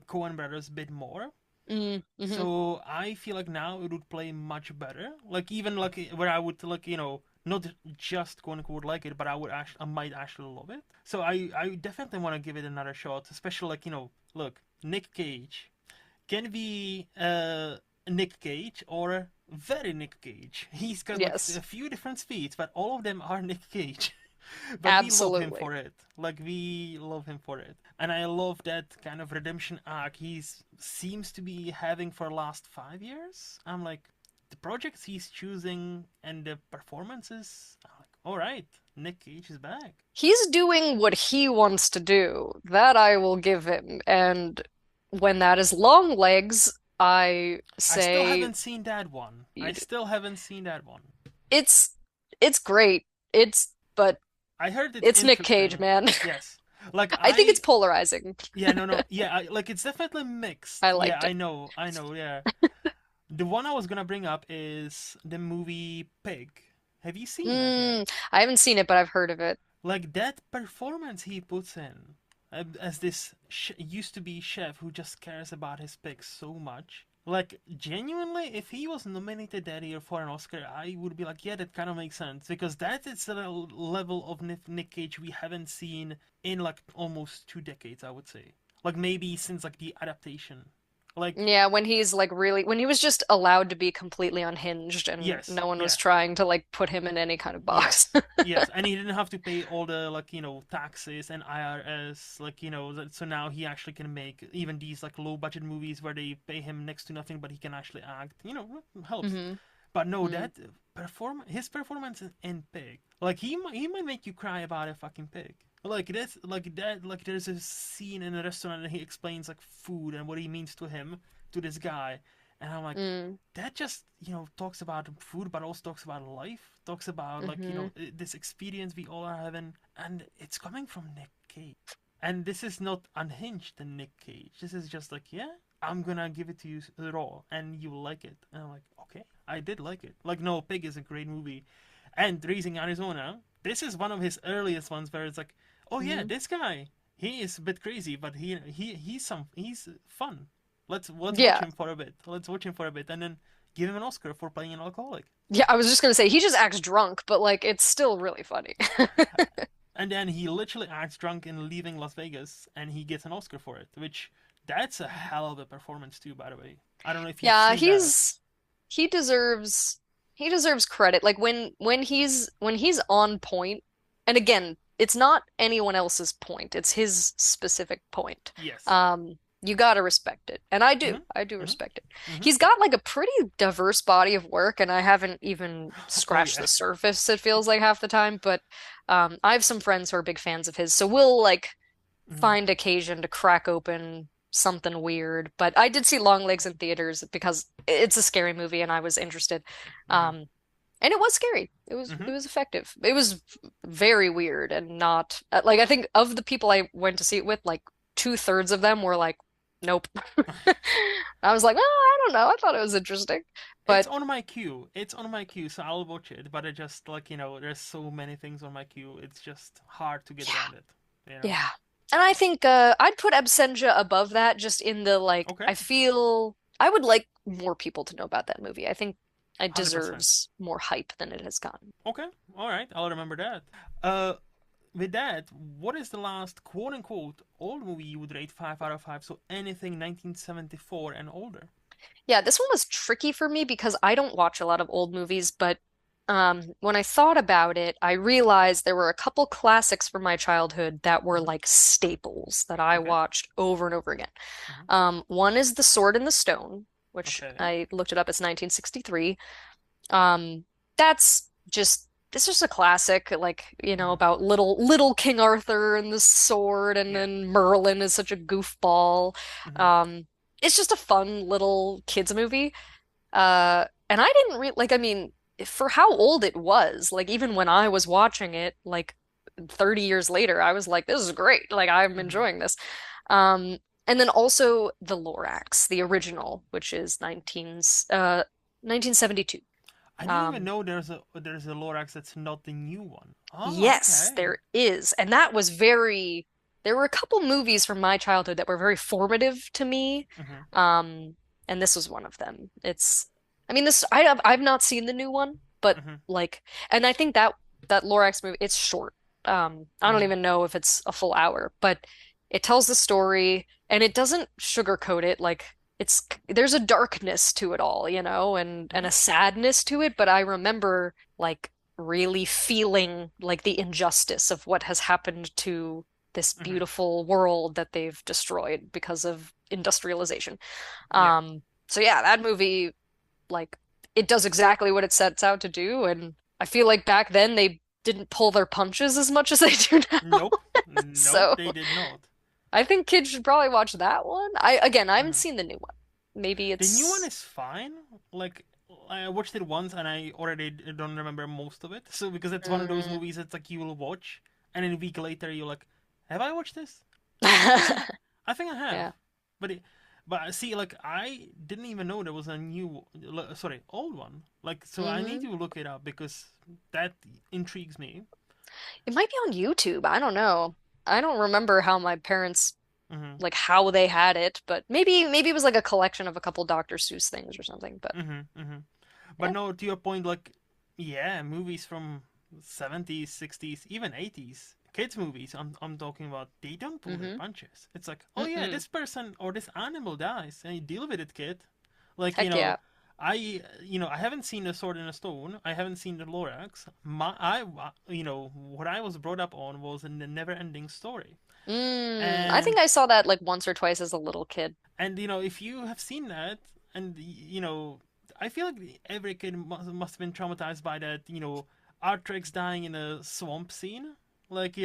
Coen Brothers a bit more. hmm So I feel like now it would play much better. Like even like where I would like not just quote unquote like it, but I might actually love it. So I definitely want to give it another shot, especially like look, Nick Cage can be Nick Cage or very Nick Cage. He's got like a Yes. few different speeds, but all of them are Nick Cage. But we love him Absolutely. for it. Like we love him for it, and I love that kind of redemption arc he's seems to be having for the last 5 years. I'm like, the projects he's choosing and the performances. I'm like, all right, Nick Cage is back. He's doing what he wants to do. That I will give him. And when that is long legs, I I still say haven't seen that one. I you do. still haven't seen that one. It's it's great. But I heard it's it's Nick Cage, interesting. man. Yes. Like I think it's I polarizing. yeah, no, no. Yeah, like it's definitely mixed. I Yeah, liked I it. know. I know. Yeah. The one I was going to bring up is the movie Pig. Have you seen that yet? I haven't seen it, but I've heard of it. Like that performance he puts in as this used to be chef who just cares about his pigs so much. Like genuinely, if he was nominated that year for an Oscar, I would be like, yeah, that kind of makes sense because that is the level of Nick Cage we haven't seen in like almost 2 decades, I would say. Like maybe since like the adaptation. Like Yeah, when he's like really, when he was just allowed to be completely unhinged and yes, no one was yeah. trying to like put him in any kind of box. Yes, yes, and he didn't have to pay all the like taxes and IRS so now he actually can make even these like low budget movies where they pay him next to nothing, but he can actually act. Helps. hmm But no, hmm that his performance in Pig, like he might make you cry about a fucking pig. Like this, like that, like there's a scene in a restaurant and he explains like food and what he means to him, to this guy, and I'm like, mm that just talks about food but also talks about life, talks about like hmm this experience we all are having, and it's coming from Nick Cage, and this is not unhinged in Nick Cage. This is just like, yeah, I'm gonna give it to you raw and you will like it, and I'm like, okay, I did like it. Like, no, Pig is a great movie. And Raising Arizona, this is one of his earliest ones where it's like, oh yeah, hmm this guy, he is a bit crazy but he's fun. Let's watch Yeah. him for a bit. Let's watch him for a bit, and then give him an Oscar for playing an alcoholic. Yeah, I was just gonna say he just acts drunk, but like it's still really funny. And then he literally acts drunk in Leaving Las Vegas, and he gets an Oscar for it. Which that's a hell of a performance too, by the way. I don't know if you've Yeah, seen that. he deserves he deserves credit. Like when he's on point, and again, it's not anyone else's point. It's his specific point. Yes. You gotta respect it. And I do. Mhm. I do Mhm. respect it. Mhm. He's got like a pretty diverse body of work, and I haven't even Oh scratched yeah. the surface, it feels like half the time, but I have some friends who are big fans of his, so we'll like Mhm. find occasion to crack open something weird. But I did see Longlegs in theaters because it's a scary movie and I was interested. Mhm. Um, and it was scary. It Mhm. was effective. It was very weird and not like I think of the people I went to see it with, like two-thirds of them were like, nope. I was like, oh, I don't know. I thought it was interesting. It's But on my queue. It's on my queue, so I'll watch it. But it just like there's so many things on my queue. It's just hard to get yeah, around it. You know. yeah. And I think I'd put Absentia above that just in the like Okay. I feel I would like more people to know about that movie. I think it 100%. deserves more hype than it has gotten. Okay. All right. I'll remember that. Uh, with that, what is the last quote unquote old movie you would rate 5 out of 5? So anything 1974 and older. Yeah, this one was tricky for me because I don't watch a lot of old movies, but when I thought about it, I realized there were a couple classics from my childhood that were Hmm. like staples that I Okay. watched over and over again. Hmm. One is The Sword and the Stone, which Okay. I looked it up. It's 1963. Um, that's just it's just a classic, like, Hmm. about little King Arthur and the sword, and Yeah. then Merlin is such a goofball. Hmm. Um, it's just a fun little kids movie. And I didn't really like, I mean, for how old it was, like even when I was watching it, like 30 years later, I was like, this is great. Like I'm Hmm. enjoying this. Um, and then also the Lorax, the original, which is 1972. I didn't even Um, know there's a Lorax that's not the new one. Oh, yes, okay. there is. And that was there were a couple movies from my childhood that were very formative to me. Hmm. Um, and this was one of them. I mean, I've not seen the new one, but Hmm. like, and I think that Lorax movie, it's short. I don't Hmm. even know if it's a full hour, but it tells the story and it doesn't sugarcoat it. Like, there's a darkness to it all, and Hmm. a sadness to it. But I remember like really feeling like the injustice of what has happened to this Hmm. beautiful world that they've destroyed because of industrialization. Yeah. So yeah, that movie, like, it does exactly what it sets out to do, and I feel like back then they didn't pull their punches as much as they do now. Nope. Nope, So they did not. I think kids should probably watch that one. I haven't Hmm. seen the new one. Maybe The new one it's is fine. Like, I watched it once and I already don't remember most of it. So because it's one of those mm. movies that's like you will watch, and then a week later you're like, have I watched this? I think I have. Yeah. But see, like I didn't even know there was a new, sorry, old one. Like, so I need hmm to look it up because that intrigues me. It might be on YouTube. I don't know. I don't remember how my parents Hmm. like how they had it, but maybe it was like a collection of a couple Dr. Seuss things or something. But Hmm. Hmm. But yeah. no, to your point, like, yeah, movies from 70s, 60s, even 80s, kids movies, I'm talking about, they don't pull their hmm punches. It's like, oh yeah, Mm-mm. this person or this animal dies, and you deal with it, kid. Like, Heck yeah. I haven't seen The Sword in a Stone. I haven't seen The Lorax. What I was brought up on was in the never-ending story. I And think I saw that like once or twice as a little kid. if you have seen that, and I feel like every kid must have been traumatized by that. Artrex dying in a swamp scene, like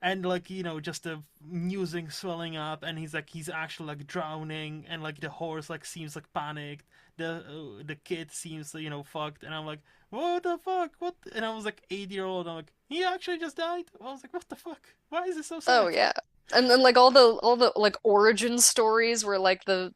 and like just the music swelling up, and he's actually like drowning, and like the horse like seems like panicked. The kid seems fucked, and I'm like, what the fuck? What? And I was like 8 year old. I'm like, he actually just died. I was like, what the fuck? Why is this so Oh sad? yeah. And then like all the like origin stories where like the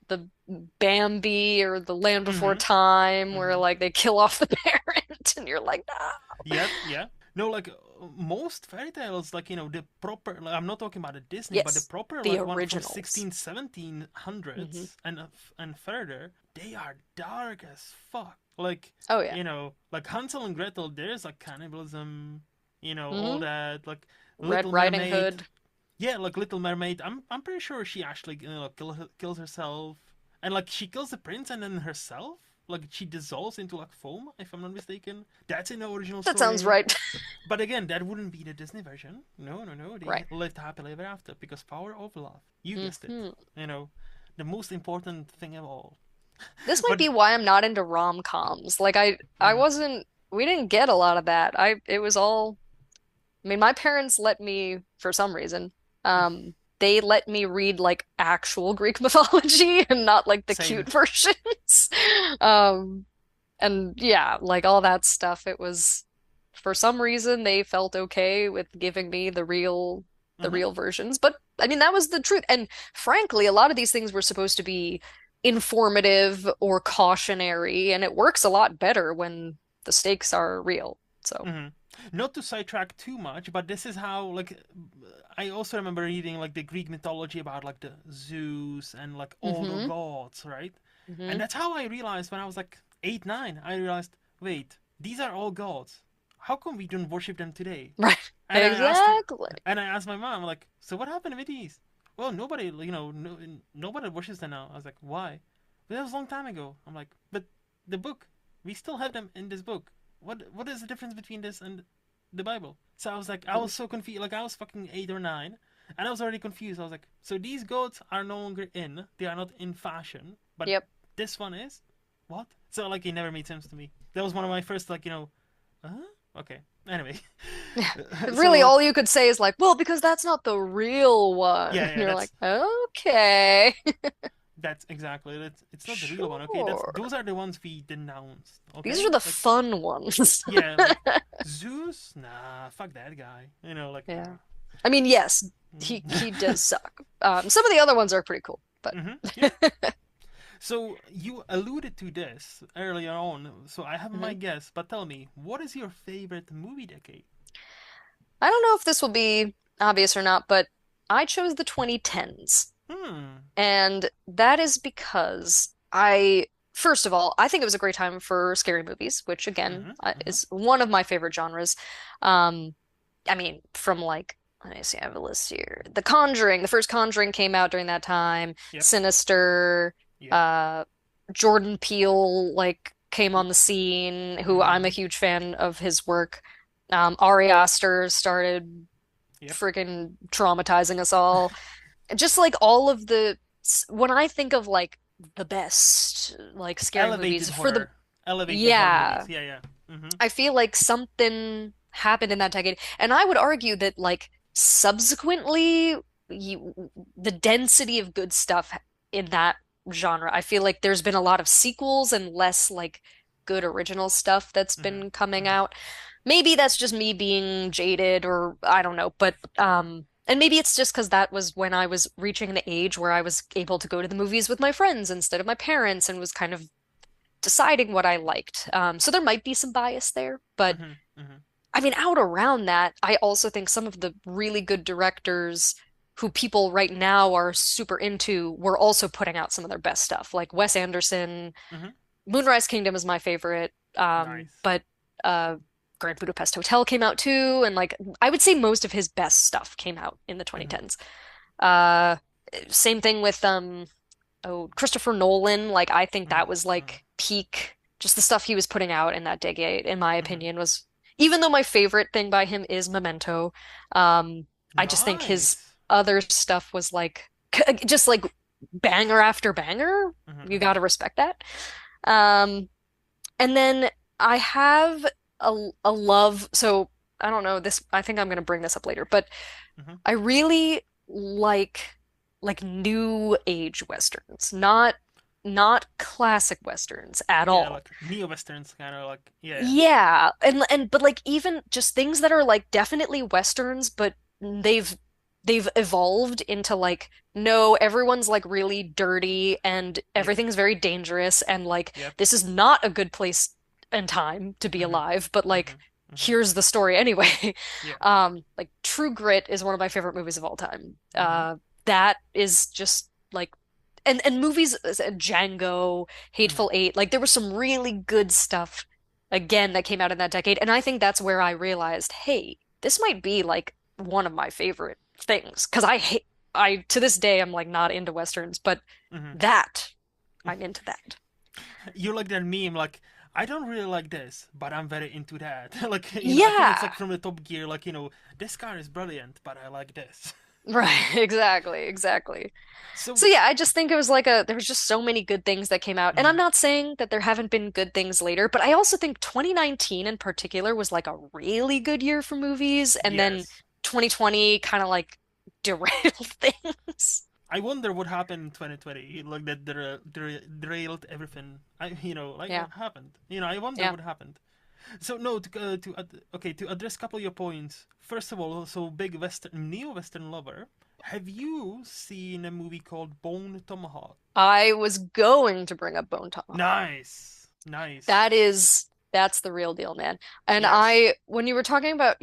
Bambi or the Land Before Mm-hmm. Time where Mm-hmm. like they kill off the parent and you're like, no. Yep, yeah. No, like most fairy tales, like the proper. Like, I'm not talking about a Disney, but the Yes, proper the like one from originals. 16, 1700s hmm and further. They are dark as fuck. Like Oh yeah. like Hansel and Gretel. There's like cannibalism. All hmm that. Like Red Little Riding Mermaid. Hood. Yeah, like Little Mermaid. I'm pretty sure she actually kills herself, and like she kills the prince and then herself. Like she dissolves into like foam, if I'm not mistaken. That's in the original That sounds story. right. But again, that wouldn't be the Disney version. No, no, no. They Right. lived happily ever after because power of love. You guessed it. hmm You know, the most important thing of all. This might But be why I'm not into rom-coms. Like I mm, wasn't we didn't get a lot of that. It was all I mean, my parents let me, for some reason, they let me read like actual Greek mythology and not like the same. cute versions. Um, and yeah, like all that stuff, it was for some reason they felt okay with giving me the Hmm. real versions. But I mean, that was the truth. And frankly, a lot of these things were supposed to be informative or cautionary, and it works a lot better when the stakes are real. So, Hmm. Not to sidetrack too much, but this is how like I also remember reading like the Greek mythology about like the Zeus and like all the hmm gods, right? And hmm that's how I realized when I was like 8, 9. I realized, wait, these are all gods. How come we don't worship them today? Right. And Exactly. I asked my mom like, so what happened with these? Well, nobody, no, nobody worships them now. I was like, why? But that was a long time ago. I'm like, but the book, we still have them in this book. What is the difference between this and the Bible? So I was like, I was so confused. Like I was fucking 8 or 9, and I was already confused. I was like, so these goats are no longer in. They are not in fashion, but Yep. this one is. What? So like it never made sense to me. That was one of my first like huh? Okay. Anyway, Really, so all you could say is like, well, because that's not the real one. yeah, And yeah, you're like, okay, that's exactly it. It's not the real one. Okay, that's sure. those are the ones we denounced. These Okay, are the like fun ones. yeah, like Zeus. Nah, fuck that guy. Like Yeah. I mean, yes, nah. he does suck. Some of the other ones are pretty cool, but Yeah. So you alluded to this earlier on, so I have my Mhm. guess. But tell me, what is your favorite movie decade? I don't know if this will be obvious or not, but I chose the 2010s. Hmm. And that is because first of all, I think it was a great time for scary movies, which again Mm-hmm. Mm-hmm. is one of my favorite genres. Um, I mean, from like, let me see, I have a list here. The Conjuring, the first Conjuring came out during that time. Yep. Sinister, Yep. uh, Jordan Peele, like came on the scene, who I'm a Mm-hmm. huge fan of his work. Ari Aster started Yep. freaking traumatizing us all. Just like all of when I think of like the best like scary Elevated movies for the horror. Elevated horror yeah, movies. Yeah, yeah. Mm-hmm. I feel like something happened in that decade. And I would argue that like subsequently the density of good stuff in that genre. I feel like there's been a lot of sequels and less like good original stuff that's Mm-hmm. been coming Mm-hmm. out. Maybe that's just me being jaded or I don't know, but and maybe it's just because that was when I was reaching the age where I was able to go to the movies with my friends instead of my parents and was kind of deciding what I liked. So there might be some bias there, but Mm-hmm. Mm-hmm. I mean, out around that, I also think some of the really good directors who people right now are super into were also putting out some of their best stuff. Like Wes Anderson, Mm-hmm. Moonrise Kingdom is my favorite. Nice. But uh, Grand Budapest Hotel came out too, and like I would say most of his best stuff came out in the Mm-hmm. 2010s. Uh, Same thing with oh, Christopher Nolan, like I think that was Mm-hmm. like peak, just the stuff he was putting out in that decade, in my Mm-hmm. opinion, was even though my favorite thing by him is Memento, I just think his Nice. other stuff was like just like banger after banger. Mm-hmm. You Mm-hmm. gotta respect that. Um, and then I have a love, so I don't know this, I think I'm gonna bring this up later, but Mm-hmm. I really like new age westerns, not classic westerns at Yeah, all. like neo-westerns, kind of like yeah. Yeah, and but like even just things that are like definitely westerns, but they've they've evolved into like no, everyone's like really dirty and Yep. everything's very dangerous and like Yep. this is not a good place and time to be Mm-hmm. alive, but Mm-hmm. like Mm-hmm. here's the story anyway. Yeah. Like True Grit is one of my favorite movies of all time. Mm-hmm. That is just like and movies Django, Mm-hmm. Hateful Eight, like there was some really good stuff again that came out in that decade. And I think that's where I realized, hey, this might be like one of my favorite things. Because I to this day I'm like not into Westerns, but Mm-hmm. that I'm into that. You like that meme, like I don't really like this, but I'm very into that. Like I think it's Yeah. like from the Top Gear, like this car is brilliant, but I like this. Right, exactly, exactly. So So, yeah, I just think it was like there was just so many good things that came out. And I'm mm, not saying that there haven't been good things later, but I also think 2019 in particular was like a really good year for movies, and then yes. 2020 kind of like derailed things. I wonder what happened in 2020. Like that derailed everything. Like Yeah. what happened? I wonder Yeah. what happened. So no, okay, to address a couple of your points. First of all, so big Western neo-Western lover. Have you seen a movie called Bone Tomahawk? I was going to bring up Bone Tomahawk. Nice, nice. That's the real deal, man. And Yes. when you were talking about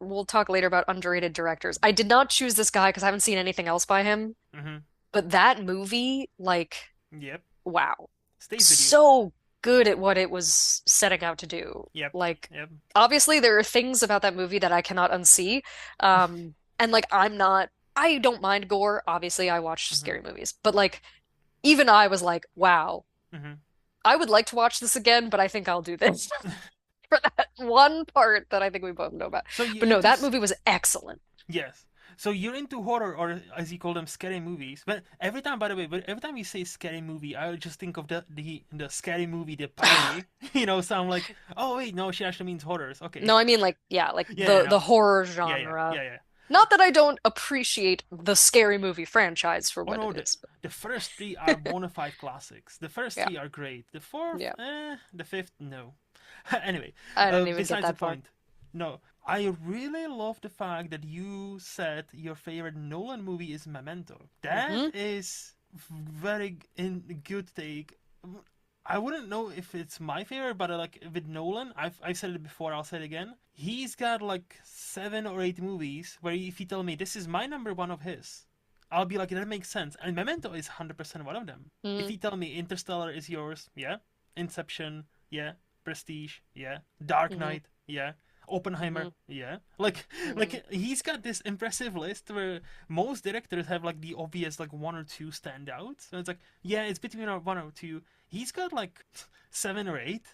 we'll talk later about underrated directors. I did not choose this guy because I haven't seen anything else by him. Mm-hmm. But that movie, like, Yep. wow, Stays with you. so good at what it was setting out to do. Yep. Like, Yep. obviously there are things about that movie that I cannot unsee. And like I don't mind gore. Obviously, I watch Mm-hmm. scary movies, but like even I was like, wow, Mm-hmm. I would like to watch this again, but I think I'll do this for that one part that I think we both know about. So you But no, into that movie was excellent. yes. So you're into horror, or as you call them, scary movies. But every time, by the way, but every time you say scary movie, I just think of the scary movie, the parody. So I'm like, oh wait, no, she actually means horrors. Okay. No, I mean like yeah, like Yeah, yeah, no. the horror Yeah, yeah, genre. yeah, yeah. Not that I don't appreciate the scary movie franchise for Oh what no, it the is. the first three are bona fide classics. The first Yeah, three are great. The fourth, yeah. the fifth, no. Anyway, I didn't even get besides the that far. point. No, I really love the fact that you said your favorite Nolan movie is Memento. That Hmm. is very good take. I wouldn't know if it's my favorite, but like with Nolan, I've said it before. I'll say it again. He's got like 7 or 8 movies where if you tell me this is my number one of his, I'll be like that makes sense. And Memento is 100% one of them. If Hmm. you tell me Interstellar is yours, yeah. Inception, yeah. Prestige, yeah. Dark Hmm. Knight, yeah. Oppenheimer, Hmm. yeah. Hmm. Like he's got this impressive list where most directors have like the obvious like one or two standouts. And it's like, yeah, it's between our one or two. He's got like seven or eight.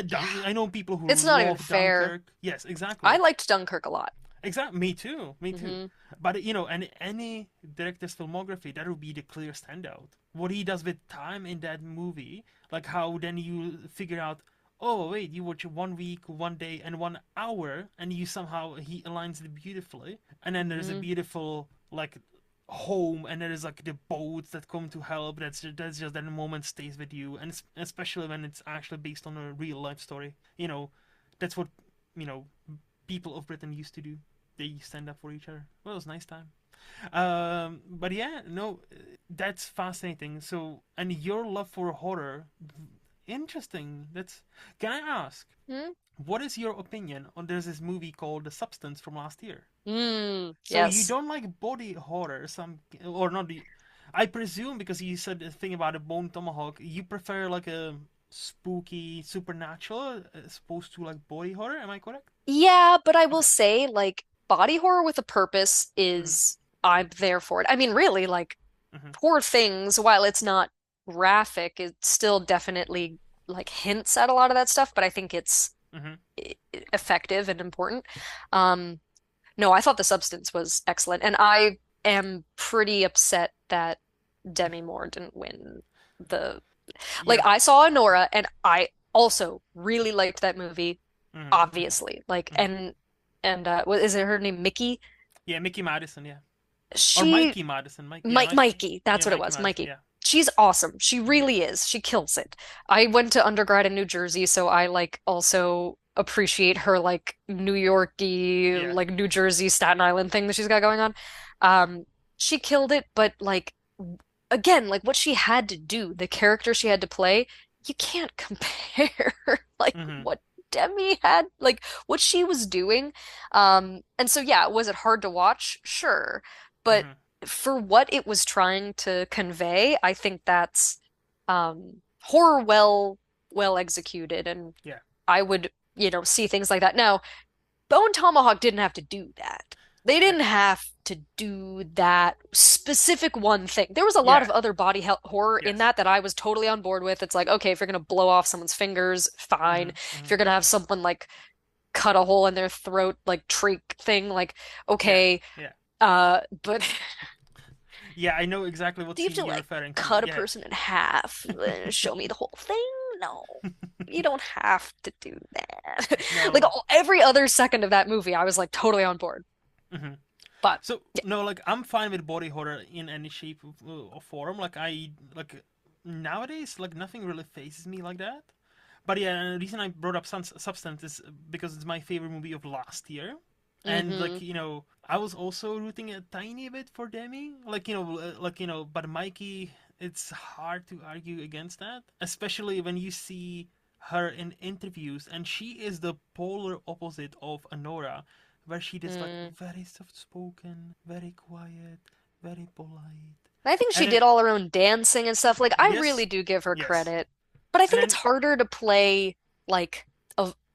Yeah. I know people who It's not even love fair. Dunkirk. Yes, I exactly. liked Dunkirk a lot. Exactly. Me too. Me too. Hmm. But you know, and any director's filmography, that would be the clear standout. What he does with time in that movie, like how then you figure out, oh wait, you watch 1 week, 1 day, and 1 hour, and you somehow he aligns it beautifully, and then there's a Hmm. beautiful like home, and there is like the boats that come to help. That's just that moment stays with you, and especially when it's actually based on a real life story. You know, that's what you know people of Britain used to do. They stand up for each other. Well, it was a nice time. But yeah, no, that's fascinating. So, and your love for horror, interesting. That's. Can I ask, Hmm. what is your opinion on? There's this movie called The Substance from last year. Mm, So you yes. don't like body horror, some or not? I presume because you said the thing about a bone tomahawk, you prefer like a spooky supernatural as opposed to like body horror. Am I correct? Yeah, but I will Okay. say, like, body horror with a purpose Mm-hmm. is, I'm there for it. I mean, really, like, Mm-hmm. Poor Things, while it's not graphic, it still definitely, like, hints at a lot of that stuff, but I think it's Mm-hmm. effective and important. Um, no, I thought The Substance was excellent, and I am pretty upset that Demi Moore didn't win the. Like, Yeah. I saw Nora, and I also really liked that movie, Mm-hmm. obviously. Like, Mm-hmm. and what is it her name? Mickey? Yeah, Mickey Madison, yeah. Or She Mikey Madison. Mike, yeah, Mike Mikey, yeah, that's what it Mikey was, Madison, Mikey. yeah. She's awesome. She Mm-hmm. really is. She kills it. I went to undergrad in New Jersey, so I like also appreciate her like New Yorky, Yeah. like New Jersey, Staten Island thing that she's got going on. Um, she killed it, but like again, like what she had to do, the character she had to play, you can't compare like Mm-hmm. what Demi had, like what she was doing. And so yeah, was it hard to watch? Sure. But Mm-hmm. for what it was trying to convey, I think that's horror well executed, and Yeah. I would, see things like that. Now, Bone Tomahawk didn't have to do that. They Yeah. didn't have to do that specific one thing. There was a lot Yeah. of other body horror in Yes. that I was totally on board with. It's like, okay, if you're gonna blow off someone's fingers, fine. Mm-hmm. If Mm-hmm. you're gonna have someone like cut a hole in their throat, like trach thing, like Yeah. okay. Yeah. But Yeah, I know exactly what do you have to scene you're like referring to. cut a Yeah. person in half and show me the whole thing? No. You don't have to do that. Like No. every other second of that movie, I was like totally on board. Mm-hmm. But So yeah. no, like I'm fine with body horror in any shape or form. Like I like nowadays, like nothing really phases me like that. But yeah, the reason I brought up Substance is because it's my favorite movie of last year, and like Hmm. I was also rooting a tiny bit for Demi. But Mikey, it's hard to argue against that, especially when you see her in interviews, and she is the polar opposite of Honora, where she is like Mm. very soft spoken, very quiet, very polite, I think she and did all her own dancing and stuff. Like, I yes, really do give her yes, credit. But I and think it's then harder to play like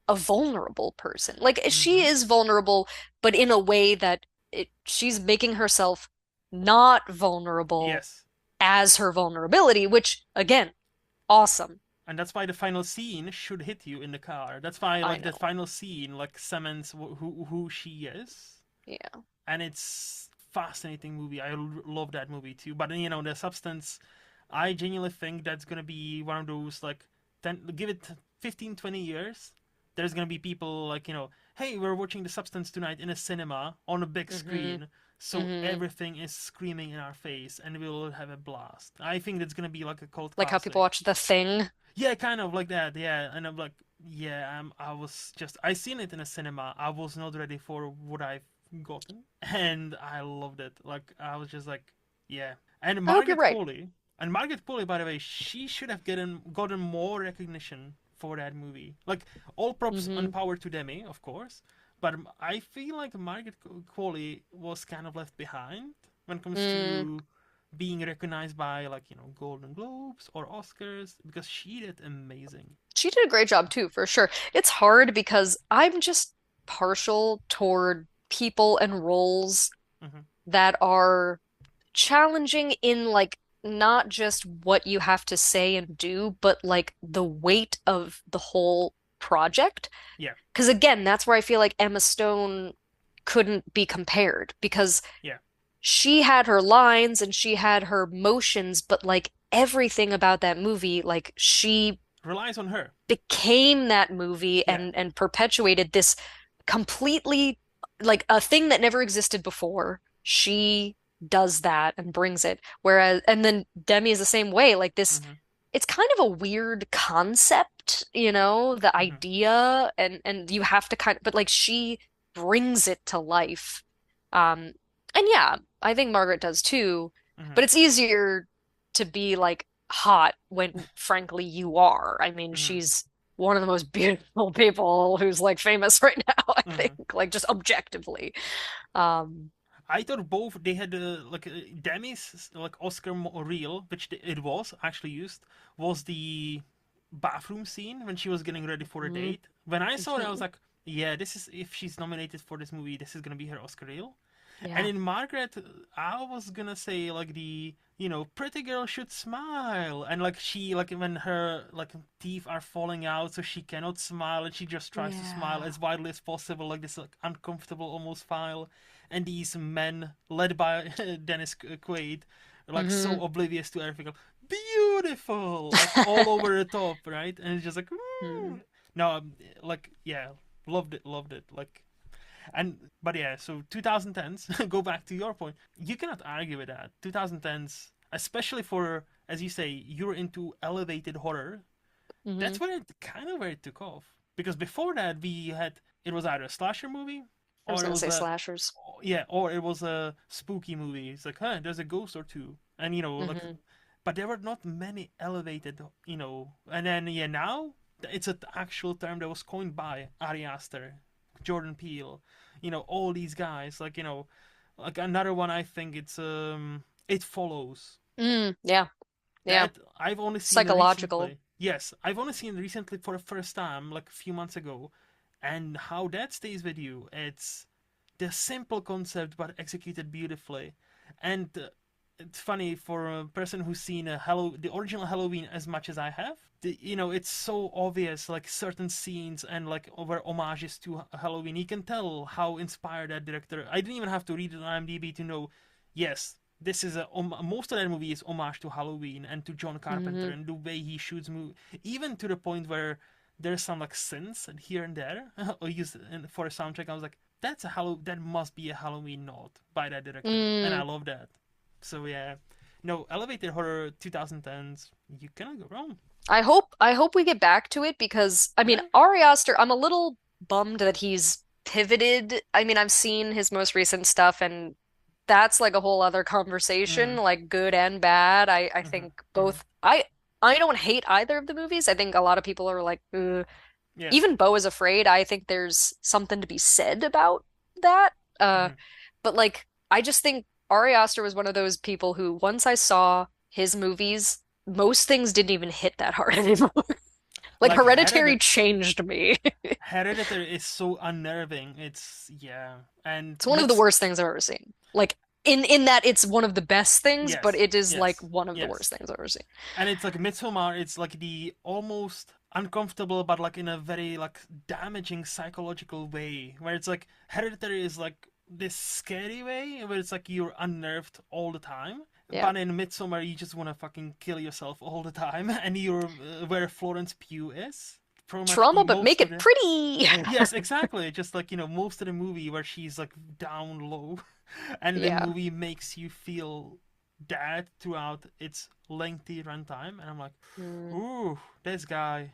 a vulnerable person. Like she mm-hmm, is vulnerable, but in a way that she's making herself not vulnerable yes. as her vulnerability, which again, awesome. And that's why the final scene should hit you in the car. That's why I like that know. final scene like cements who she is, Yeah. and it's fascinating movie. I love that movie too. But the Substance, I genuinely think that's gonna be one of those like give it 15, 20 years. There's gonna be people like hey, we're watching The Substance tonight in a cinema on a big Hmm. screen. So Hmm. everything is screaming in our face, and we'll have a blast. I think that's gonna be like a cult Like how people classic. watch The Thing. Yeah, kind of like that. Yeah, and I'm like, yeah, I was just I seen it in a cinema. I was not ready for what I've gotten, and I loved it. Like I was just like, yeah. And I hope you're Margaret right. Qualley, and Margaret Qualley, by the way, she should have gotten more recognition for that movie. Like all props Hmm. and power to Demi, of course, but I feel like Margaret Qualley was kind of left behind when it comes Mm. to being recognized by like Golden Globes or Oscars because she did amazing. She did a great job too, for sure. It's hard because I'm just partial toward people and roles Hmm. that are challenging in like not just what you have to say and do, but like the weight of the whole project. Yeah, Because again, that's where I feel like Emma Stone couldn't be compared because yeah. she had her lines and she had her motions, but like everything about that movie, like she Relies on her. became that movie Yeah. and perpetuated this completely like a thing that never existed before. She does that and brings it. Whereas, and then Demi is the same way. Like this, Hmm. it's kind of a weird concept, you know, the Hmm. idea and you have to kind of, but like she brings it to life. Um, and yeah, I think Margaret does too, Hmm. but it's easier to be like hot when frankly you are. I mean, Hmm. she's one of the most beautiful people who's like famous right now, I Hmm. think, like just objectively. Um, I thought both they had Demi's like Oscar reel, which it was actually used, was the bathroom scene when she was getting ready for a mhm, date. When I saw it, I was mhm. like, yeah, this is if she's nominated for this movie, this is gonna be her Oscar reel. And Yeah. in Margaret, I was gonna say like pretty girl should smile, and like she like when her like teeth are falling out, so she cannot smile, and she just tries to smile Yeah. as widely as possible, like this like uncomfortable almost smile. And these men, led by Dennis Quaid, are like Hmm. so oblivious to everything, like, beautiful, like all over the top, right? And it's just like, Hmm. no, like yeah, loved it, like and but yeah, so 2010s. Go back to your point. You cannot argue with that. 2010s, especially for as you say, you're into elevated horror. Hmm. That's where it kind of where it took off. Because before that, we had it was either a slasher movie, I was or it gonna was say a slashers. yeah, or it was a spooky movie. It's like, huh, there's a ghost or two, and like, Hmm. but there were not many elevated, and then yeah, now it's an actual term that was coined by Ari Aster, Jordan Peele, all these guys, like like another one. I think it follows Mm, yeah. Yeah. that I've only seen Psychological. recently. Yes, I've only seen recently for the first time, like a few months ago, and how that stays with you. It's the simple concept but executed beautifully, and it's funny for a person who's seen the original Halloween as much as I have. It's so obvious, like certain scenes and like over homages to Halloween. You can tell how inspired that director. I didn't even have to read it on IMDb to know. Yes, this is most of that movie is homage to Halloween and to John Carpenter Hmm. and the way he shoots movie, even to the point where there's some like synths here and there or used for a soundtrack. I was like, that must be a Halloween nod by that director, and I Mm. love that. So yeah, no elevated horror 2010s. You cannot go wrong. I hope we get back to it because I mean Yeah. Ari Aster, I'm a little bummed that he's pivoted. I mean, I've seen his most recent stuff and that's like a whole other conversation, Mm-hmm. like good and bad. I Mm-hmm. think Mm-hmm. both I don't hate either of the movies. I think a lot of people are like, "Ugh." Yeah. Even Beau is Afraid, I think there's something to be said about that. Uh, Mm-hmm. but like, I just think Ari Aster was one of those people who, once I saw his movies, most things didn't even hit that hard anymore. Like Like Hereditary changed me. Hereditary is so unnerving. It's yeah, and It's one of the worst things I've ever seen. Like in that it's one of the best things, but yes, it is like yes, one of the yes. worst things I've ever seen. And it's like Midsommar. It's like the almost uncomfortable, but like in a very like damaging psychological way, where it's like Hereditary is like this scary way, where it's like you're unnerved all the time. Yeah. But in Midsommar, you just want to fucking kill yourself all the time, and you're where Florence Pugh is. Pretty much Trauma, but make most of it the pretty. yes, exactly. Just like most of the movie where she's like down low, and the Yeah. movie makes you feel that throughout its lengthy runtime, and I'm like, Mm. ooh, this guy,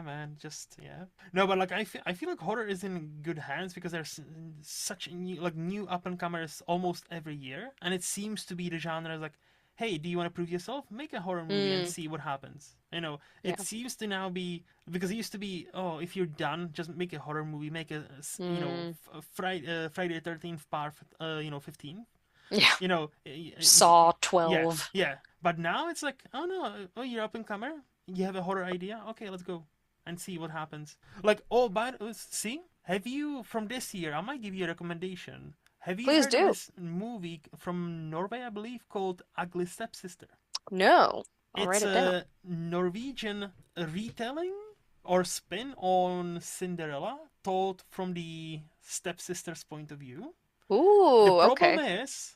man, just yeah. No, but like I feel like horror is in good hands because there's such new up and comers almost every year, and it seems to be the genre is like, hey, do you want to prove yourself? Make a horror movie and Mm. see what happens. It Yeah. seems to now be because it used to be, oh, if you're done, just make a horror movie, make a Mm. Friday the 13th part, 15. Yeah. You know, Saw yeah, 12. yeah. But now it's like, oh no, oh you're up and comer, you have a horror idea, okay, let's go and see what happens. Like, oh, but see, Have you from this year? I might give you a recommendation. Have you Please heard of do. this movie from Norway, I believe, called Ugly Stepsister? No. I'll write It's it down. a Norwegian retelling or spin on Cinderella, told from the stepsister's point of view. The Ooh, problem okay. is,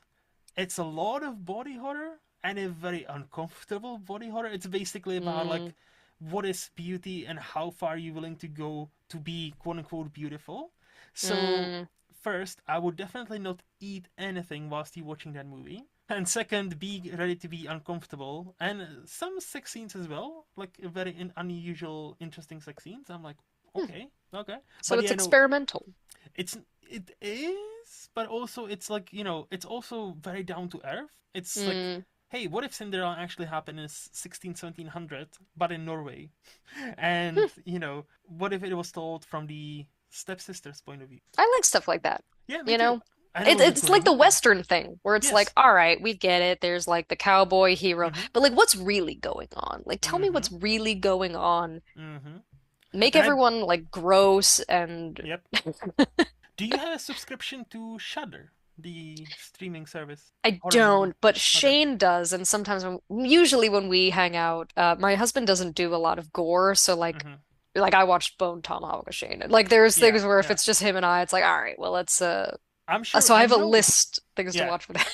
it's a lot of body horror and a very uncomfortable body horror. It's basically about Mm, like what is beauty and how far you're willing to go to be quote unquote beautiful. So mm, first, I would definitely not eat anything whilst you're watching that movie. And second, be ready to be uncomfortable. And some sex scenes as well, like very unusual, interesting sex scenes. I'm like, hmm. okay, okay. So But it's yeah, no, experimental. it is, but also it's like it's also very down to earth. It's like, Mm, hey, what if Cinderella actually happened in 16 1700, but in Norway? And hmm. what if it was told from the stepsister's point of view? I like stuff like that. Yeah, me You too. know? And it was a It's great like the movie. Western thing where it's like, Yes. all right, we get it. There's like the cowboy hero, Mm-hmm. but like what's really going on? Like tell me Mm-hmm. what's really going on. Mm-hmm. Make And I everyone like gross and Yep. Do you have a subscription to Shudder, the streaming service, I horror movie? don't, but Okay. Shane does, and sometimes usually when we hang out, my husband doesn't do a lot of gore, so Mm-hmm. like I watched Bone Tomahawk with Shane. And like there's Yeah. things where if Yeah. it's just him and I, it's like, all right, well let's I'm sure. so I I have a know. list things to Yeah. watch for that.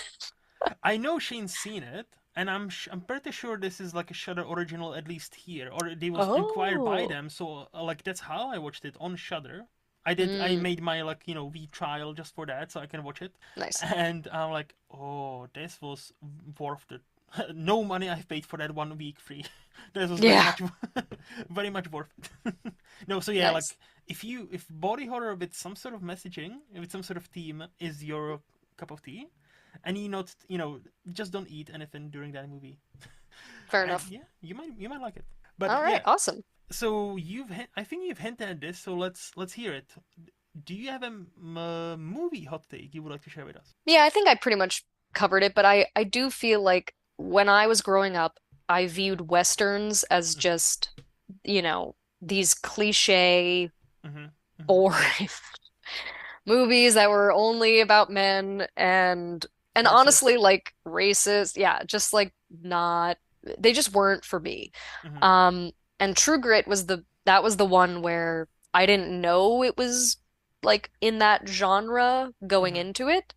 I know Shane's seen it, and I'm pretty sure this is like a Shudder original, at least here, or they was inquired by Oh, them. So like that's how I watched it on Shudder. I mm, made my like V trial just for that, so I can watch it, nice. and I'm like, oh, this was worth it. No money I've paid for that 1 week free. This was very Yeah, much, very much worth it. No, so yeah, nice. like if body horror with some sort of messaging, with some sort of theme is your cup of tea, and you not just don't eat anything during that movie, Fair and enough. yeah, you might like it. But All right, yeah, awesome. so I think you've hinted at this, so let's hear it. Do you have a movie hot take you would like to share with us? Yeah, I think I pretty much covered it, but I do feel like when I was growing up, I viewed Westerns as just, these cliche, Mm-hmm. Mm-hmm. boring movies that were only about men and Racist. honestly like racist. Yeah, just like not they just weren't for me. Mm-hmm. Um and True Grit was the one where I didn't know it was like in that genre going Mm-hmm. into it.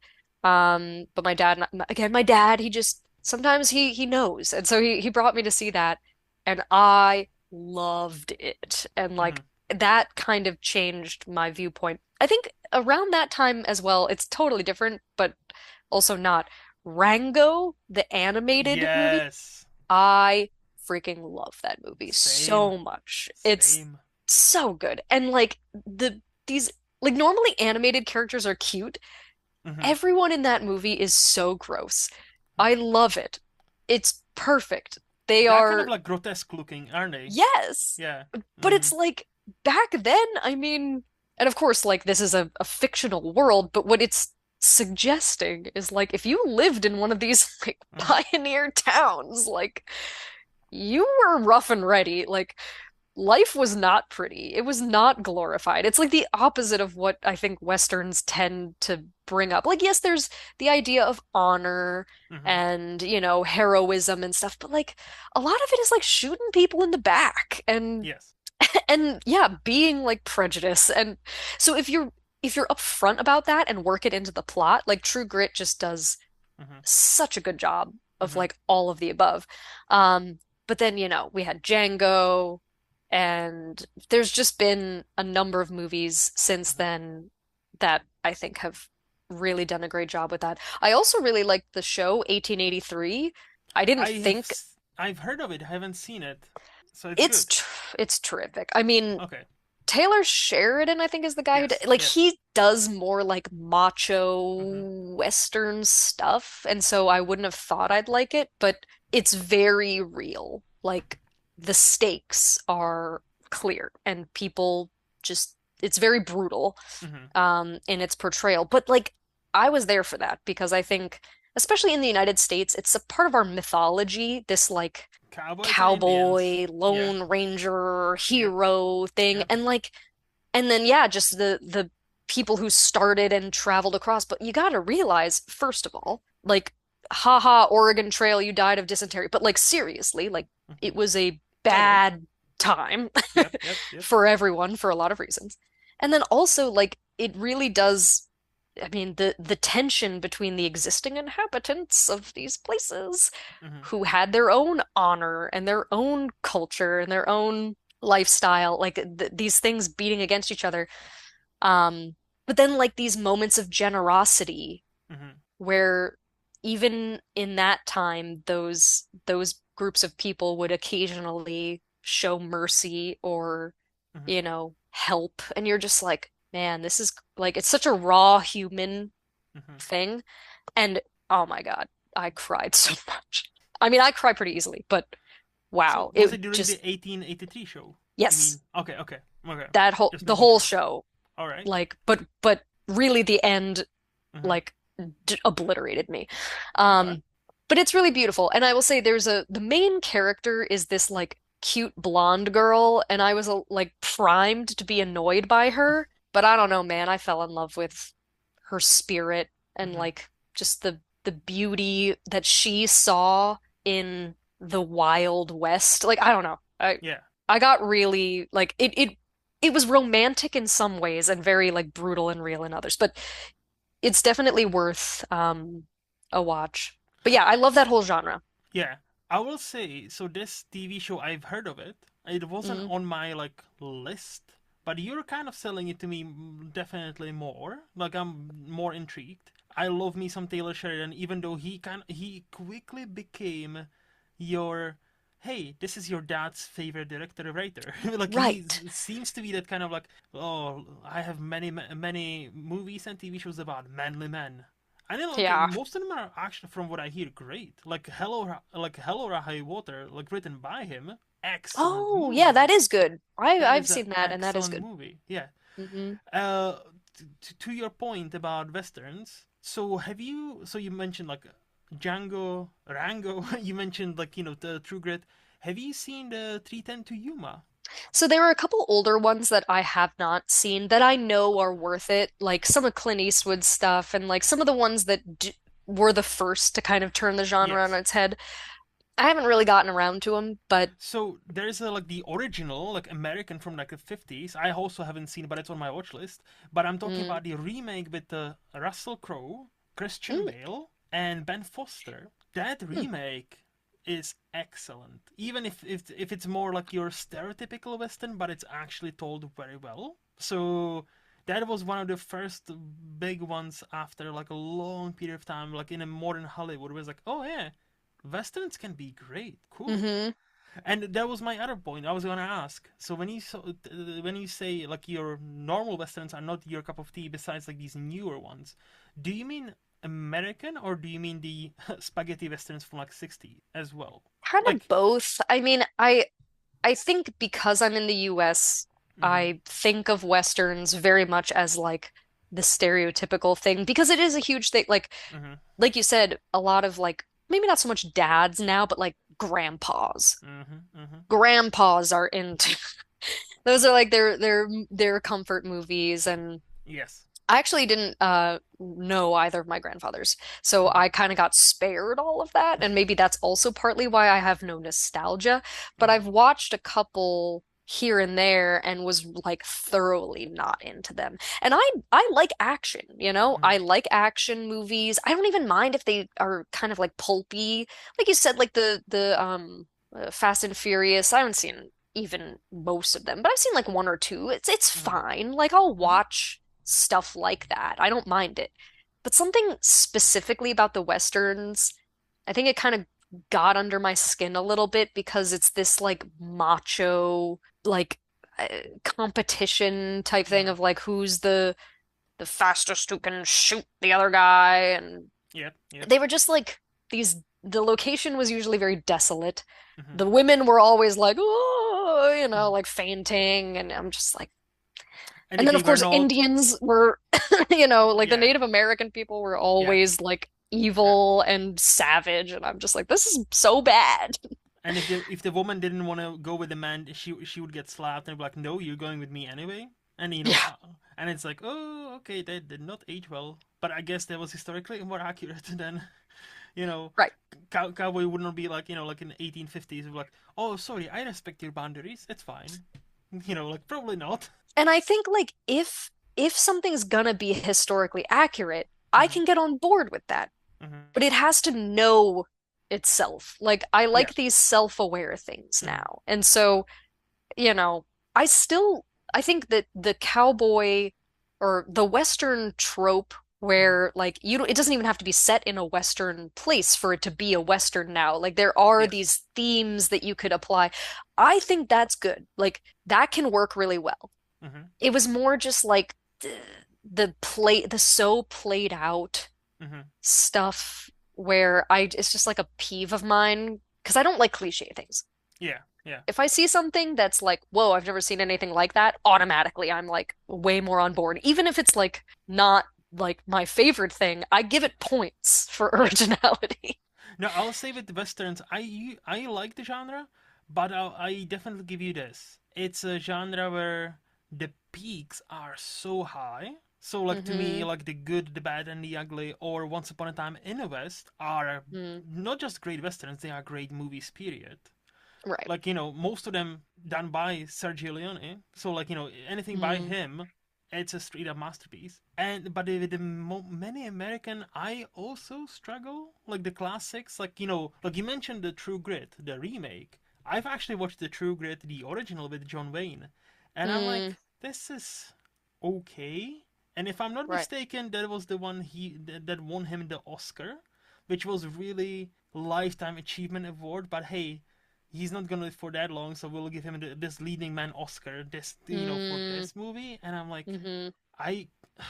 But my dad, again, my dad, he just sometimes he knows. And so he brought me to see that and I loved it. And Mm-hmm. like that kind of changed my viewpoint. I think around that time as well, it's totally different, but also not. Rango, the animated movie, Yes. I freaking love that movie Same. so much. It's Same. so good. And like these like normally animated characters are cute. Mm-hmm. Everyone in that movie is so gross. I love it. It's perfect. They They're kind of are, like grotesque looking, aren't they? yes. Yeah. But Mm-hmm. it's like back then, I mean, and of course, like this is a fictional world, but what it's suggesting is like if you lived in one of these like Mm-hmm. pioneer towns, like you were rough and ready. Like life was not pretty. It was not glorified. It's like the opposite of what I think Westerns tend to bring up. Like, yes, there's the idea of honor Mm-hmm. and, heroism and stuff, but like a lot of it is like shooting people in the back and Yes. and yeah, being like prejudice. And so if you're upfront about that and work it into the plot, like True Grit just does Mm-hmm. such a good job of Mm-hmm. like all of the above. Um, but then, we had Django, and there's just been a number of movies since Mm-hmm. then that I think have really done a great job with that. I also really liked the show 1883. I didn't I have think I've heard of it. I haven't seen it, so it's it's good. tr it's terrific. I mean, Okay. Taylor Sheridan, I think, is the guy who Yes. like Yes. he does more like Mm-hmm. macho Western stuff, and so I wouldn't have thought I'd like it, but it's very real. Like the stakes are clear, and people just it's very brutal Mm-hmm. in its portrayal. But like I was there for that because I think, especially in the United States, it's a part of our mythology, this like Cowboys and Indians. cowboy, Yeah. lone ranger, Yep. hero thing. Yep. And like And then yeah, just the people who started and traveled across. But you got to realize, first of all, like, haha, Oregon Trail, you died of dysentery. But like seriously, like Hmm. it was a I know. bad time Yep, yep, yep. for everyone for a lot of reasons. And then also like it really does, I mean, the tension between the existing inhabitants of these places Hmm. who had their own honor and their own culture and their own lifestyle, like these things beating against each other. But then like these moments of generosity Hmm. where even in that time, those groups of people would occasionally show mercy or, Hmm. you know, help. And you're just like, man, this is like it's such a raw human Hmm. thing. And oh my God, I cried so much. I mean, I cry pretty easily, but So wow, was it it during the just 1883 show? You yes, mean? Okay, okay, okay. that whole Just the making whole sure. show, All right. like, but really the end, Mm-hmm. like, d obliterated me. Okay. Um, but it's really beautiful, and I will say the main character is this like cute blonde girl, and I was like primed to be annoyed by her, but I don't know, man, I fell in love with her spirit and Mm-hmm. like just the beauty that she saw in the Wild West. Like I don't know. Yeah. I got really like it was romantic in some ways and very like brutal and real in others, but it's definitely worth a watch. But yeah, I love that whole genre. Yeah. I will say, so this TV show, I've heard of it. It wasn't Mm, on my like list, but you're kind of selling it to me definitely more. Like I'm more intrigued. I love me some Taylor Sheridan, even though he quickly became your hey, this is your dad's favorite director writer. Like he right. seems to be that kind of like, oh, I have many movies and TV shows about manly men. I know, like Yeah. most of them are actually, from what I hear, great. Like Hello High Water, like written by him, excellent Oh, yeah, that movie. is good. That I've is an seen that and that is excellent good. movie. Yeah. Hmm. Uh, to your point about westerns, so have you? So you mentioned like Django, Rango. You mentioned like the True Grit. Have you seen the 310 to Yuma? So there are a couple older ones that I have not seen that I know are worth it, like some of Clint Eastwood's stuff and like some of the ones that d were the first to kind of turn the genre on Yes. its head. I haven't really gotten around to them, but So there's like the original, like American from like the 50s. I also haven't seen, but it's on my watch list. But I'm talking mm, about the remake with Russell Crowe, Christian mm, Bale, and Ben Foster. That mm, remake is excellent. Even if it's more like your stereotypical Western, but it's actually told very well. So that was one of the first big ones after like a long period of time, like in a modern Hollywood, where it's like, oh yeah, Westerns can be great, cool. hmm. And that was my other point. I was gonna ask. So when you say like your normal westerns are not your cup of tea, besides like these newer ones, do you mean American or do you mean the spaghetti westerns from like 60 as well? Kind of Like, both. I mean, I think because I'm in the US, mm-hmm, I think of Westerns very much as like the stereotypical thing because it is a huge thing. mm-hmm, Like you said, a lot of like maybe not so much dads now, but like grandpas. mm-hmm, mm-hmm, Grandpas are into those are like their comfort movies and yes, I actually didn't know either of my grandfathers. So mm-hmm, I kind of got spared all of that and maybe that's also partly why I have no nostalgia, but mm-hmm, I've watched a couple here and there and was like thoroughly not into them. And I like action, you know? mm-hmm, I like action movies. I don't even mind if they are kind of like pulpy. Like you said like the Fast and Furious. I haven't seen even most of them, but I've seen like one or two. It's mm-hmm, fine. Like I'll mm-hmm. watch stuff like that. I don't mind it. But something specifically about the Westerns, I think it kind of got under my skin a little bit because it's this like macho, like uh, competition type thing Mm-hmm. of like who's the fastest who can shoot the other guy and Yep, yep, they were just like these the location was usually very desolate. mm-hmm, The women were always like, oh, mm-hmm. like fainting and I'm just like And and if then, they of were course, not, Indians were, like the yeah, Native American people were yeah, always like yeah. evil and savage. And I'm just like, this is so bad. And if the woman didn't want to go with the man, she would get slapped and be like, "No, you're going with me anyway." and Yeah, and it's like, oh, okay, that did not age well, but I guess that was historically more accurate than you know, right. cowboy would not be like like in the 1850s, like, oh, sorry, I respect your boundaries, it's fine, like probably not. And I think like if something's gonna be historically accurate, I Hmm. can get on board with that. Hmm. But it has to know itself. Like I Yeah. like these self-aware things Hmm. now. And so, you know, I still I think that the cowboy or the Western trope Hmm. where like you don't it doesn't even have to be set in a Western place for it to be a Western now. Like there are Yes. these themes that you could apply. I think that's good. Like that can work really well. Hmm. It was more just like the so played out Hmm. stuff where I it's just like a peeve of mine because I don't like cliche things. Yeah. Yeah. If I see something that's like, whoa, I've never seen anything like that, automatically I'm like way more on board. Even if it's like not like my favorite thing, I give it points for Yeah. originality. No, I'll say with the westerns, I like the genre, but I definitely give you this. It's a genre where the peaks are so high. So like to me, Hmm. like the good, the bad, and the ugly, or Once Upon a Time in the West are Mm, not just great westerns; they are great movies. Period. right. Like most of them done by Sergio Leone. So like anything by Mm, him, it's a straight up masterpiece. And but with the many American, I also struggle. Like the classics, like like you mentioned the True Grit, the remake. I've actually watched the True Grit, the original with John Wayne, and I'm mm, like, this is okay. And if I'm not right. mistaken, that was the one that won him the Oscar, which was really lifetime achievement award. But hey, he's not gonna live for that long, so we'll give him this leading man Oscar, this for Mm, this movie. And I'm like, hmm. I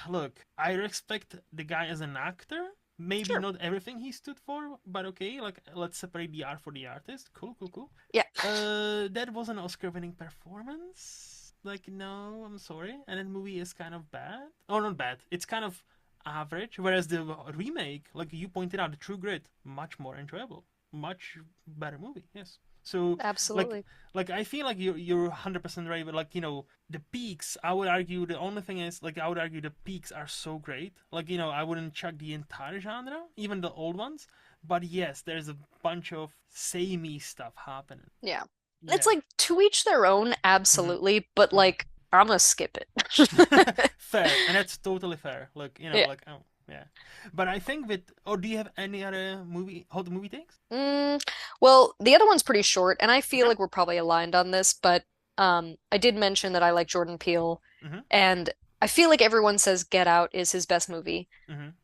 look, I respect the guy as an actor. Maybe Sure. not everything he stood for, but okay, like let's separate the art for the artist. Cool, cool, cool. Yeah. That was an Oscar-winning performance. Like, no, I'm sorry. And the movie is kind of bad. Oh, not bad. It's kind of average. Whereas the remake, like you pointed out, the True Grit, much more enjoyable, much better movie. Yes. So, like, Absolutely. I feel like you're 100% right. But like, the peaks. I would argue the only thing is like I would argue the peaks are so great. Like, I wouldn't chuck the entire genre, even the old ones. But yes, there's a bunch of samey stuff happening. Yeah. It's Yeah. like to each their own, Hmm. absolutely, but Hmm. like I'm gonna skip it. Fair, and that's totally fair. Like Yeah. like oh yeah. But I think with or do you have any other hot movie takes? Mm, well, the other one's pretty short, and I feel Okay. like we're probably aligned on this, but I did mention that I like Jordan Peele, Mhm. and I feel like everyone says Get Out is his best movie. Mhm.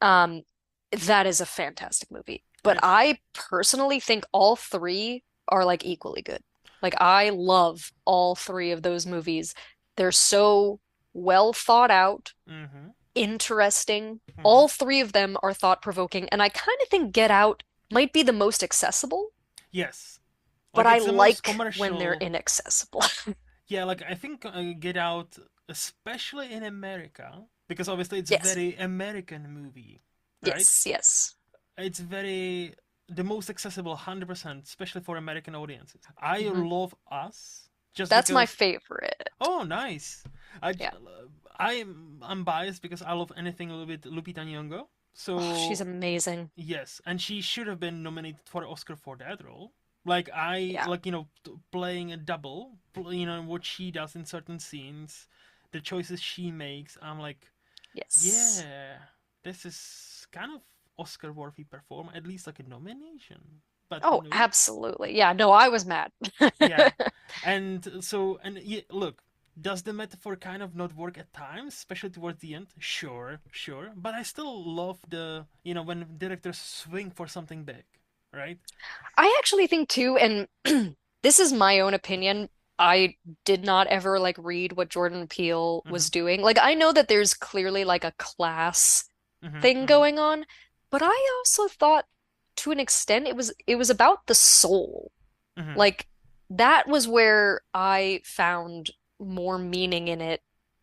Um, that is a fantastic movie. It But is. I personally think all three are like equally good. Like I love all three of those movies. They're so well thought out, Mhm. interesting. Mhm. All three of them are thought-provoking, and I kind of think Get Out might be the most accessible, Yes. but Like I it's the most like when they're commercial. inaccessible. Yeah, like I think Get Out, especially in America, because obviously it's a Yes. very American movie, right? Yes, yes. It's very the most accessible 100%, especially for American audiences. I Hmm. love Us just That's my because. favorite. Oh, nice. I Yeah. I'm biased because I love anything a little bit Lupita Nyong'o. Oh, she's So amazing. yes, and she should have been nominated for an Oscar for that role. Like I Yeah. like playing a double, what she does in certain scenes, the choices she makes. I'm like, Yes. yeah, this is kind of Oscar worthy performance, at least like a nomination. But Oh, no, absolutely. Yeah, no, I was mad. yeah, and yeah, look, does the metaphor kind of not work at times, especially towards the end? Sure, sure, but I still love the when directors swing for something big, right? I actually think too, and this is my own opinion. I did not ever like read what Jordan Peele Mm-hmm. was doing. Like I know that there's clearly like a class Mm-hmm. thing Mm-hmm. going on, but I also thought to an extent it was about the soul. Mm-hmm. Like that was where I found more meaning in it.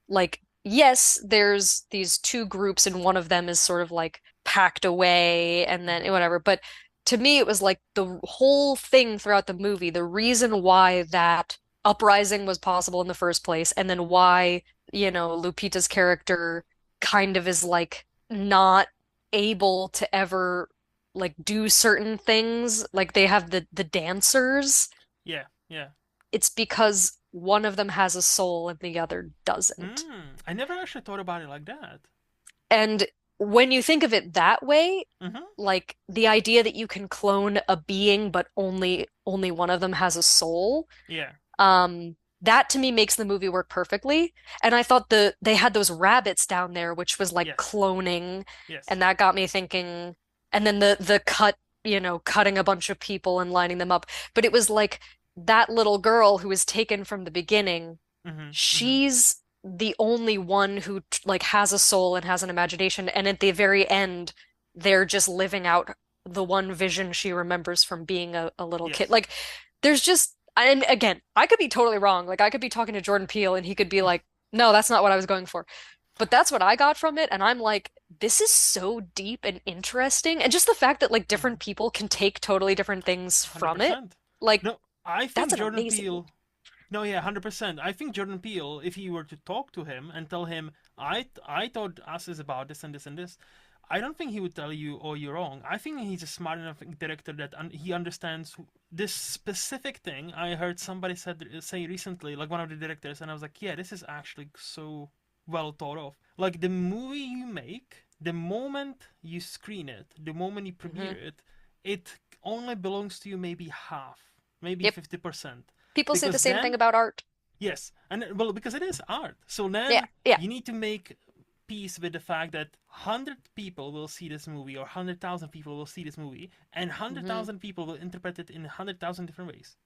Like, yes, there's these two groups and one of them is sort of like packed away and then Mm-hmm. whatever. But to me, it was like the whole thing throughout the movie, the reason why that uprising was possible in the first place, and then why Lupita's character kind of is like not able to ever like do certain things. Like they have the dancers. Yeah, yeah. It's because one of them has a soul and the other doesn't. I never actually thought about it like that. And when you think of it that way, Mm-hmm. like the idea that you can clone a being but only one of them has a soul, Yeah. that to me makes the movie work perfectly. And I thought they had those rabbits down there, which was like Yes. cloning, Yes. and that got me thinking. And then the cut, cutting a bunch of people and lining them up. But it was like that little girl who was taken from the beginning, Mm-hmm. Mm-hmm. she's the only one who like has a soul and has an imagination. And at the very end, they're just living out the one vision she remembers from being a little kid. Yes. Like there's just, and again, I could be totally wrong. Like I could be talking to Jordan Peele and he could be like, no, that's not what I was going for. But that's what I got from it. And I'm like, this is so deep and interesting. And just the fact that like Mm-hmm. different people can take totally different things from it, 100%. like No, I that's think an Jordan amazing movie. Peele. No, yeah, 100%. I think Jordan Peele, if you were to talk to him and tell him, I thought Us is about this and this and this, I don't think he would tell you, oh, you're wrong. I think he's a smart enough director that he understands this specific thing. I heard somebody say recently, like one of the directors, and I was like, yeah, this is actually so well thought of. Like the movie you make, the moment you screen it, the moment you Hmm. premiere it, it only belongs to you maybe half, maybe Yep. 50%. People say the Because same thing then, about art. yes, and well, because it is art. So Yeah. then Yeah. you need to make peace with the fact that 100 people will see this movie, or 100,000 people will see this movie, and Hmm. 100,000 people will interpret it in 100,000 different ways.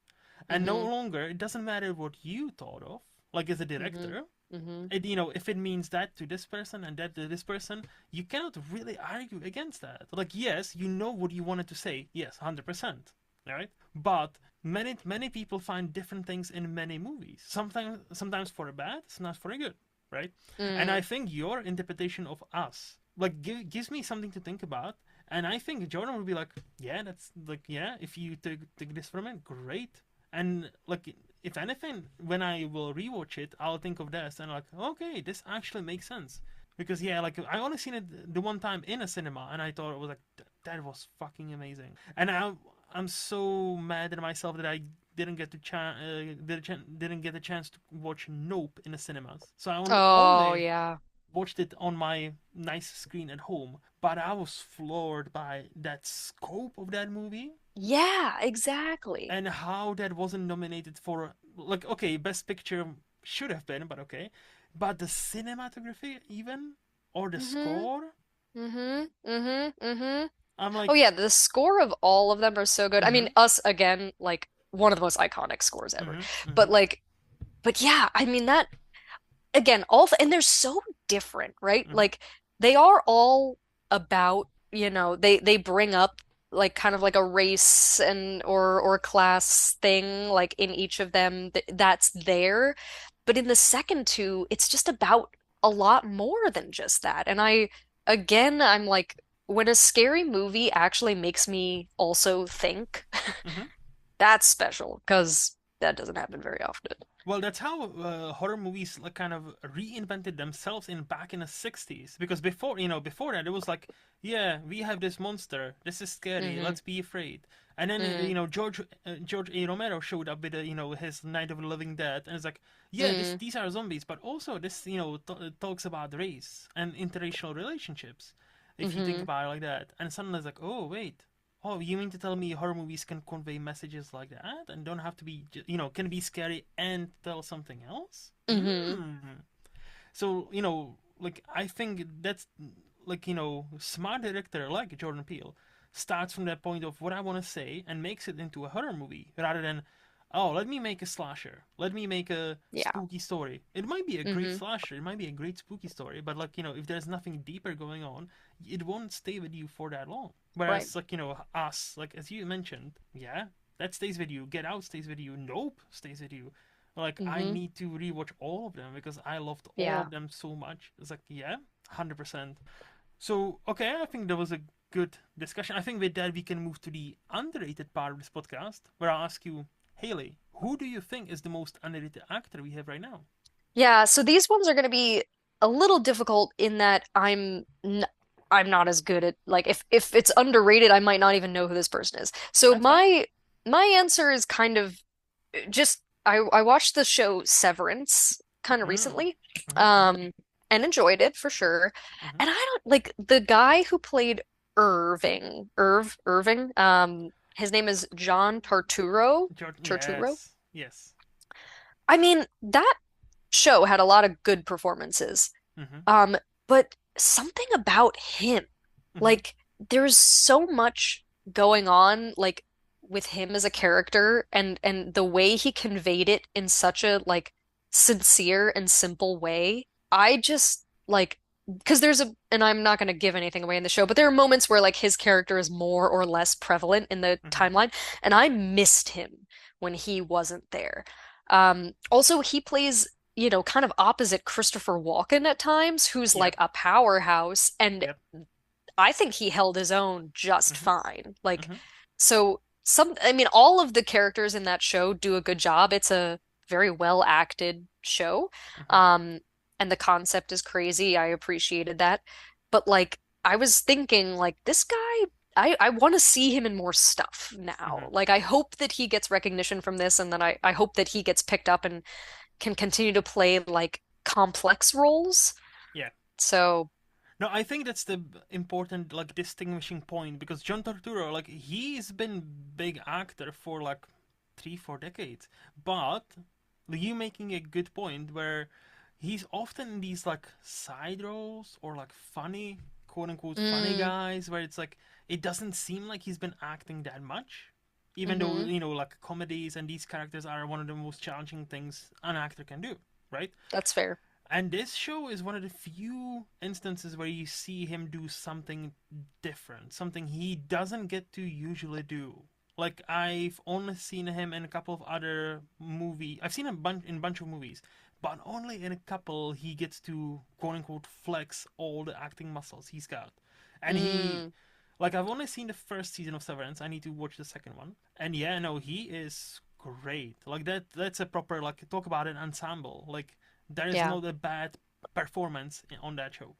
And no Hmm. longer, it doesn't matter what you thought of, like as a Hmm. director. Hmm. If it means that to this person and that to this person, you cannot really argue against that. Like, yes, you know what you wanted to say. Yes, 100%. All right, but many people find different things in many movies. Sometimes for a bad, sometimes for a good, right? And I Mm. think your interpretation of Us like gives me something to think about. And I think Jordan would be like, yeah, that's like, yeah, if you take this from it, great. And like, if anything, when I will rewatch it, I'll think of this and like, okay, this actually makes sense. Because yeah, like I only seen it the one time in a cinema, and I thought it was like that was fucking amazing. And I'm so mad at myself that I didn't get a chance to watch Nope in the cinemas. So I Oh, only yeah. watched it on my nice screen at home. But I was floored by that scope of that movie Yeah, exactly. and how that wasn't nominated for, like, okay, Best Picture should have been, but okay. But the cinematography even, or the Hmm. score, Hmm. Hmm. Hmm. I'm Oh like, yeah, the score of all of them are so good. I mm-hmm, mean, Us again, like one of the most iconic scores ever. mm-hmm, mm-hmm, But like, but yeah, I mean that again, and they're so different, right? mm-hmm, Like they are all about, they bring up like kind of like a race and or class thing like in each of them that's there. But in the second two, it's just about a lot more than just that. And I'm like, when a scary movie actually makes me also think, mm-hmm. that's special because that doesn't happen very often. Well, that's how horror movies like kind of reinvented themselves in back in the 60s. Because before that, it was like, yeah, we have this monster. This is scary. Hmm. Let's be afraid. And then Hmm. George A. Romero showed up with his Night of the Living Dead, and it's like, yeah, Hmm. these are zombies, but also this talks about race and interracial relationships. If you think Hmm. about it like that, and suddenly it's like, oh wait, oh, you mean to tell me horror movies can convey messages like that and don't have to be, can be scary and tell something else? Hmm. So, like, I think that's, like, smart director like Jordan Peele starts from that point of what I want to say and makes it into a horror movie rather than, oh, let me make a slasher. Let me make a Yeah. spooky story. It might be a great Hmm. slasher. It might be a great spooky story, but, like, if there's nothing deeper going on, it won't stay with you for that long. Right. Whereas, like, Us, like, as you mentioned, yeah, that stays with you. Get Out stays with you. Nope stays with you. Like, I Hmm. need to rewatch all of them because I loved all Yeah. of them so much. It's like, yeah, 100%. So, okay, I think that was a good discussion. I think with that we can move to the underrated part of this podcast, where I'll ask you, Haley, who do you think is the most underrated actor we have right now? Yeah, so these ones are going to be a little difficult in that I'm not as good at like if it's underrated, I might not even know who this person is. So That's fine. my answer is kind of just I watched the show Severance kind of Mm. recently, Mm-hmm. and enjoyed it for sure. Mm-hmm. And I don't like the guy who played Irving. His name is John Turturro. Jordan, Turturro. yes, yes. I mean, that show had a lot of good performances. Mm-hmm. Um, but something about him, Mm-hmm. like there's so much going on, like with him as a character and the way he conveyed it in such a like sincere and simple way. I just like because there's a and I'm not going to give anything away in the show, but there are moments where like his character is more or less prevalent in the Mm-hmm. timeline, and I missed him when he wasn't there. Also, he plays kind of opposite Christopher Walken at times, who's like Yep. a powerhouse. And Yep. I think he held his own just Mm-hmm. fine. Like, Mm-hmm. I mean, all of the characters in that show do a good job. It's a very well acted show. Mm-hmm. Um, and the concept is crazy. I appreciated that. But like, I was thinking, like, this guy, I want to see him in more stuff Mm-hmm. now. Like, I hope that he gets recognition from this, and then I hope that he gets picked up and can continue to play like complex roles. Yeah. So, No, I think that's the important like distinguishing point because John Turturro, like he's been big actor for like 3 4 decades, but you making a good point where he's often in these like side roles or like funny quote unquote funny mm, guys where it's like it doesn't seem like he's been acting that much. Even though, hmm like comedies and these characters are one of the most challenging things an actor can do, right? that's fair. And this show is one of the few instances where you see him do something different, something he doesn't get to usually do. Like I've only seen him in a couple of other movie. I've seen him in a bunch of movies, but only in a couple he gets to quote unquote flex all the acting muscles he's got. And he Mm, like I've only seen the first season of Severance. I need to watch the second one. And yeah, no, he is great. Like that's a proper like talk about an ensemble. Like there is yeah. not a bad performance on that show.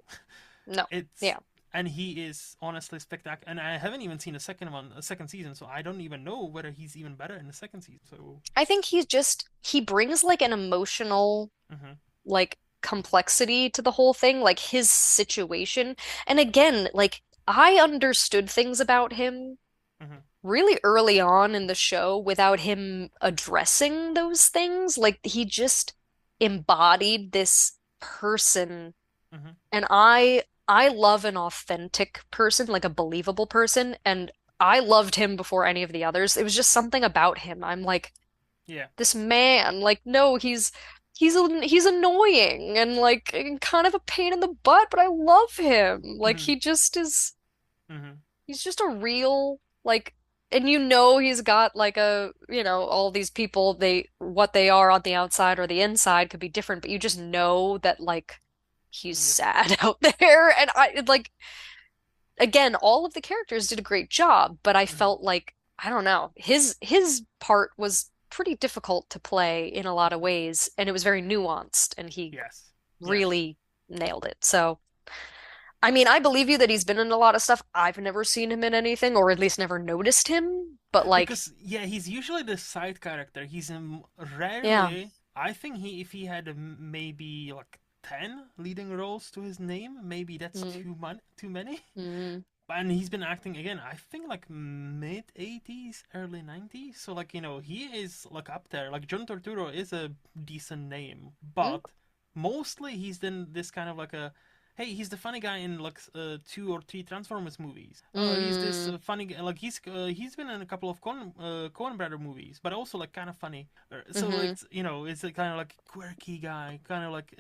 No. It's Yeah. and he is honestly spectacular. And I haven't even seen a second season, so I don't even know whether he's even better in the second season. So, I think he brings like an emotional mm-hmm, like complexity to the whole thing, like his situation. And again, like I understood things about him mm-hmm, really early on in the show without him addressing those things. Like he just embodied this person, mm-hmm, and I love an authentic person, like a believable person, and I loved him before any of the others. It was just something about him. I'm like, yeah, this man, like no, he's annoying and like kind of a pain in the butt, but I love him. Like mm-hmm, he just is mm-hmm, he's just a real like and he's got like all these people what they are on the outside or the inside could be different, but you just know that like he's yep, sad out there. And I like again, all of the characters did a great job, but I mm-hmm, felt like I don't know, his part was pretty difficult to play in a lot of ways, and it was very nuanced, and he yes, yes. really nailed it. So I mean, I believe you that he's been in a lot of stuff. I've never seen him in anything, or at least never noticed him. But like, Because yeah, he's usually the side character. He's yeah, rarely. I think if he had maybe like 10 leading roles to his name, maybe that's mm, too many. mm, And he's been acting again. I think like mid 80s, early 90s. So like he is like up there. Like John Torturo is a decent name, mm, but mostly he's in this kind of like a hey, he's the funny guy in like 2 or 3 Transformers movies. He's this mm, funny guy. Like he's been in a couple of Coen Brother movies, but also like kind of funny. So like mm-hmm. it's a kind of like quirky guy, kind of like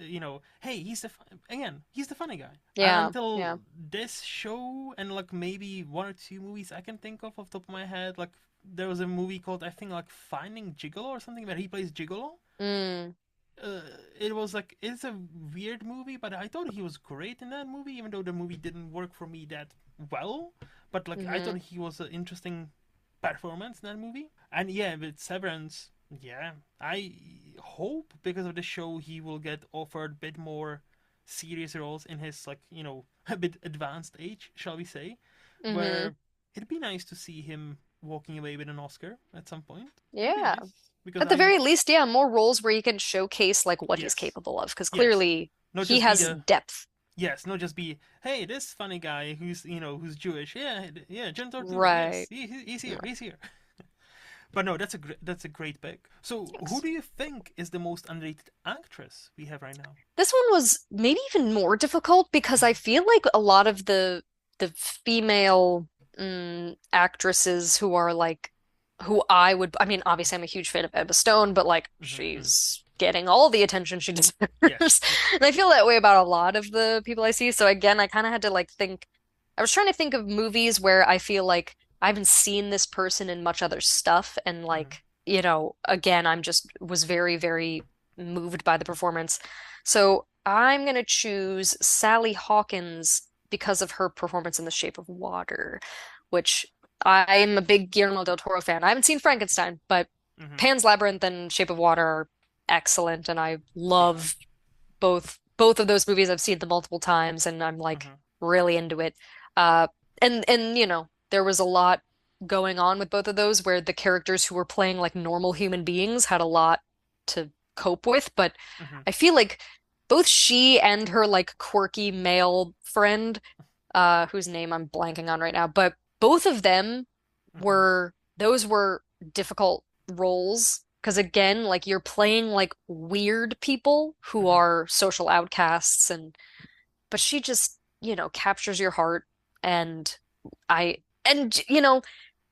hey, he's the funny guy. Yeah, Until yeah. this show and like maybe 1 or 2 movies I can think of off the top of my head. Like there was a movie called I think like Finding Gigolo or something where he plays Gigolo. Mm, uh, it was like it's a weird movie, but I thought he was great in that movie, even though the movie didn't work for me that well. But like I thought mm-hmm. he was an interesting performance in that movie. And yeah, with Severance, yeah, I hope because of the show he will get offered a bit more serious roles in his like a bit advanced age, shall we say, Hmm. where it'd be nice to see him walking away with an Oscar at some point. It'd be Yeah. nice because At the I'm very least, yeah, more roles where he can showcase like what he's yes, capable of, because yes, clearly not he just be has the depth. yes, not just be hey this funny guy who's who's Jewish, yeah, yeah, John Torturo, yes, Right. he's here, Right. he's here. But no, that's a great pick. So who Yes. do you think is the most underrated actress we have right now? This one was maybe even more difficult because I Mm-hmm. feel like a lot of the female actresses who are like who I would I mean obviously I'm a huge fan of Emma Stone, but like Mm-hmm. she's getting all the attention she Yes, deserves. yes. And I feel that way about a lot of the people I see. So again, I kind of had to like think I was trying to think of movies where I feel like I haven't seen this person in much other stuff and Mm-hmm. like, again, I'm just was very, very moved by the performance. So I'm gonna choose Sally Hawkins because of her performance in The Shape of Water, which I'm a big Guillermo del Toro fan. I haven't seen Frankenstein, but Mm-hmm. Pan's Labyrinth and Shape of Water are excellent, and I Yeah. love both of those movies. I've seen them multiple times, and I'm like Mm-hmm. really into it. Uh, and there was a lot going on with both of those where the characters who were playing like normal human beings had a lot to cope with, but Mm-hmm. I feel like both she and her like quirky male friend, whose name I'm blanking on right now, but both of them Mm-hmm. those were difficult roles because again, like you're playing like weird people who Mm-hmm. are social outcasts and but she just, captures your heart and I and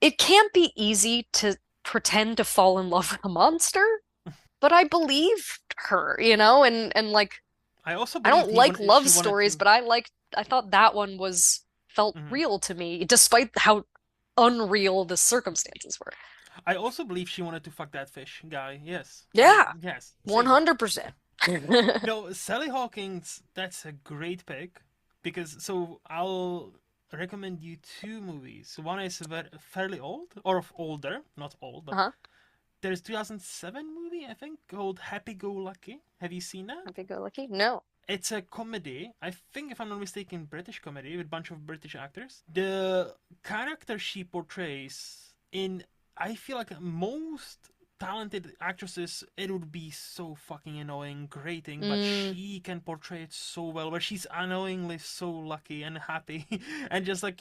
it can't be easy to pretend to fall in love with a monster, but I believed her, and like I also I don't believed like love she wanted stories, to. but I thought that one was felt Mhm. real to me despite how unreal the circumstances were. I also believe she wanted to fuck that fish guy. Yes, Yeah, yes, same. 100%. No, Sally Hawkins. That's a great pick because so I'll recommend you two movies. One is fairly old or older, not old, but Uh-huh. there's 2007 movie I think called Happy Go Lucky. Have you seen that? Happy-go-lucky? No. It's a comedy. I think, if I'm not mistaken, British comedy with a bunch of British actors. The character she portrays in, I feel like most talented actresses, it would be so fucking annoying, grating, but Mm, she can portray it so well. Where she's annoyingly so lucky and happy, and just like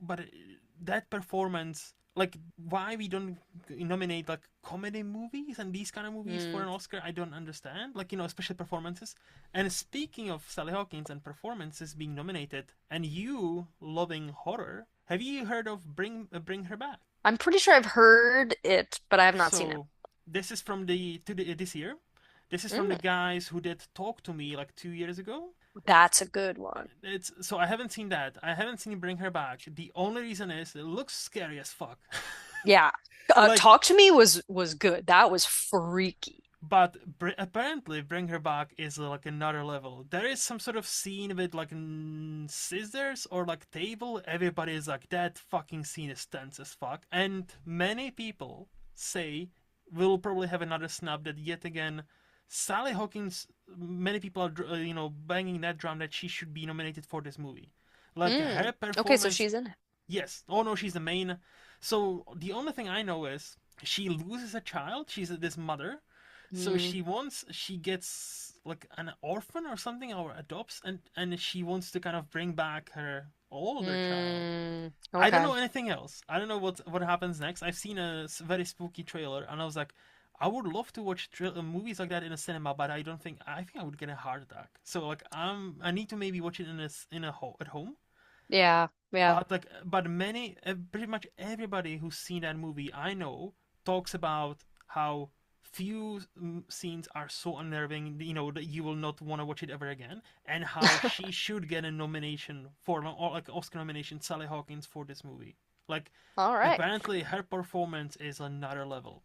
but that performance, like why we don't nominate like comedy movies and these kind of movies for mm. an Oscar, I don't understand. Like especially performances. And speaking of Sally Hawkins and performances being nominated, and you loving horror, have you heard of Bring Her Back? I'm pretty sure I've heard it, but I have not seen it. So this is from this year. This is from the Mm, guys who did Talk to Me like 2 years ago. that's a good one. It's so I haven't seen that. I haven't seen Bring Her Back. The only reason is it looks scary as fuck. Yeah. Like, Talk to Me was good. That was freaky. but apparently, Bring Her Back is like another level. There is some sort of scene with like scissors or like table. Everybody is like, that fucking scene is tense as fuck. And many people say we'll probably have another snub that yet again, Sally Hawkins. Many people are banging that drum that she should be nominated for this movie. Like her Mm. Okay, so performance. she's in it. Yes. Oh no, she's the main. So the only thing I know is she loses a child. She's this mother, so Mm, she gets like an orphan or something or adopts, and she wants to kind of bring back her older child. I don't okay. know anything else. I don't know what happens next. I've seen a very spooky trailer, and I was like, I would love to watch movies like that in a cinema, but I don't think I think I would get a heart attack. So like I need to maybe watch it at home. Yeah, yeah. Pretty much everybody who's seen that movie I know talks about how few scenes are so unnerving, that you will not want to watch it ever again, and how she should get a nomination or like Oscar nomination, Sally Hawkins, for this movie. Like, All right. apparently her performance is another level.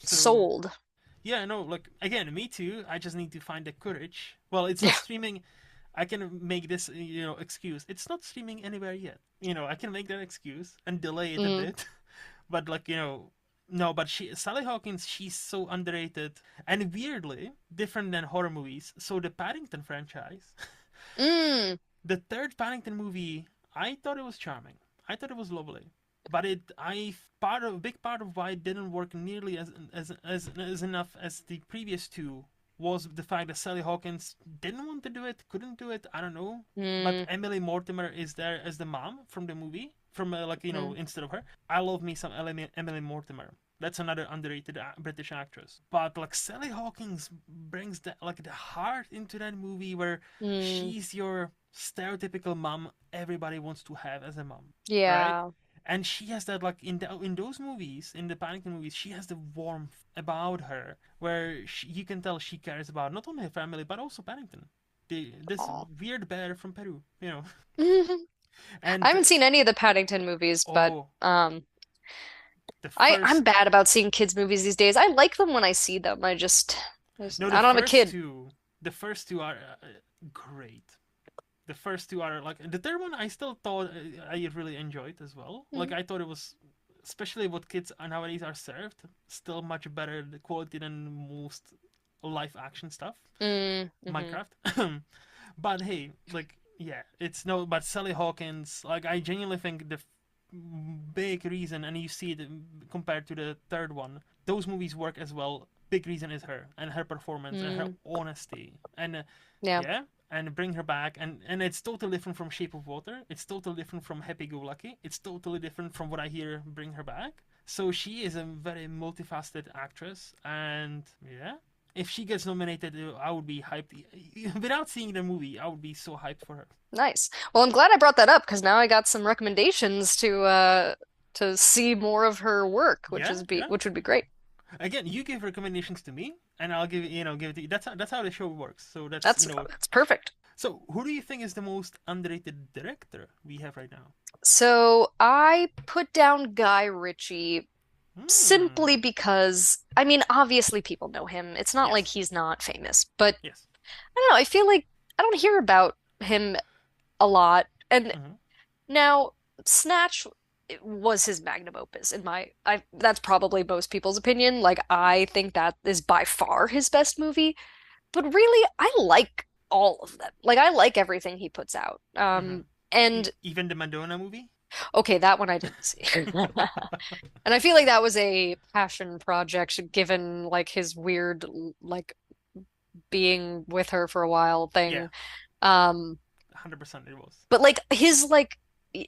So Sold. yeah, no, like again, me too. I just need to find the courage. Well, it's not Yeah. streaming. I can make this, excuse. It's not streaming anywhere yet. I can make that excuse and delay it a Mm. bit. But like, no, but Sally Hawkins, she's so underrated and weirdly different than horror movies. So the Paddington franchise, Mm. the third Paddington movie, I thought it was charming. I thought it was lovely, but a big part of why it didn't work nearly as enough as the previous two was the fact that Sally Hawkins didn't want to do it, couldn't do it. I don't know, but Mm. Emily Mortimer is there as the mom from the movie, from Mm. instead of her. I love me some Emily Mortimer. That's another underrated British actress. But like Sally Hawkins brings the heart into that movie where Mm. she's your stereotypical mom everybody wants to have as a mom, right? Yeah. And she has that like in those movies, in the Paddington movies, she has the warmth about her where you can tell she cares about not only her family but also Paddington, this Aw. weird bear from Peru, I and haven't seen any of the Paddington movies, but oh, um the I'm first bad about seeing kids movies these days. I like them when I see them. no, I don't have a kid. the first two are great. The first two are like the third one. I still thought I really enjoyed as well. Like Mm. I thought it was, especially what kids nowadays are served, still much better the quality than most live action stuff. Mm, hmm. Minecraft, but hey, like yeah, it's no. But Sally Hawkins, like I genuinely think the big reason, and you see it compared to the third one, those movies work as well. Big reason is her and her performance and her Mm, honesty and yeah. yeah, and bring her back, and it's totally different from Shape of Water. It's totally different from Happy Go Lucky. It's totally different from what I hear bring her back. So she is a very multifaceted actress, and yeah, if she gets nominated, I would be hyped. Without seeing the movie, I would be so hyped for her. Nice. Well, I'm glad I brought that up because now I got some recommendations to see more of her work, Yeah, yeah. which would be great. Again, you give recommendations to me, and I'll give it to you. That's how the show works. So That's perfect. So who do you think is the most underrated director we have right now? So I put down Guy Ritchie Hmm. simply because, I mean, obviously people know him. It's not like Yes. he's not famous, but Yes. I don't know. I feel like I don't hear about him a lot. And Mm-hmm. now, Snatch was his magnum opus that's probably most people's opinion. Like I think that is by far his best movie, but really I like all of them. Like I like everything he puts out. Mm-hmm. And Even the Madonna movie. okay, that one I didn't see. And I feel like that was a passion project given like his weird like being with her for a while Yeah, thing. Um 100% it was. But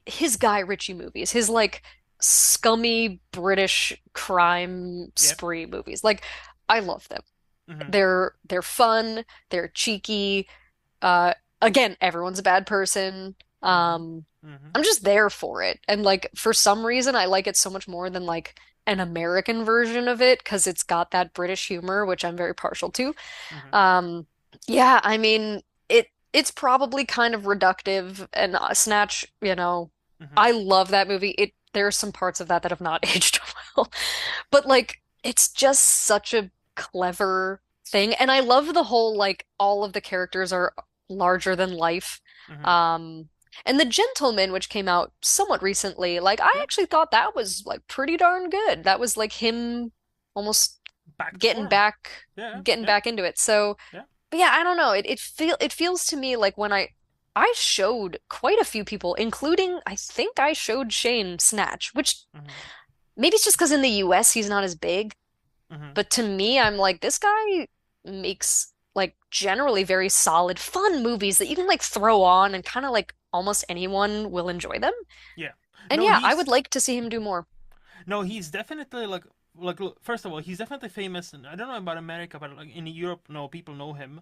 his Guy Ritchie movies, his like scummy British crime Yep. spree movies. Like I love them. Mm-hmm. They're fun, they're cheeky. Uh Again, everyone's a bad person. Mm-hmm. Um Mm-hmm. I'm just there for it. And like for some reason I like it so much more than like an American version of it because it's got that British humor, which I'm very partial to. Mm-hmm. Um, yeah, I mean, it's probably kind of reductive and Snatch, Mm-hmm. I love that movie. There's some parts of that that have not aged well. But like it's just such a clever thing. And I love the whole like all of the characters are larger than life. Mm-hmm. Um and The Gentleman, which came out somewhat recently, like I Yeah. actually thought that was like pretty darn good. That was like him almost Back to getting form. back Yeah. getting Yeah. back into it. So, Yeah. but yeah, I don't know. It feels to me like when I showed quite a few people, including I think I showed Shane Snatch, which Mm-hmm. maybe it's just because in the US he's not as big, Mm-hmm. but to me I'm like this guy makes like generally very solid, fun movies that you can like throw on and kind of like almost anyone will enjoy them. Yeah. And No, yeah, I would he's like to see him do more. no, he's definitely like look, first of all, he's definitely famous, and I don't know about America, but like in Europe, no, people know him.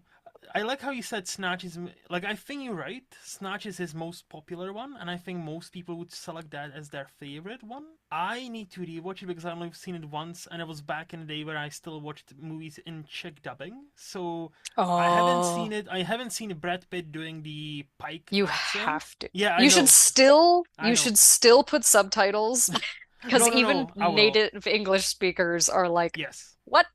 I like how you said Snatch is like I think you're right. Snatch is his most popular one, and I think most people would select that as their favorite one. I need to rewatch it because I only seen it once, and it was back in the day where I still watched movies in Czech dubbing. So I haven't seen Oh, it. I haven't seen Brad Pitt doing the Pike you accent. have to. Yeah, I know. I You know. should still put subtitles because No, no, even no. I will. native English speakers are like, Yes. what?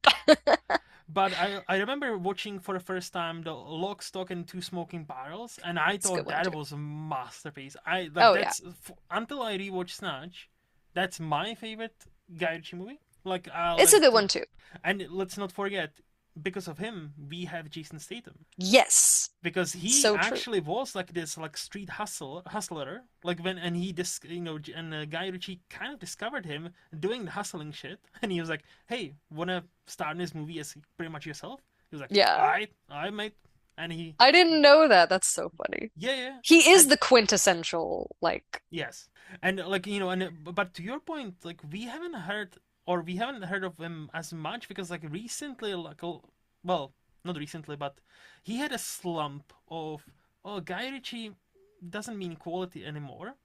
But I remember watching for the first time the Lock, Stock, and Two Smoking Barrels, and I It's a good thought one that too. was a masterpiece. I like Oh yeah. that's until I rewatched Snatch, that's my favorite Guy Ritchie movie. It's a good one too. And let's not forget, because of him, we have Jason Statham. Yes, Because he so true. actually was like this like street hustler, like when and he and Guy Ritchie kind of discovered him doing the hustling shit, and he was like, hey, wanna star in this movie as pretty much yourself? He was like, Yeah. I mate. And he, I didn't know that. That's so funny. yeah, yeah. He is And the quintessential, like, yes, and like and but to your point, like we haven't heard of him as much because like recently, well, not recently, but he had a slump of, oh, Guy Ritchie doesn't mean quality anymore.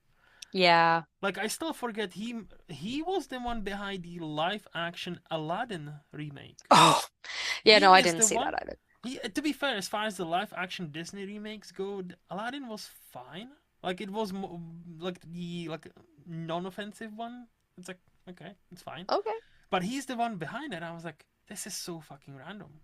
yeah. Like I still forget he was the one behind the live action Aladdin remake. Oh, yeah, no, He I is didn't the see that one. either. To be fair, as far as the live action Disney remakes go, Aladdin was fine. Like it was like the like non-offensive one. It's like okay, it's fine. Okay. But he's the one behind it. I was like, this is so fucking random.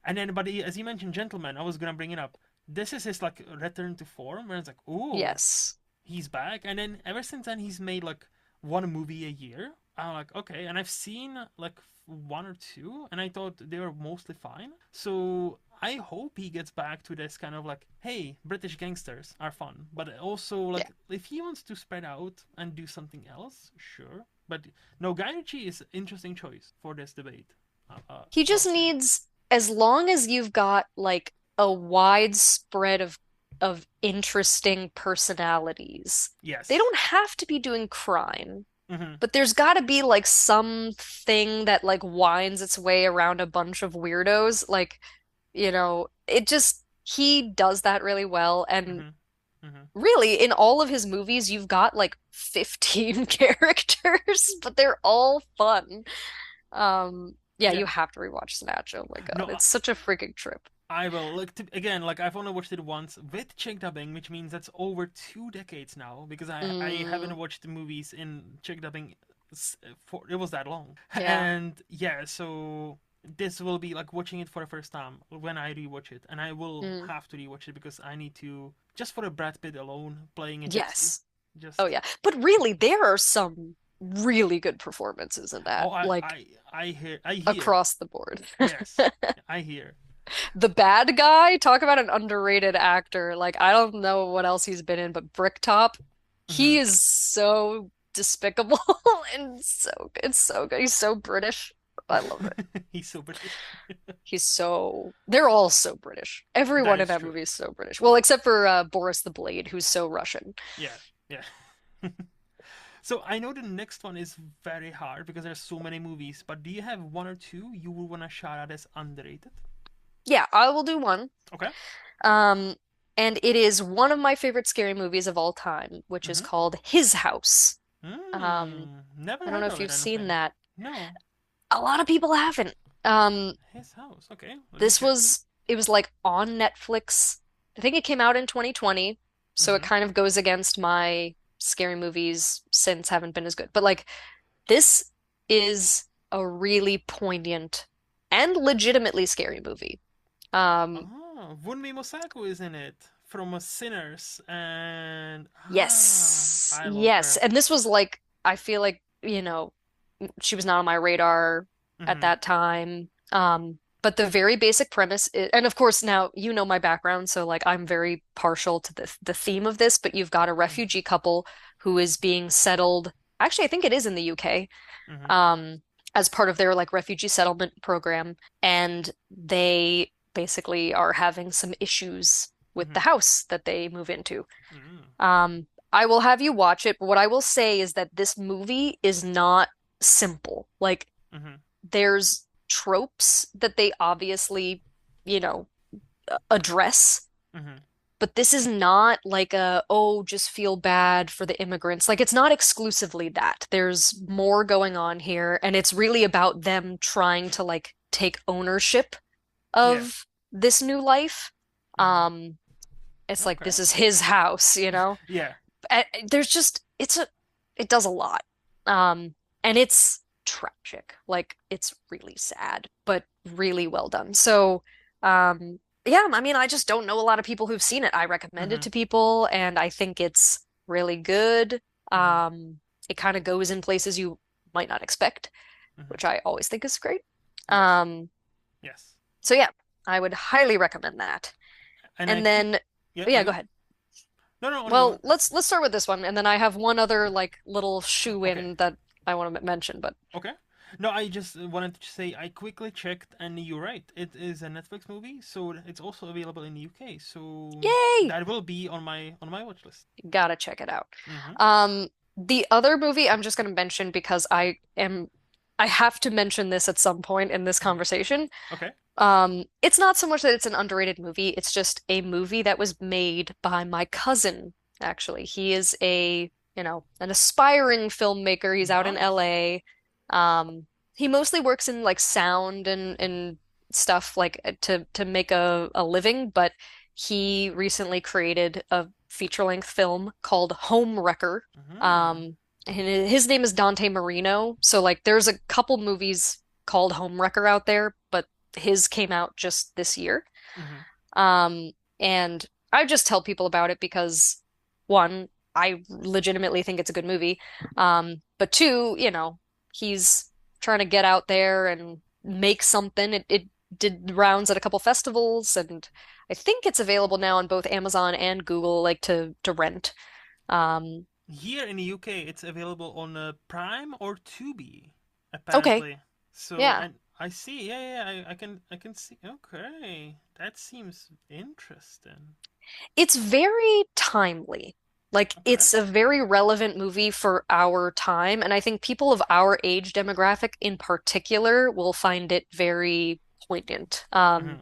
And then, but as you mentioned, Gentleman, I was gonna bring it up. This is his like return to form, where it's like, oh, Yes. he's back. And then ever since then, he's made like one movie a year. I'm like, okay. And I've seen like one or two, and I thought they were mostly fine. So I hope he gets back to this kind of like, hey, British gangsters are fun, but also Yeah. like if he wants to spread out and do something else, sure. But no, Guy Ritchie is an interesting choice for this debate. He I'll just say needs, as long as you've got like a wide spread of interesting personalities. They yes. don't have to be doing crime, Mm-hmm. but there's got to be like something that like winds its way around a bunch of weirdos. Like, it just he does that really well. And Mm-hmm. Mm-hmm. really, in all of his movies, you've got like 15 characters, but they're all fun. Yeah, Yeah. you have to rewatch Snatch. Oh my God, No, it's such a freaking trip. I will. Like again, like I've only watched it once with Czech dubbing, which means that's over 2 decades now. Because I Mm, haven't watched the movies in Czech dubbing for it was that long. yeah. And yeah, so this will be like watching it for the first time when I rewatch it, and I will Mm, have to rewatch it because I need to just for the Brad Pitt alone playing a gypsy. yes. Oh Just yeah. But really, there are some really good performances in oh, that, like I hear across the board. yes, I hear. The bad guy, talk about an underrated actor. Like, I don't know what else he's been in, but Bricktop, Hmm. he is so despicable and it's so good. He's so British. I love it. He's so British. They're all so British. That Everyone in is that true. movie is so British. Well, except for Boris the Blade, who's so Russian. Yeah, yeah. So I know the next one is very hard because there's so many movies, but do you have one or two you would want to shout out as underrated? Yeah, I will do one. Okay. Um, and it is one of my favorite scary movies of all time, which is Mm-hmm. called His House. Never I don't know heard if of it, you've I don't seen think. that. No. A lot of people haven't. Um, His house. Okay, let me this check. was it was like on Netflix. I think it came out in 2020, so it Mm-hmm. kind of goes against my scary movies since haven't been as good. But like this is a really poignant and legitimately scary movie. Um, Oh, Wunmi Mosaku is in it from Sinners, and yes, I love yes. her. And this was like I feel like, she was not on my radar at Mm-hmm. that time. But the very basic premise is, and of course now you know my background, so like I'm very partial to the theme of this, but you've got a Mm-hmm. refugee couple who is being settled. Actually, I think it is in the UK, Mm-hmm. um, as part of their like refugee settlement program, and they basically are having some issues with Mm-hmm. the house that they move into. Mm-hmm. I will have you watch it, but what I will say is that this movie is not simple. Like, Mm-hmm. there's tropes that they obviously, you know, address, Mm-hmm. but this is not like oh, just feel bad for the immigrants. Like, it's not exclusively that. There's more going on here, and it's really about them trying to like take ownership Yeah. of this new life. Mm-hmm. Um, it's like Okay. this is his house, Yeah. there's just it does a lot. Um, and it's tragic. Like it's really sad, but really well done. So, yeah, I mean, I just don't know a lot of people who've seen it. I recommend it Mm-hmm. to people, and I think it's really good. Mm-hmm. It kind of goes in places you might not expect. Hmm. which I always think is great. Yes. Um, Yes. so yeah, I would highly recommend that. And I And think. then, Yeah. oh yeah, You go go. ahead. No, no, only go Well, on. let's start with this one, and then I have one other like little shoe Okay. in that I want to mention, but Okay. No, I just wanted to say I quickly checked, and you're right. It is a Netflix movie, so it's also available in the UK. So yay! that will be on my watch list. Gotta check it out. Mm-hmm. The other movie I'm just gonna mention because I have to mention this at some point in this Mm-hmm. conversation. Okay. It's not so much that it's an underrated movie, it's just a movie that was made by my cousin, actually. He is an aspiring filmmaker. He's out in Nice. LA. He mostly works in like sound and stuff like to make a living, but he recently created a feature-length film called Home Wrecker. Mm-hmm. Um, and his name is Dante Marino. So like there's a couple movies called Home Wrecker out there, but his came out just this year. Mm-hmm. Um, and I just tell people about it because one, I legitimately think it's a good movie. But two, he's trying to get out there and make something. It did rounds at a couple festivals, and I think it's available now on both Amazon and Google, like to rent. Um, Here in the UK, it's available on Prime or Tubi, okay, apparently. So, yeah. and I see, yeah, yeah, I can see. Okay, that seems interesting. It's very timely. Like, Okay. it's a very relevant movie for our time, and I think people of our age demographic in particular will find it very poignant. Mm-hmm.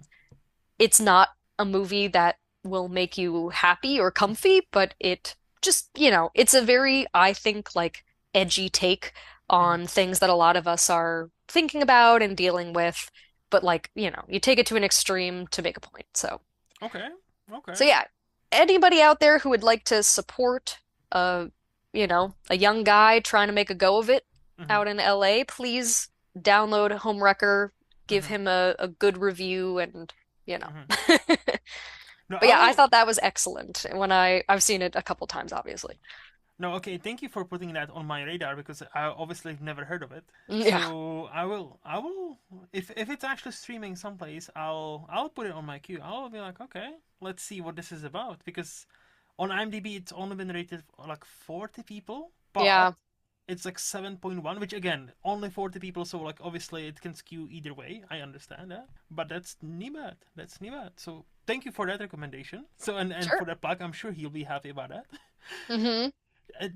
It's not a movie that will make you happy or comfy, but it just, it's a very, I think, like edgy take Mm-hmm. on things that a lot of us are thinking about and dealing with, but like, you take it to an extreme to make a point. Okay. So Okay. yeah, anybody out there who would like to support a young guy trying to make a go of it Mm-hmm. out in LA, please download Homewrecker, give Mm-hmm. him a good review and you know. Mm-hmm. No, But I yeah, I will. thought that was excellent when I've seen it a couple times, obviously. No, okay. Thank you for putting that on my radar because I obviously have never heard of it. Yeah, So I will. If it's actually streaming someplace, I'll put it on my queue. I'll be like, okay, let's see what this is about because on IMDb it's only been rated for like 40 people, but yeah, it's like 7.1, which again, only 40 people, so like obviously it can skew either way. I understand that. But that's Nibat. That's Nibat. So thank you for that recommendation. So and sure. for that plug, I'm sure he'll be happy about that. Hmm.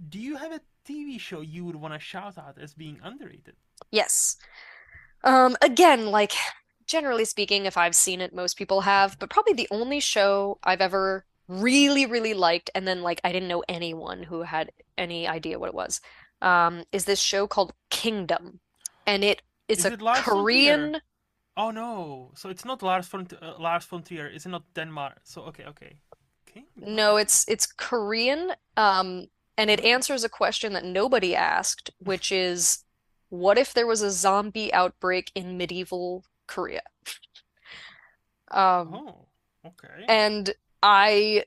Do you have a TV show you would want to shout out as being underrated? Yes. Again, like generally speaking, if I've seen it, most people have, but probably the only show I've ever really, really liked, and then like I didn't know anyone who had any idea what it was, is this show called Kingdom. And it's Is a it Lars von Trier? Korean, Oh no, so it's not Lars von Trier. Is it not Denmark? So okay, okay. Kingdom. no, it's Korean, and it Mm. answers a question that nobody asked, which is, what if there was a zombie outbreak in medieval Korea? Um, Oh, okay. And I,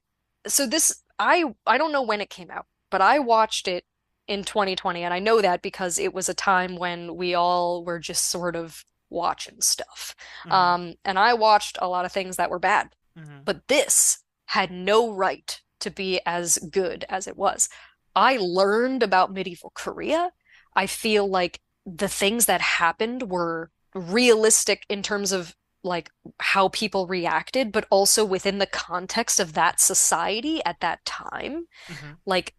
so this, I don't know when it came out, but I watched it in 2020, and I know that because it was a time when we all were just sort of watching stuff. Mm-hmm. And I watched a lot of things that were bad, Mm-hmm. but this had no right to be as good as it was. I learned about medieval Korea. I feel like the things that happened were realistic in terms of like how people reacted, but also within the context of that society at that time. Mm-hmm. Like,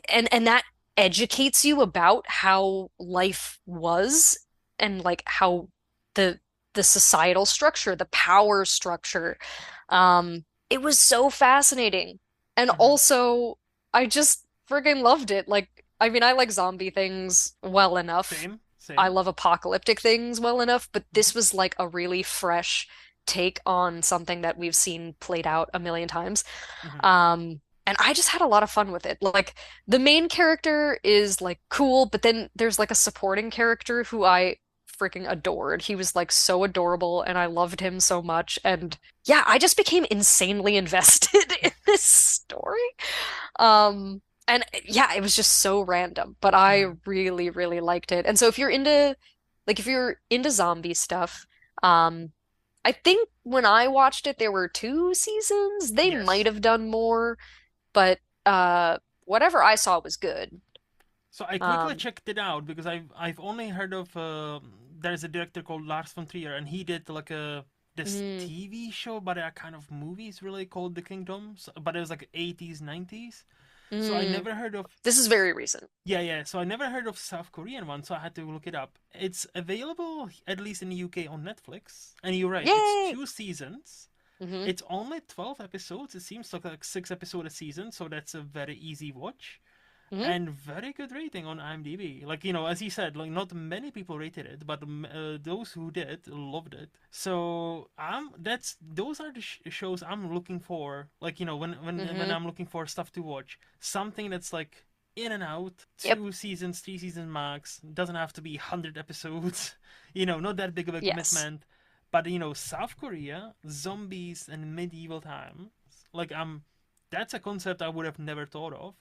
and that educates you about how life was and like how the the societal structure, the power structure. It was so fascinating. And Mm-hmm. also, I just friggin' loved it. Like, I mean, I like zombie things well enough. Same, I same. love apocalyptic things well enough, but Mm-hmm. this was like a really fresh take on something that we've seen played out a million times. Mm-hmm. And I just had a lot of fun with it. Like the main character is like cool, but then there's like a supporting character who I freaking adored. He was like so adorable and I loved him so much. And yeah, I just became insanely invested in this story. And yeah, it was just so random, but I Mm-hmm. really, really liked it. And so if you're into like if you're into zombie stuff, um, I think when I watched it, there were two seasons. They might Yes. have done more, but whatever I saw was good. So I quickly Um, checked it out because I've only heard of there's a director called Lars von Trier, and he did like a this mm, TV show, but a kind of movies really called The Kingdom, but it was like 80s 90s. So I mm, never heard of. this is very recent. Yeah. So I never heard of South Korean one, so I had to look it up. It's available at least in the UK on Netflix, and you're right, it's Yay! 2 seasons. Hmm. It's only 12 episodes. It seems like 6 episodes a season, so that's a very easy watch Hmm. and very good rating on IMDb. Like as he said, like not many people rated it, but those who did loved it. So that's those are the shows I'm looking for. Like when Hmm. I'm looking for stuff to watch, something that's like in and out, Yep. 2 seasons, 3 seasons max. Doesn't have to be 100 episodes. Not that big of a Yes. commitment. But South Korea, zombies, and medieval times. Like that's a concept I would have never thought of,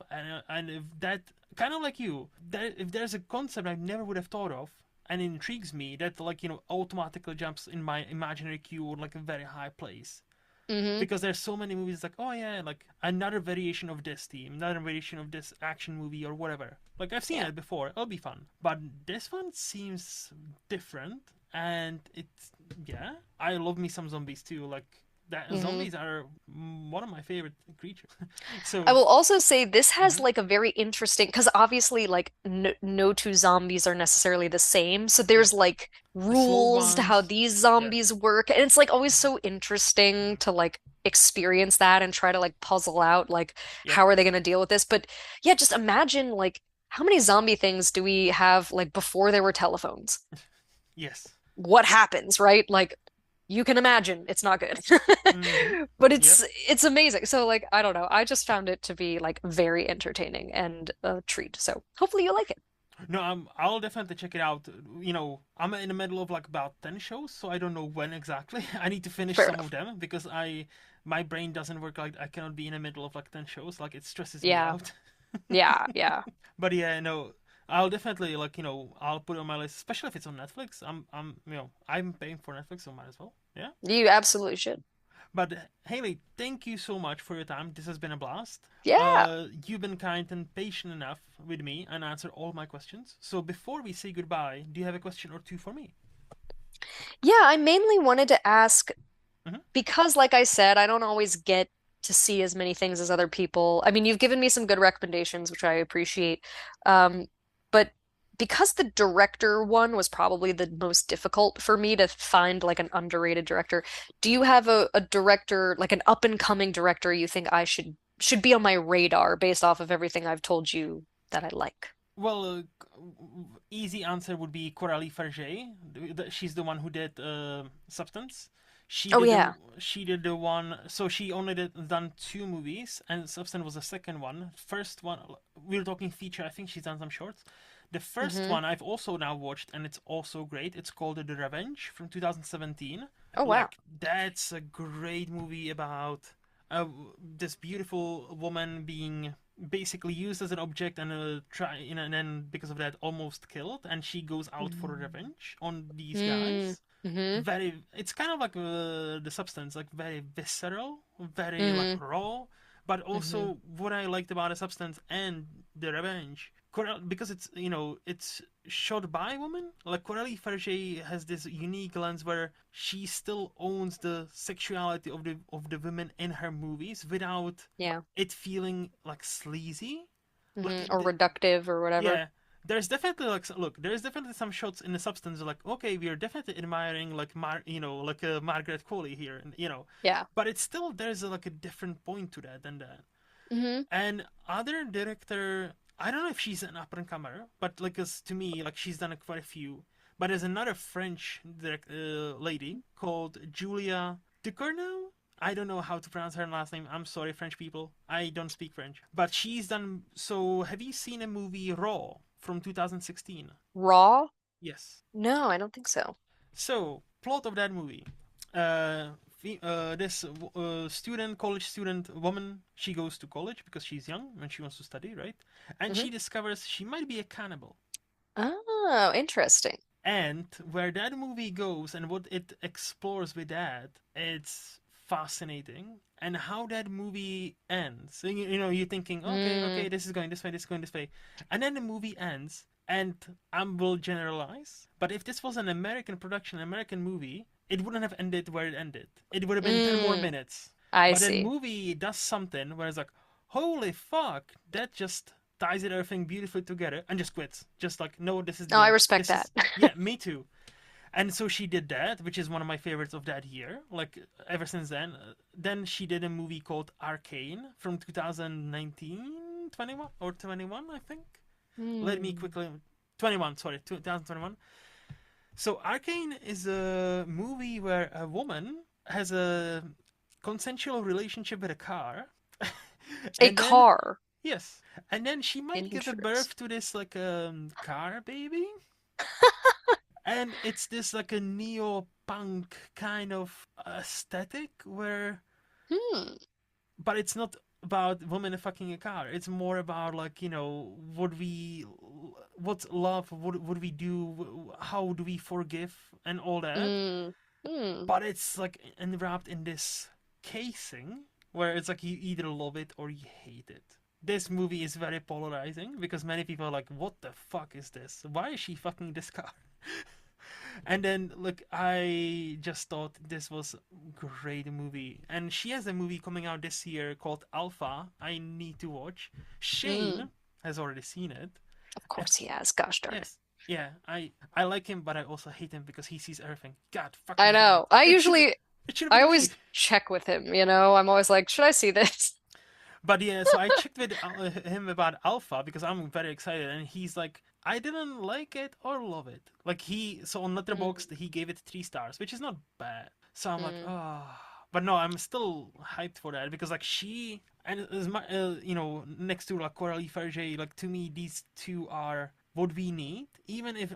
and if that kind of like you, that if there's a concept I never would have thought of and it intrigues me, that like automatically jumps in my imaginary queue or like a very high place Hmm. because there's so many movies like oh yeah like another variation of this theme, another variation of this action movie or whatever. Like I've seen Yeah. it before, it'll be fun, but this one seems different and it's yeah. I love me some zombies too. Like that Hmm. zombies are one of my favorite creatures. I So will also say this has mhm, like a very interesting, because obviously like no two zombies are necessarily the same. So yep, there's like slow rules to how ones, these yeah, zombies work. And it's like always so interesting to like experience that and try to like puzzle out like yep, how are they going to deal with this. But yeah, just imagine like how many zombie things do we have like before there were telephones? yes, What happens, right? Like you can imagine it's not good. mm-hmm, But yep. it's amazing. So like I don't know. I just found it to be like very entertaining and a treat. So hopefully you like it. No, I'll definitely check it out. I'm in the middle of like about 10 shows, so I don't know when exactly. I need to finish Fair some of enough. them because my brain doesn't work like I cannot be in the middle of like 10 shows. Like it stresses me Yeah. out. Yeah, yeah. But yeah, no, I'll definitely like I'll put it on my list, especially if it's on Netflix. I'm paying for Netflix, so might as well. Yeah. You absolutely should. But Haley, thank you so much for your time. This has been a blast. Yeah. You've been kind and patient enough with me and answered all my questions. So before we say goodbye, do you have a question or two for me? Yeah, I mainly wanted to ask Hmm. because like I said, I don't always get to see as many things as other people. I mean, you've given me some good recommendations, which I appreciate. Um, but because the director one was probably the most difficult for me to find like an underrated director, do you have a director, like an up and coming director you think I should be on my radar based off of everything I've told you that I like? Well, easy answer would be Coralie Farge. She's the one who did Substance. She Oh did the yeah. she did the one. So she only done 2 movies, and Substance was the second one. First one, we're talking feature. I think she's done some shorts. The first Hmm. one I've also now watched, and it's also great. It's called The Revenge from 2017. Oh wow. Like that's a great movie about uh, this beautiful woman being basically used as an object and and then because of that almost killed, and she goes out for revenge on these Mm-hmm. guys. Mm-hmm. Very, it's kind of like the Substance, like very visceral, very like Mm-hmm. raw. But Mm-hmm. also, what I liked about the Substance and the Revenge, because it's shot by a woman. Like Coralie Farge has this unique lens where she still owns the sexuality of the women in her movies without Yeah. it feeling like sleazy. Like Hmm. Or reductive or whatever. yeah, there's definitely like look, there's definitely some shots in the Substance like okay, we are definitely admiring like like Margaret Qualley here, and Yeah. but it's still there's like a different point to that than that. Hmm. And other director, I don't know if she's an up and comer, but like as to me, like she's done quite a few. But there's another French lady called Julia Ducournau. I don't know how to pronounce her last name. I'm sorry, French people. I don't speak French. But she's done. So, have you seen a movie Raw from 2016? Raw? Yes. No, I don't think so. So, plot of that movie. This college student woman, she goes to college because she's young and she wants to study, right? And Hmm. she discovers she might be a cannibal. Oh, interesting. And where that movie goes and what it explores with that, it's fascinating. And how that movie ends. So, you're thinking, okay, Mm, okay, this is going this way, this is going this way. And then the movie ends, and I will generalize, but if this was an American production, an American movie, it wouldn't have ended where it ended. It would have been 10 more mm, minutes. I But that see. movie does something where it's like, holy fuck, that just ties it everything beautifully together and just quits. Just like, no, this is No, the I end. respect This that. is, yeah, me too. And so she did that, which is one of my favorites of that year. Like ever since then. Then she did a movie called Arcane from 2019, 21 or 21, I think. Let me Hmm. quickly 21, sorry, 2021. So Arcane is a movie where a woman has a consensual relationship with a car, A and then car. yes, and then she might give a birth Interest. to this like car baby, and it's this like a neo punk kind of aesthetic where, Hmm. but it's not about women fucking a car. It's more about like, would we, what's love, what would we do, how do we forgive, and all that. Mm. Hmm. But it's like enwrapped in this casing where it's like you either love it or you hate it. This movie is very polarizing because many people are like, what the fuck is this? Why is she fucking this car? And then, look, I just thought this was a great movie. And she has a movie coming out this year called Alpha. I need to watch. Mm. Shane has already seen it. Of course he has. Gosh darn it. Yes. Yeah, I like him, but I also hate him because he sees everything. God I fucking damn it! know. I It should usually, it should have I been me. always check with him, you know? I'm always like, should I see this? But yeah, so I checked with him about Alpha because I'm very excited, and he's like, I didn't like it or love it. Like so on Mm. Letterboxd he gave it 3 stars, which is not bad. So I'm like, Mm. oh, but no, I'm still hyped for that because like she and as my, next to like Coralie Farge, like to me these two are what we need.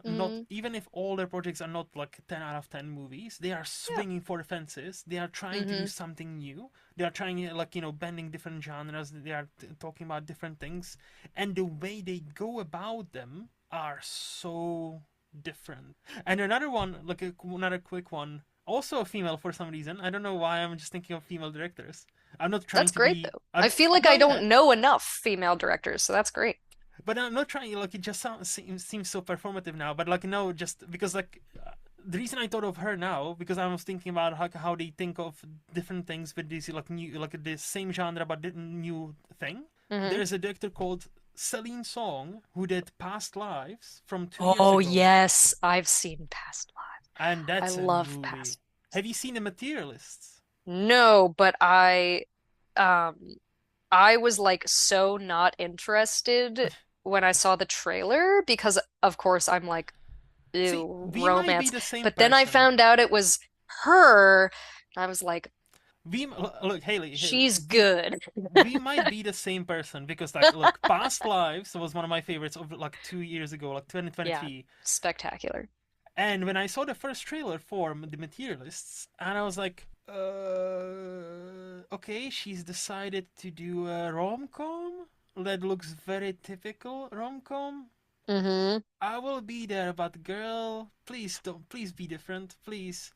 Mm. Even if all their projects are not like 10 out of 10 movies, they are Yeah. swinging for the fences. They are trying to do Mm-hmm. something new. They are trying like bending different genres. They are talking about different things, and the way they go about them are so different. And another one, like another quick one, also a female for some reason. I don't know why. I'm just thinking of female directors. I'm not trying That's to great, be. though. I feel like No, I yeah, don't know enough female directors, so that's great. but I'm not trying. Like it just seems so performative now. But like no, just because like the reason I thought of her now because I was thinking about how they think of different things with this like new like the same genre but new thing. Hmm. There's a director called Celine Song who did Past Lives from 2 years Oh, ago, yes. I've seen Past Lives. and I that's a love movie. Past Have you seen The Materialists? No, but um I was like so not interested when I saw the trailer because of course I'm like, See, ew, we might be romance. the same But then I person. found out it was her. And I was like, We look, Haley, she's good. we might be the same person because like look, Past Lives was one of my favorites of like 2 years ago, like Yeah, 2023. spectacular. And when I saw the first trailer for The Materialists, and I was like, okay, she's decided to do a rom com that looks very typical rom com. Hmm. I will be there, but girl, please don't, please be different, please.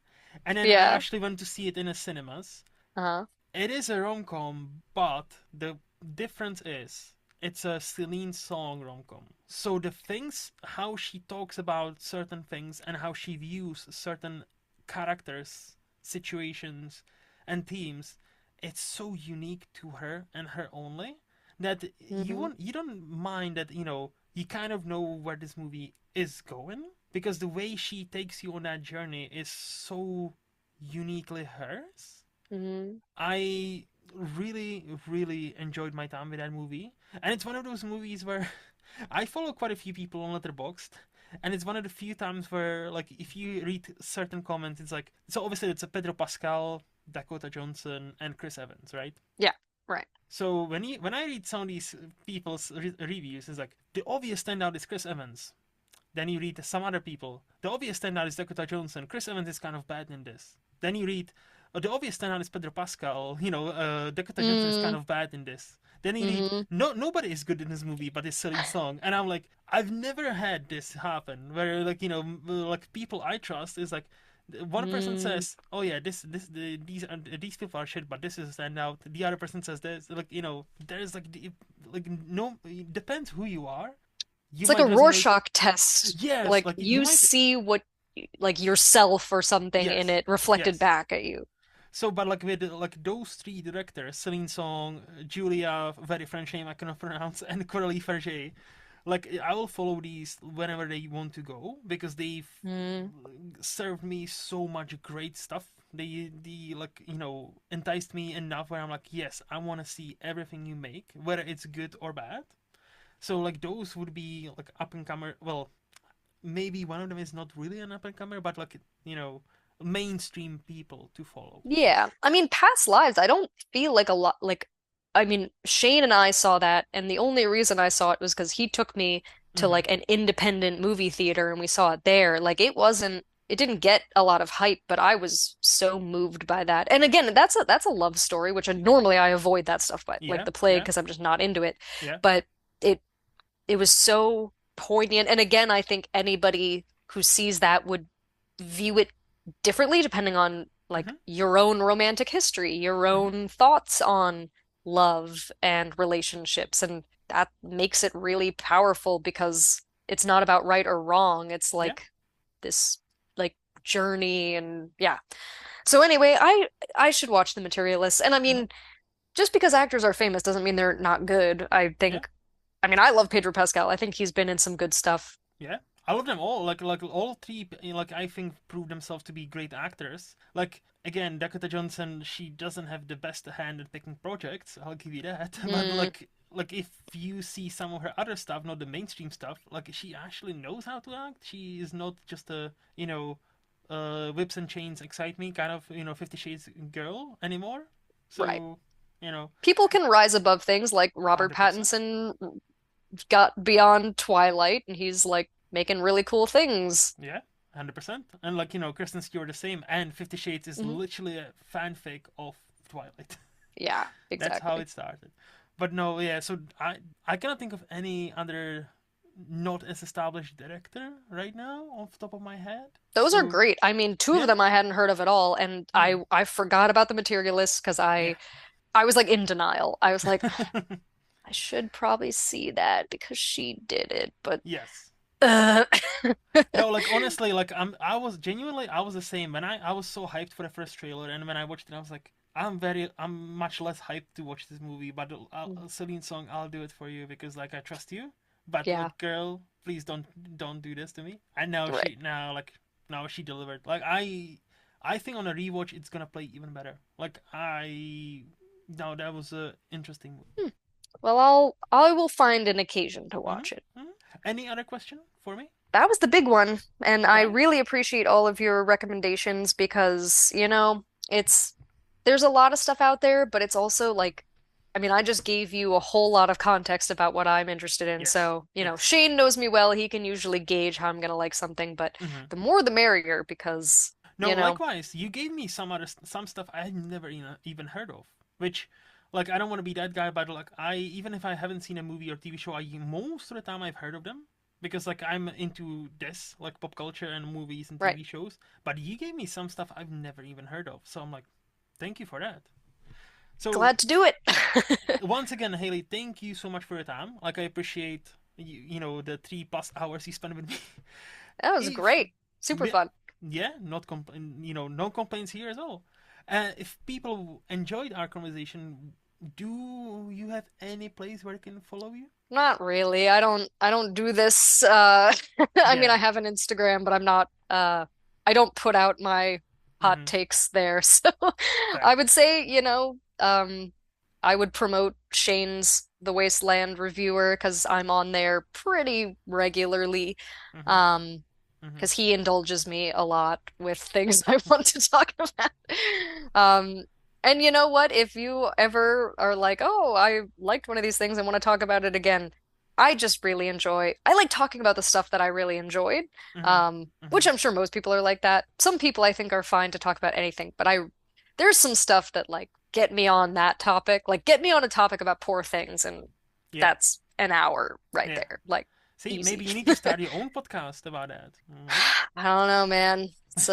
And then I Yeah. actually went to see it in the cinemas. Uh-huh. It is a rom com, but the difference is it's a Celine Song rom com. So the things, how she talks about certain things and how she views certain characters, situations, and themes, it's so unique to her and her only that Hmm. you don't mind that you kind of know where this movie is going because the way she takes you on that journey is so uniquely hers. Hmm. I really, really enjoyed my time with that movie, and it's one of those movies where I follow quite a few people on Letterboxd, and it's one of the few times where, like, if you read certain comments, it's like, so obviously it's a Pedro Pascal, Dakota Johnson, and Chris Evans, right? Yeah, right. So when I read some of these people's reviews, it's like the obvious standout is Chris Evans. Then you read some other people. The obvious standout is Dakota Johnson. Chris Evans is kind of bad in this. Then you read the obvious standout is Pedro Pascal. Dakota Johnson is kind Mm, of bad in this. Then you need Hmm. nobody is good in this movie but this Celine Song, and I'm like, I've never had this happen where like like people I trust is like one person Mm. says, "Oh yeah, these people are shit, but this is stand out." The other person says this, like there's like no, it depends who you are. You It's like a might resonate. Rorschach test. Yes, Like like you you might. see what like yourself or something in Yes, it reflected yes. back at you. So, but like with like those three directors, Celine Song, Julia, very French name I cannot pronounce, and Coralie Farge, like I will follow these whenever they want to go because they've Mm. served me so much great stuff. They like enticed me enough where I'm like, yes, I want to see everything you make, whether it's good or bad. So like those would be like up and comer. Well, maybe one of them is not really an up and comer, but like mainstream people to follow. Yeah. I mean, past lives, I don't feel like a lot like I mean, Shane and I saw that, and the only reason I saw it was because he took me to Mm-hmm. like an independent movie theater and we saw it there. Like it didn't get a lot of hype, but I was so moved by that. And again, that's a love story, which normally I avoid that stuff, but like Yeah, the plague yeah, because I'm just not into it. yeah. But it it was so poignant. And again, I think anybody who sees that would view it differently depending on like Mm-hmm. your own romantic history, your Mm-hmm. own thoughts on love and relationships. And that makes it really powerful because it's not about right or wrong. It's Yeah. like this like journey and yeah. So anyway, I should watch The Materialist. And I Mm-hmm. mean, just because actors are famous doesn't mean they're not good. Yeah. I mean, I love Pedro Pascal. I think he's been in some good stuff. Yeah. I love them all. Like all three. Like I think proved themselves to be great actors. Like again, Dakota Johnson. She doesn't have the best hand at picking projects. I'll give you that. But Mm, like if you see some of her other stuff, not the mainstream stuff, like she actually knows how to act. She is not just a whips and chains excite me kind of 50 Shades girl anymore. right. So you know, People can rise above things like Robert 100%. Pattinson got beyond Twilight and he's like making really cool things. Yeah, 100%. And like Kristen Stewart the same. And 50 Shades is Hmm. literally a fanfic of Twilight. Yeah, That's how exactly. it started. But no, yeah. So I cannot think of any other not as established director right now off the top of my head. Those are So great. I mean, two of yeah, them I hadn't heard of at all, and mm, I forgot about The Materialist because yeah. I was like in denial. I was like, I should probably see that because she did it, but Yes. uh, No, like honestly, like I was the same. When I was so hyped for the first trailer, and when I watched it, I was like, I'm much less hyped to watch this movie. But Celine Song, I'll do it for you because like I trust you. But yeah, like, girl, please don't do this to me. And now right. now she delivered. Like I think on a rewatch it's gonna play even better. Like I no, that was a interesting movie. Hmm. Well, I will find an occasion to Hmm. watch it. Hmm. Any other question for me? That was the big one, and I Right? really appreciate all of your recommendations because, it's there's a lot of stuff out there, but it's also like I mean, I just gave you a whole lot of context about what I'm interested in. Yes. So, Yes. Shane knows me well. He can usually gauge how I'm gonna like something, but Hmm. the more the merrier because, No, likewise. You gave me some stuff I had never even heard of. Which, like, I don't want to be that guy, but like, I even if I haven't seen a movie or TV show, most of the time I've heard of them because like I'm into this like pop culture and movies and right. TV shows. But you gave me some stuff I've never even heard of, so I'm like, thank you for that. So Glad to do it. once again, Haley, thank you so much for your time. Like, I appreciate the 3+ hours you spent with me. That was If great. Super yeah, fun. yeah, not no complaints here at all. If people enjoyed our conversation, do you have any place where they can follow you? Not really. I don't do this I mean Yeah. I have an Instagram, but I'm not I don't put out my hot Mm-hmm. takes there. So Fair. I would say, I would promote Shane's The Wasteland Reviewer because I'm on there pretty regularly. Mm-hmm. Um Mm-hmm. because he indulges me a lot with things I want to talk about. Um, and you know what? If you ever are like, oh, I liked one of these things and want to talk about it again, I like talking about the stuff that I really enjoyed, Mm-hmm. which Mm-hmm. I'm sure most people are like that. Some people I think are fine to talk about anything, but there's some stuff that like get me on that topic. Like, get me on a topic about poor things, and Yeah, that's an hour right yeah. there. Like, See, maybe easy. you need to start your own podcast about that. Maybe. I don't know, man. It's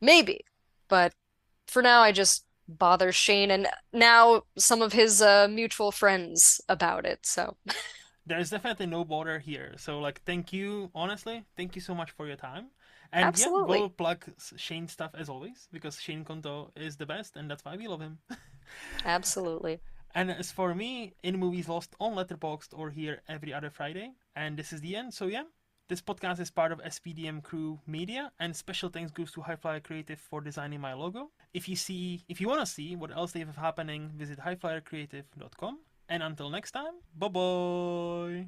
maybe. But for now, I just bother Shane and now some of his mutual friends about it. So, There's definitely no border here. So, like, thank you, honestly. Thank you so much for your time. And yeah, absolutely. we'll plug Shane stuff as always because Shane Konto is the best, and that's why we love him. Absolutely. And as for me, In Movies Lost on Letterboxd or here every other Friday. And this is the end. So yeah, this podcast is part of SPDM Crew Media, and special thanks goes to Highflyer Creative for designing my logo. If you want to see what else they have happening, visit highflyercreative.com. And until next time, bye bye.